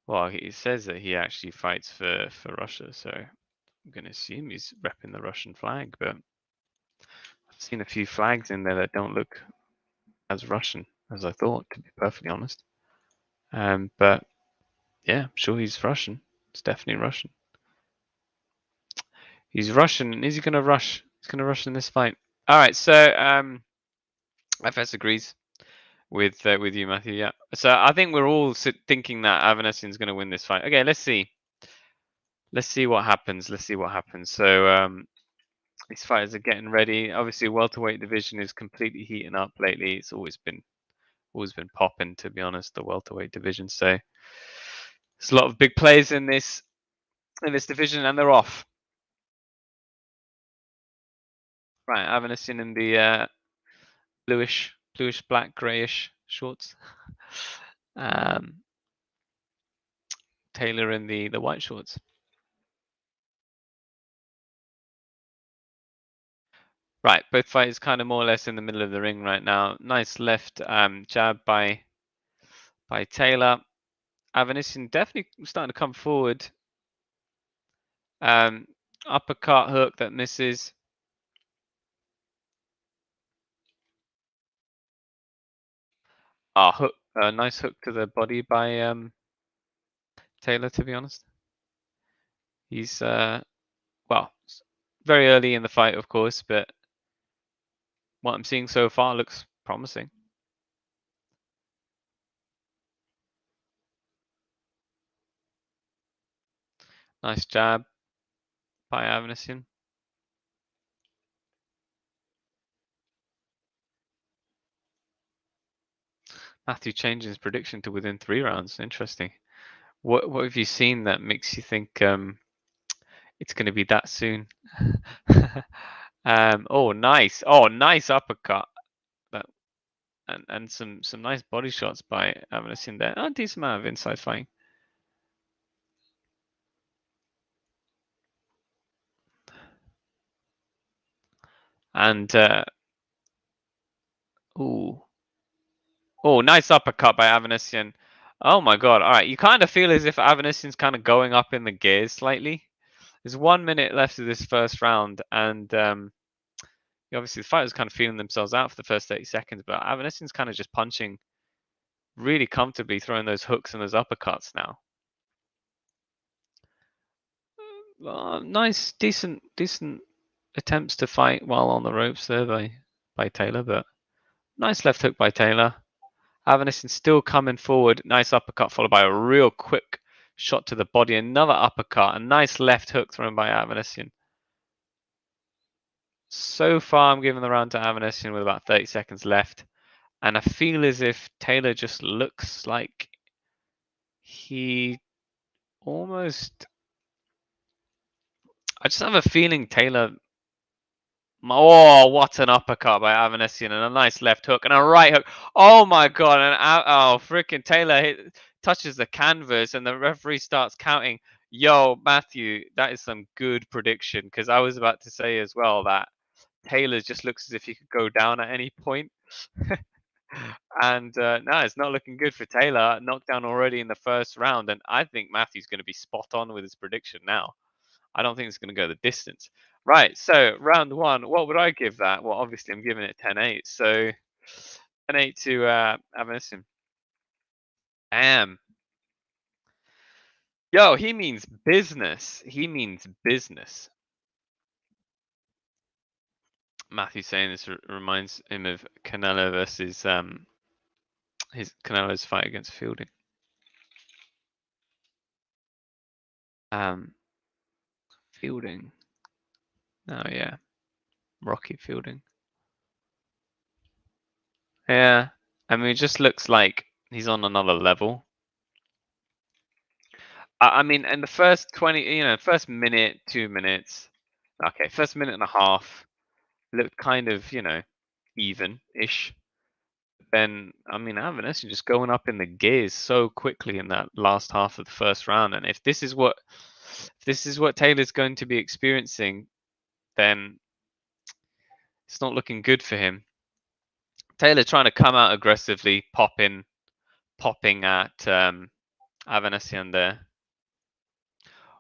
S1: well, he says that he actually fights for Russia, so I'm gonna assume he's repping the Russian flag, but I've seen a few flags in there that don't look as Russian as I thought, to be perfectly honest. But yeah, I'm sure he's Russian. It's definitely Russian. He's Russian, and is he gonna rush? He's gonna rush in this fight. All right, so FS agrees with you, Matthew. Yeah. So I think we're all thinking that Avanesyan's gonna win this fight. Okay, let's see. Let's see what happens. Let's see what happens. So these fighters are getting ready. Obviously, welterweight division is completely heating up lately. It's always been popping, to be honest, the welterweight division. So there's a lot of big players in this division, and they're off. Right, Avanesyan in the bluish, black, greyish shorts. Taylor in the white shorts. Right, both fighters kind of more or less in the middle of the ring right now. Nice left jab by Taylor. Avanesyan definitely starting to come forward. Uppercut hook that misses. Hook, nice hook to the body by Taylor, to be honest. He's well, very early in the fight, of course, but what I'm seeing so far looks promising. Nice jab by Avanesyan. Matthew changing his prediction to within 3 rounds. Interesting. What have you seen that makes you think it's going to be that soon? Oh, nice. Oh, nice uppercut. That and some nice body shots by Avanesyan there. Oh, decent amount of inside fighting. And oh, nice uppercut by Avanesyan. Oh my god. All right, you kind of feel as if Avanesyan's kind of going up in the gears slightly. There's 1 minute left of this first round, and obviously the fighters kind of feeling themselves out for the first 30 seconds, but Avanesyan's kind of just punching really comfortably, throwing those hooks and those uppercuts now. Nice, decent attempts to fight while on the ropes there by Taylor, but nice left hook by Taylor. Avanesyan still coming forward. Nice uppercut followed by a real quick shot to the body. Another uppercut. A nice left hook thrown by Avanesyan. So far, I'm giving the round to Avanesyan with about 30 seconds left. And I feel as if Taylor just looks like he almost... I just have a feeling Taylor... Oh, what an uppercut by Avanesyan, and a nice left hook and a right hook. Oh my god! And oh, freaking Taylor touches the canvas, and the referee starts counting. Yo, Matthew, that is some good prediction, because I was about to say as well that Taylor just looks as if he could go down at any point. And no, it's not looking good for Taylor. Knocked down already in the first round, and I think Matthew's going to be spot on with his prediction now. I don't think it's going to go the distance. Right, so round 1, what would I give that? Well, obviously I'm giving it 10-8. So 10-8 to Avanesyan. Yo, he means business. He means business. Matthew saying this reminds him of Canelo versus Canelo's fight against Fielding. Fielding. Oh yeah, Rocky Fielding. Yeah, I mean, it just looks like he's on another level. I mean, in the first 20, first minute, 2 minutes, okay, first minute and a half looked kind of, even-ish. Then I mean, Avanesyan just going up in the gears so quickly in that last half of the first round, and if this is what Taylor's going to be experiencing, then it's not looking good for him. Taylor trying to come out aggressively, popping at Avanesyan there.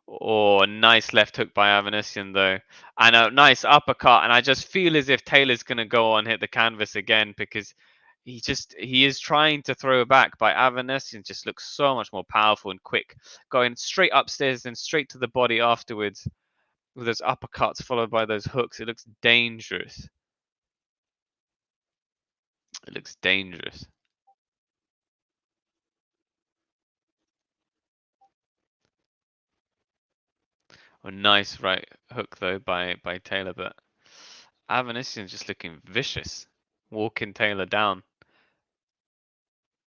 S1: Oh, nice left hook by Avanesyan though, and a nice uppercut. And I just feel as if Taylor's going to go on hit the canvas again, because he is trying to throw back, but Avanesyan just looks so much more powerful and quick, going straight upstairs and straight to the body afterwards with those uppercuts followed by those hooks. It looks dangerous. It looks dangerous. A nice right hook though by Taylor, but Avanesyan just looking vicious, walking Taylor down.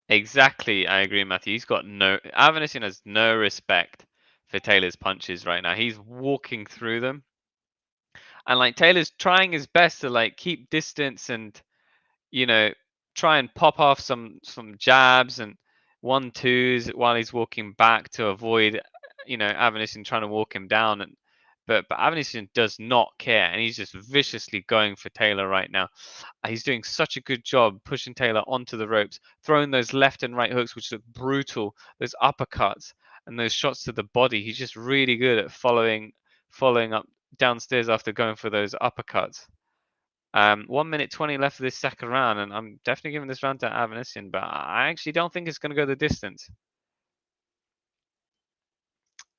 S1: Exactly, I agree, Matthew. Avanesyan has no respect for Taylor's punches right now. He's walking through them, and like Taylor's trying his best to like keep distance and try and pop off some jabs and 1-2s while he's walking back to avoid Avanesyan trying to walk him down. And but Avanesyan does not care, and he's just viciously going for Taylor right now. He's doing such a good job pushing Taylor onto the ropes, throwing those left and right hooks which look brutal, those uppercuts and those shots to the body. He's just really good at following up downstairs after going for those uppercuts. 1 minute 20 left of this second round, and I'm definitely giving this round to Avanesyan, but I actually don't think it's going to go the distance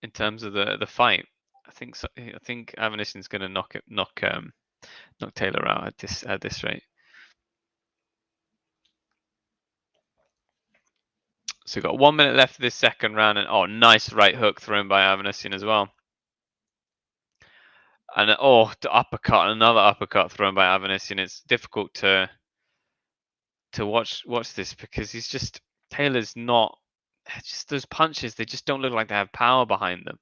S1: in terms of the fight. I think Avanesyan's going to knock Taylor out at this rate. So we've got 1 minute left of this second round, and nice right hook thrown by Avanesyan as well. And the uppercut, another uppercut thrown by Avanesyan. It's difficult to watch this, because Taylor's not, just those punches, they just don't look like they have power behind them.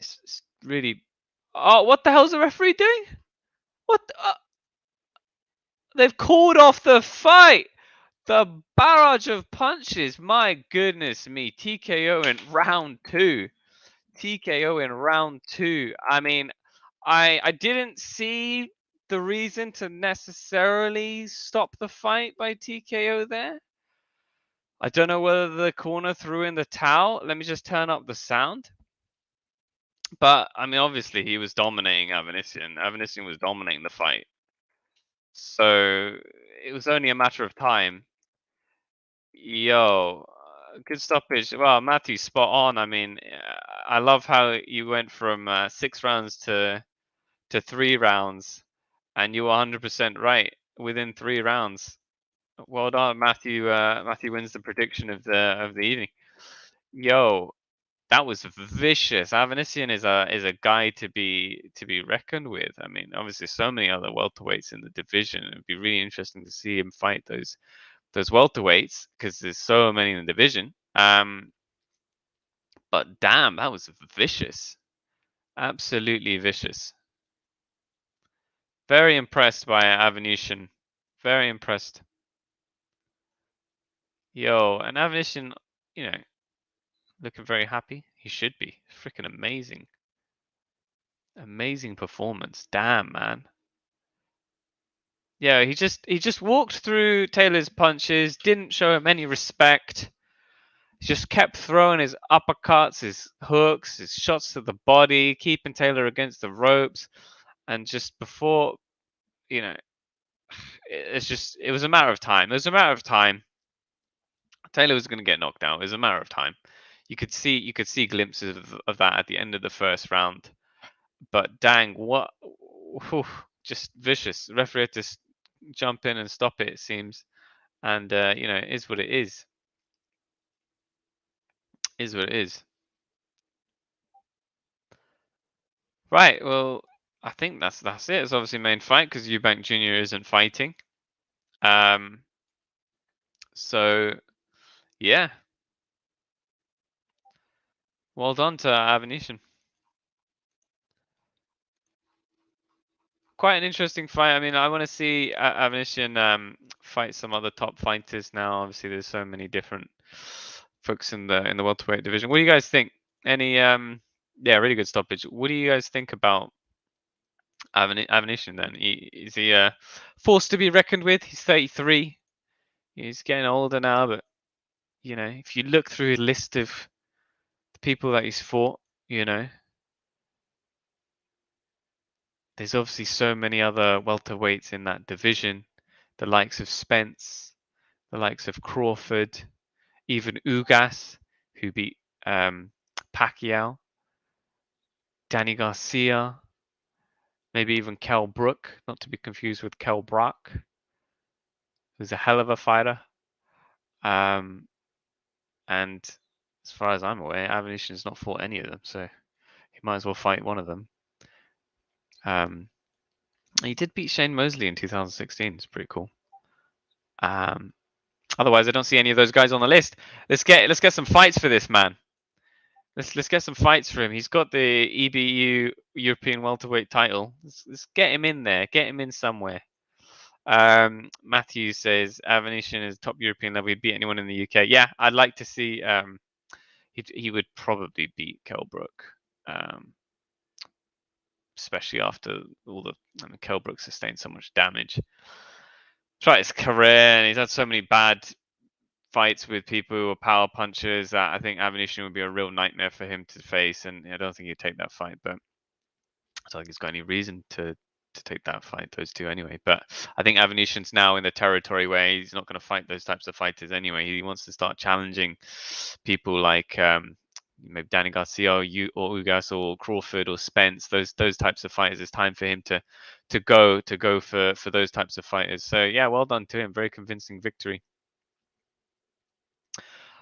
S1: It's really, what the hell's the referee doing? What they've called off the fight. The barrage of punches, my goodness me. TKO in round 2. TKO in round 2. I mean, I didn't see the reason to necessarily stop the fight by TKO there. I don't know whether the corner threw in the towel. Let me just turn up the sound. But I mean, obviously he was dominating Avanesyan. Avanesyan was dominating the fight. So it was only a matter of time. Yo, good stoppage. Well, Matthew, spot on. I mean, I love how you went from 6 rounds to 3 rounds, and you were 100% right within 3 rounds. Well done, Matthew. Matthew wins the prediction of the evening. Yo, that was vicious. Avanesyan is a guy to be reckoned with. I mean, obviously, so many other welterweights in the division. It'd be really interesting to see him fight those welterweights, because there's so many in the division. But damn, that was vicious. Absolutely vicious. Very impressed by Avanesyan. Very impressed. Yo, and Avanesyan, looking very happy. He should be. Freaking amazing. Amazing performance. Damn, man. Yeah, he just walked through Taylor's punches, didn't show him any respect. He just kept throwing his uppercuts, his hooks, his shots to the body, keeping Taylor against the ropes. And just before, it was a matter of time. It was a matter of time. Taylor was going to get knocked out. It was a matter of time. You could see glimpses of that at the end of the first round. But dang, what? Whew, just vicious. The referee had to jump in and stop it seems. And it is what it is. Is what it is. Right. Well, I think that's it. It's obviously main fight, because Eubank Jr. isn't fighting. So yeah. Well done to Avanesyan. quite an interesting fight. I mean, I want to see Avanesyan fight some other top fighters now. Obviously, there's so many different folks in the welterweight division. What do you guys think? Any yeah, really good stoppage. What do you guys think about Avanesyan then? Is he a force to be reckoned with? He's 33. He's getting older now, but you know, if you look through his list of the people that he's fought, you know, there's obviously so many other welterweights in that division, the likes of Spence, the likes of Crawford, even Ugas, who beat Pacquiao, Danny Garcia, maybe even Kell Brook, not to be confused with Kell Brook, who's a hell of a fighter. And as far as I'm aware, Avanesyan's not fought any of them, so he might as well fight one of them. He did beat Shane Mosley in 2016. It's pretty cool. Otherwise, I don't see any of those guys on the list. Let's get some fights for this man. Let's get some fights for him. He's got the EBU European welterweight title. Let's get him in there. Get him in somewhere. Matthew says Avanesyan is top European level. He'd beat anyone in the UK. Yeah, I'd like to see. He would probably beat Kell Brook, especially after all the. I mean, Kell Brook sustained so much damage throughout his career, and he's had so many bad fights with people who are power punchers that I think Avanesyan would be a real nightmare for him to face, and I don't think he'd take that fight. But I don't think he's got any reason to take that fight, those two anyway. But I think Avanesyan's now in the territory where he's not going to fight those types of fighters anyway. He wants to start challenging people like maybe Danny Garcia or Ugas or Crawford or Spence. Those types of fighters. It's time for him to go for those types of fighters. So yeah, well done to him. Very convincing victory.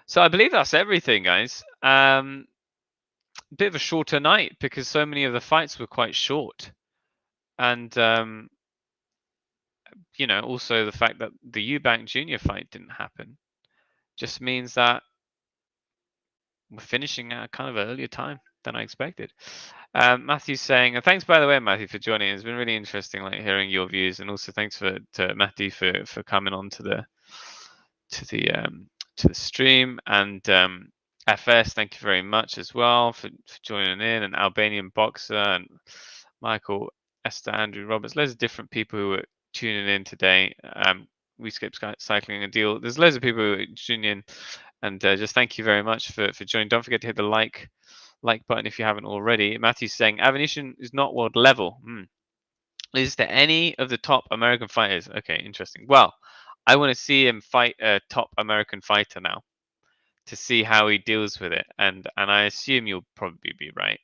S1: So I believe that's everything, guys. Bit of a shorter night because so many of the fights were quite short. And, you know, also the fact that the Eubank Jr. fight didn't happen just means that we're finishing at kind of an earlier time than I expected. Matthew's saying, and thanks, by the way, Matthew, for joining. It's been really interesting, like hearing your views, and also thanks to Matthew for coming on to the stream, and FS, thank you very much as well for joining in, and Albanian BOXER and Michael, Esther, Andrew, Roberts, loads of different people who are tuning in today. We skip cycling a deal. There's loads of people who are tuning in, and just thank you very much for joining. Don't forget to hit the like button if you haven't already. Matthew's saying Avanesyan is not world level. Is there any of the top American fighters? Okay, interesting. Well, I want to see him fight a top American fighter now to see how he deals with it. And I assume you'll probably be right.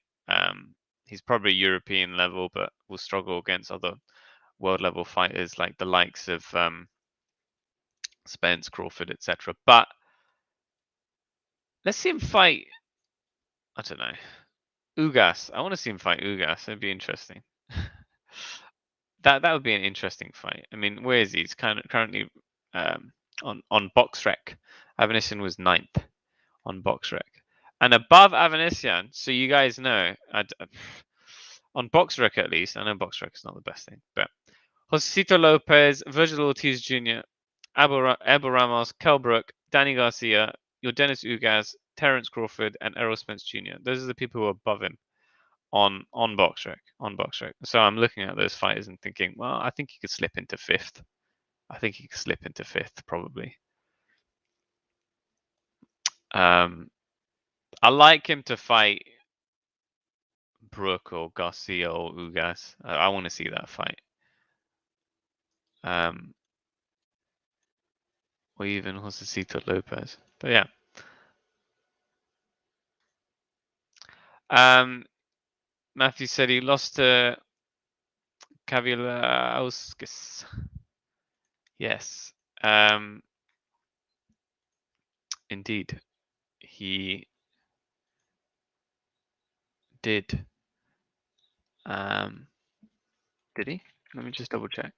S1: He's probably European level, but will struggle against other world level fighters like the likes of Spence, Crawford, etc. But let's see him fight. I don't know. Ugas. I want to see him fight Ugas. It'd be interesting. That would be an interesting fight. I mean, where is he? He's currently on BoxRec. Avanesyan was 9th on BoxRec, and above Avanesyan. So you guys know, on BoxRec at least. I know BoxRec is not the best thing, but Josecito Lopez, Virgil Ortiz Jr., Abel Ramos, Kell Brook, Danny Garcia, Yordenis Ugas, Terence Crawford, and Errol Spence Jr. Those are the people who are above him on BoxRec. So I'm looking at those fighters and thinking, well, I think he could slip into 5th. I think he could slip into 5th probably. I like him to fight Brook or Garcia or Ugas. I want to see that fight. Or even Josecito Lopez. But yeah. Matthew said he lost to Kaviliauskas. Yes. Indeed. He did. Did he? Let me just double check.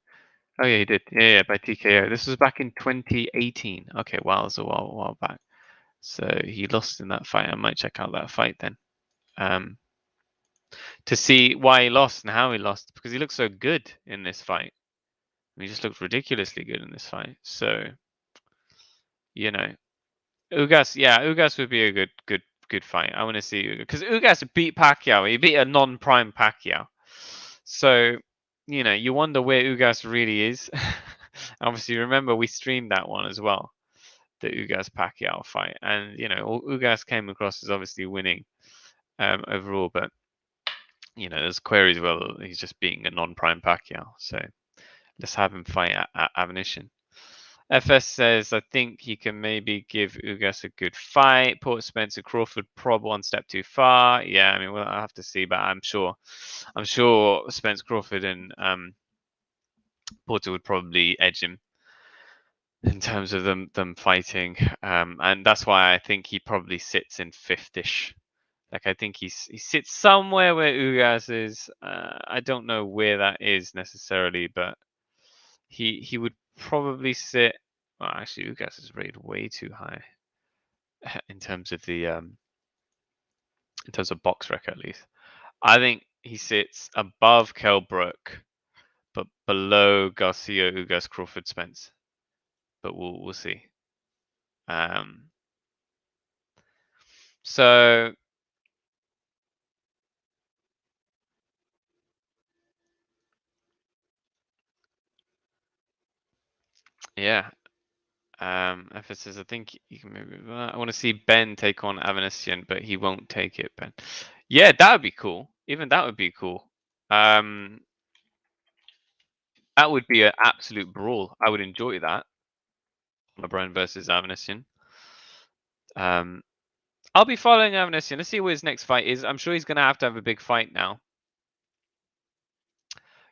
S1: Oh yeah, he did. Yeah, by TKO. This was back in 2018. Okay, wow, it was a while back. So he lost in that fight. I might check out that fight then. to see why he lost and how he lost, because he looked so good in this fight. He just looked ridiculously good in this fight. So, you know, Ugas would be a good fight. I want to see because Ugas beat Pacquiao. He beat a non-prime Pacquiao. So, you know, you wonder where Ugas really is. Obviously, remember we streamed that one as well, the Ugas Pacquiao fight, and you know, Ugas came across as obviously winning overall, but you know, there's queries well he's just being a non-prime Pacquiao. So let's have him fight at Avanesyan. FS says, I think he can maybe give Ugas a good fight. Port Spencer Crawford, prob one step too far. Yeah, I mean, we'll have to see, but I'm sure Spence Crawford and Porter would probably edge him in terms of them fighting. And that's why I think he probably sits in fifth-ish. Like, I think he sits somewhere where Ugas is. I don't know where that is necessarily, but he would probably sit. Well, actually, Ugas is rated way too high in terms of the box rec at least. I think he sits above Kell Brook, but below Garcia, Ugas, Crawford, Spence. But we'll see. So yeah. Emphasis. I think you can maybe. I want to see Ben take on Avanesyan, but he won't take it. Ben. Yeah, that would be cool. Even that would be cool. That would be an absolute brawl. I would enjoy that. LeBron versus Avanesyan. I'll be following Avanesyan. Let's see what his next fight is. I'm sure he's gonna have to have a big fight now.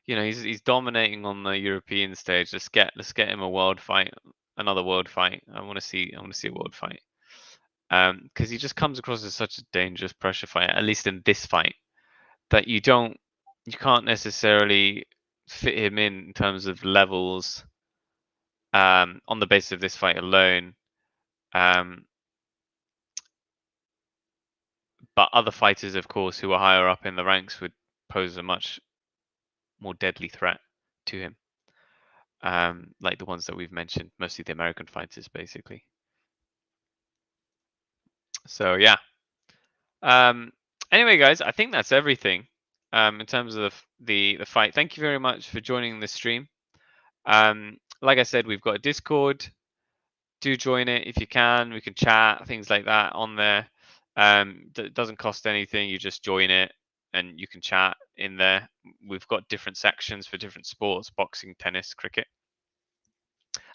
S1: You know, he's dominating on the European stage. Let's get him a world fight, another world fight. I want to see a world fight. Because he just comes across as such a dangerous pressure fighter, at least in this fight, that you can't necessarily fit him in terms of levels on the basis of this fight alone. But other fighters, of course, who are higher up in the ranks would pose a much more deadly threat to him. Like the ones that we've mentioned, mostly the American fighters, basically. So yeah. Anyway, guys, I think that's everything in terms of the fight. Thank you very much for joining the stream. Like I said, we've got a Discord. Do join it if you can. We can chat, things like that on there. It doesn't cost anything. You just join it and you can chat in there. We've got different sections for different sports: boxing, tennis, cricket,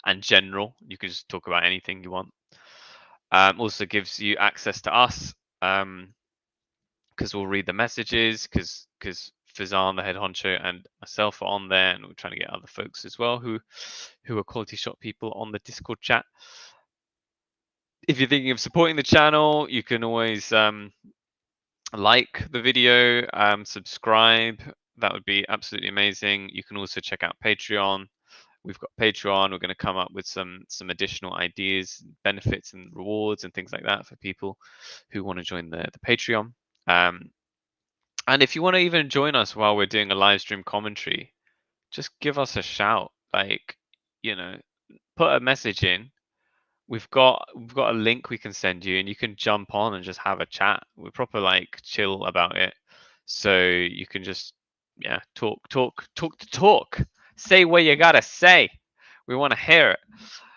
S1: and general. You can just talk about anything you want. Also gives you access to us because we'll read the messages because Fazan, the head honcho, and myself are on there, and we're trying to get other folks as well who are quality shot people on the Discord chat. If you're thinking of supporting the channel, you can always like the video, subscribe. That would be absolutely amazing. You can also check out Patreon. We've got Patreon. We're going to come up with some additional ideas, benefits, and rewards and things like that for people who want to join the Patreon. And if you want to even join us while we're doing a live stream commentary, just give us a shout. Like, you know, put a message in. We've got a link we can send you, and you can jump on and just have a chat. We're proper like chill about it, so you can just talk. Say what you gotta say. We want to hear it.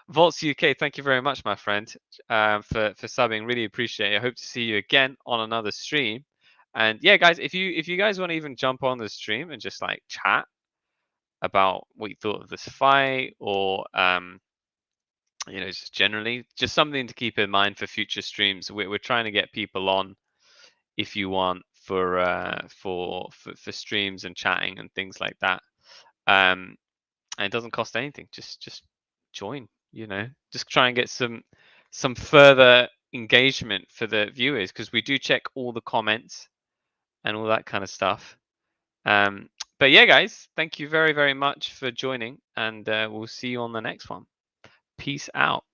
S1: Volts UK, thank you very much, my friend, for subbing. Really appreciate it. I hope to see you again on another stream. And yeah, guys, if you guys want to even jump on the stream and just like chat about what you thought of this fight, or you know, just generally, just something to keep in mind for future streams. We're trying to get people on, if you want, for streams and chatting and things like that. And it doesn't cost anything. Just join. You know, just try and get some further engagement for the viewers, because we do check all the comments and all that kind of stuff. But yeah, guys, thank you very, very much for joining, and we'll see you on the next one. Peace out.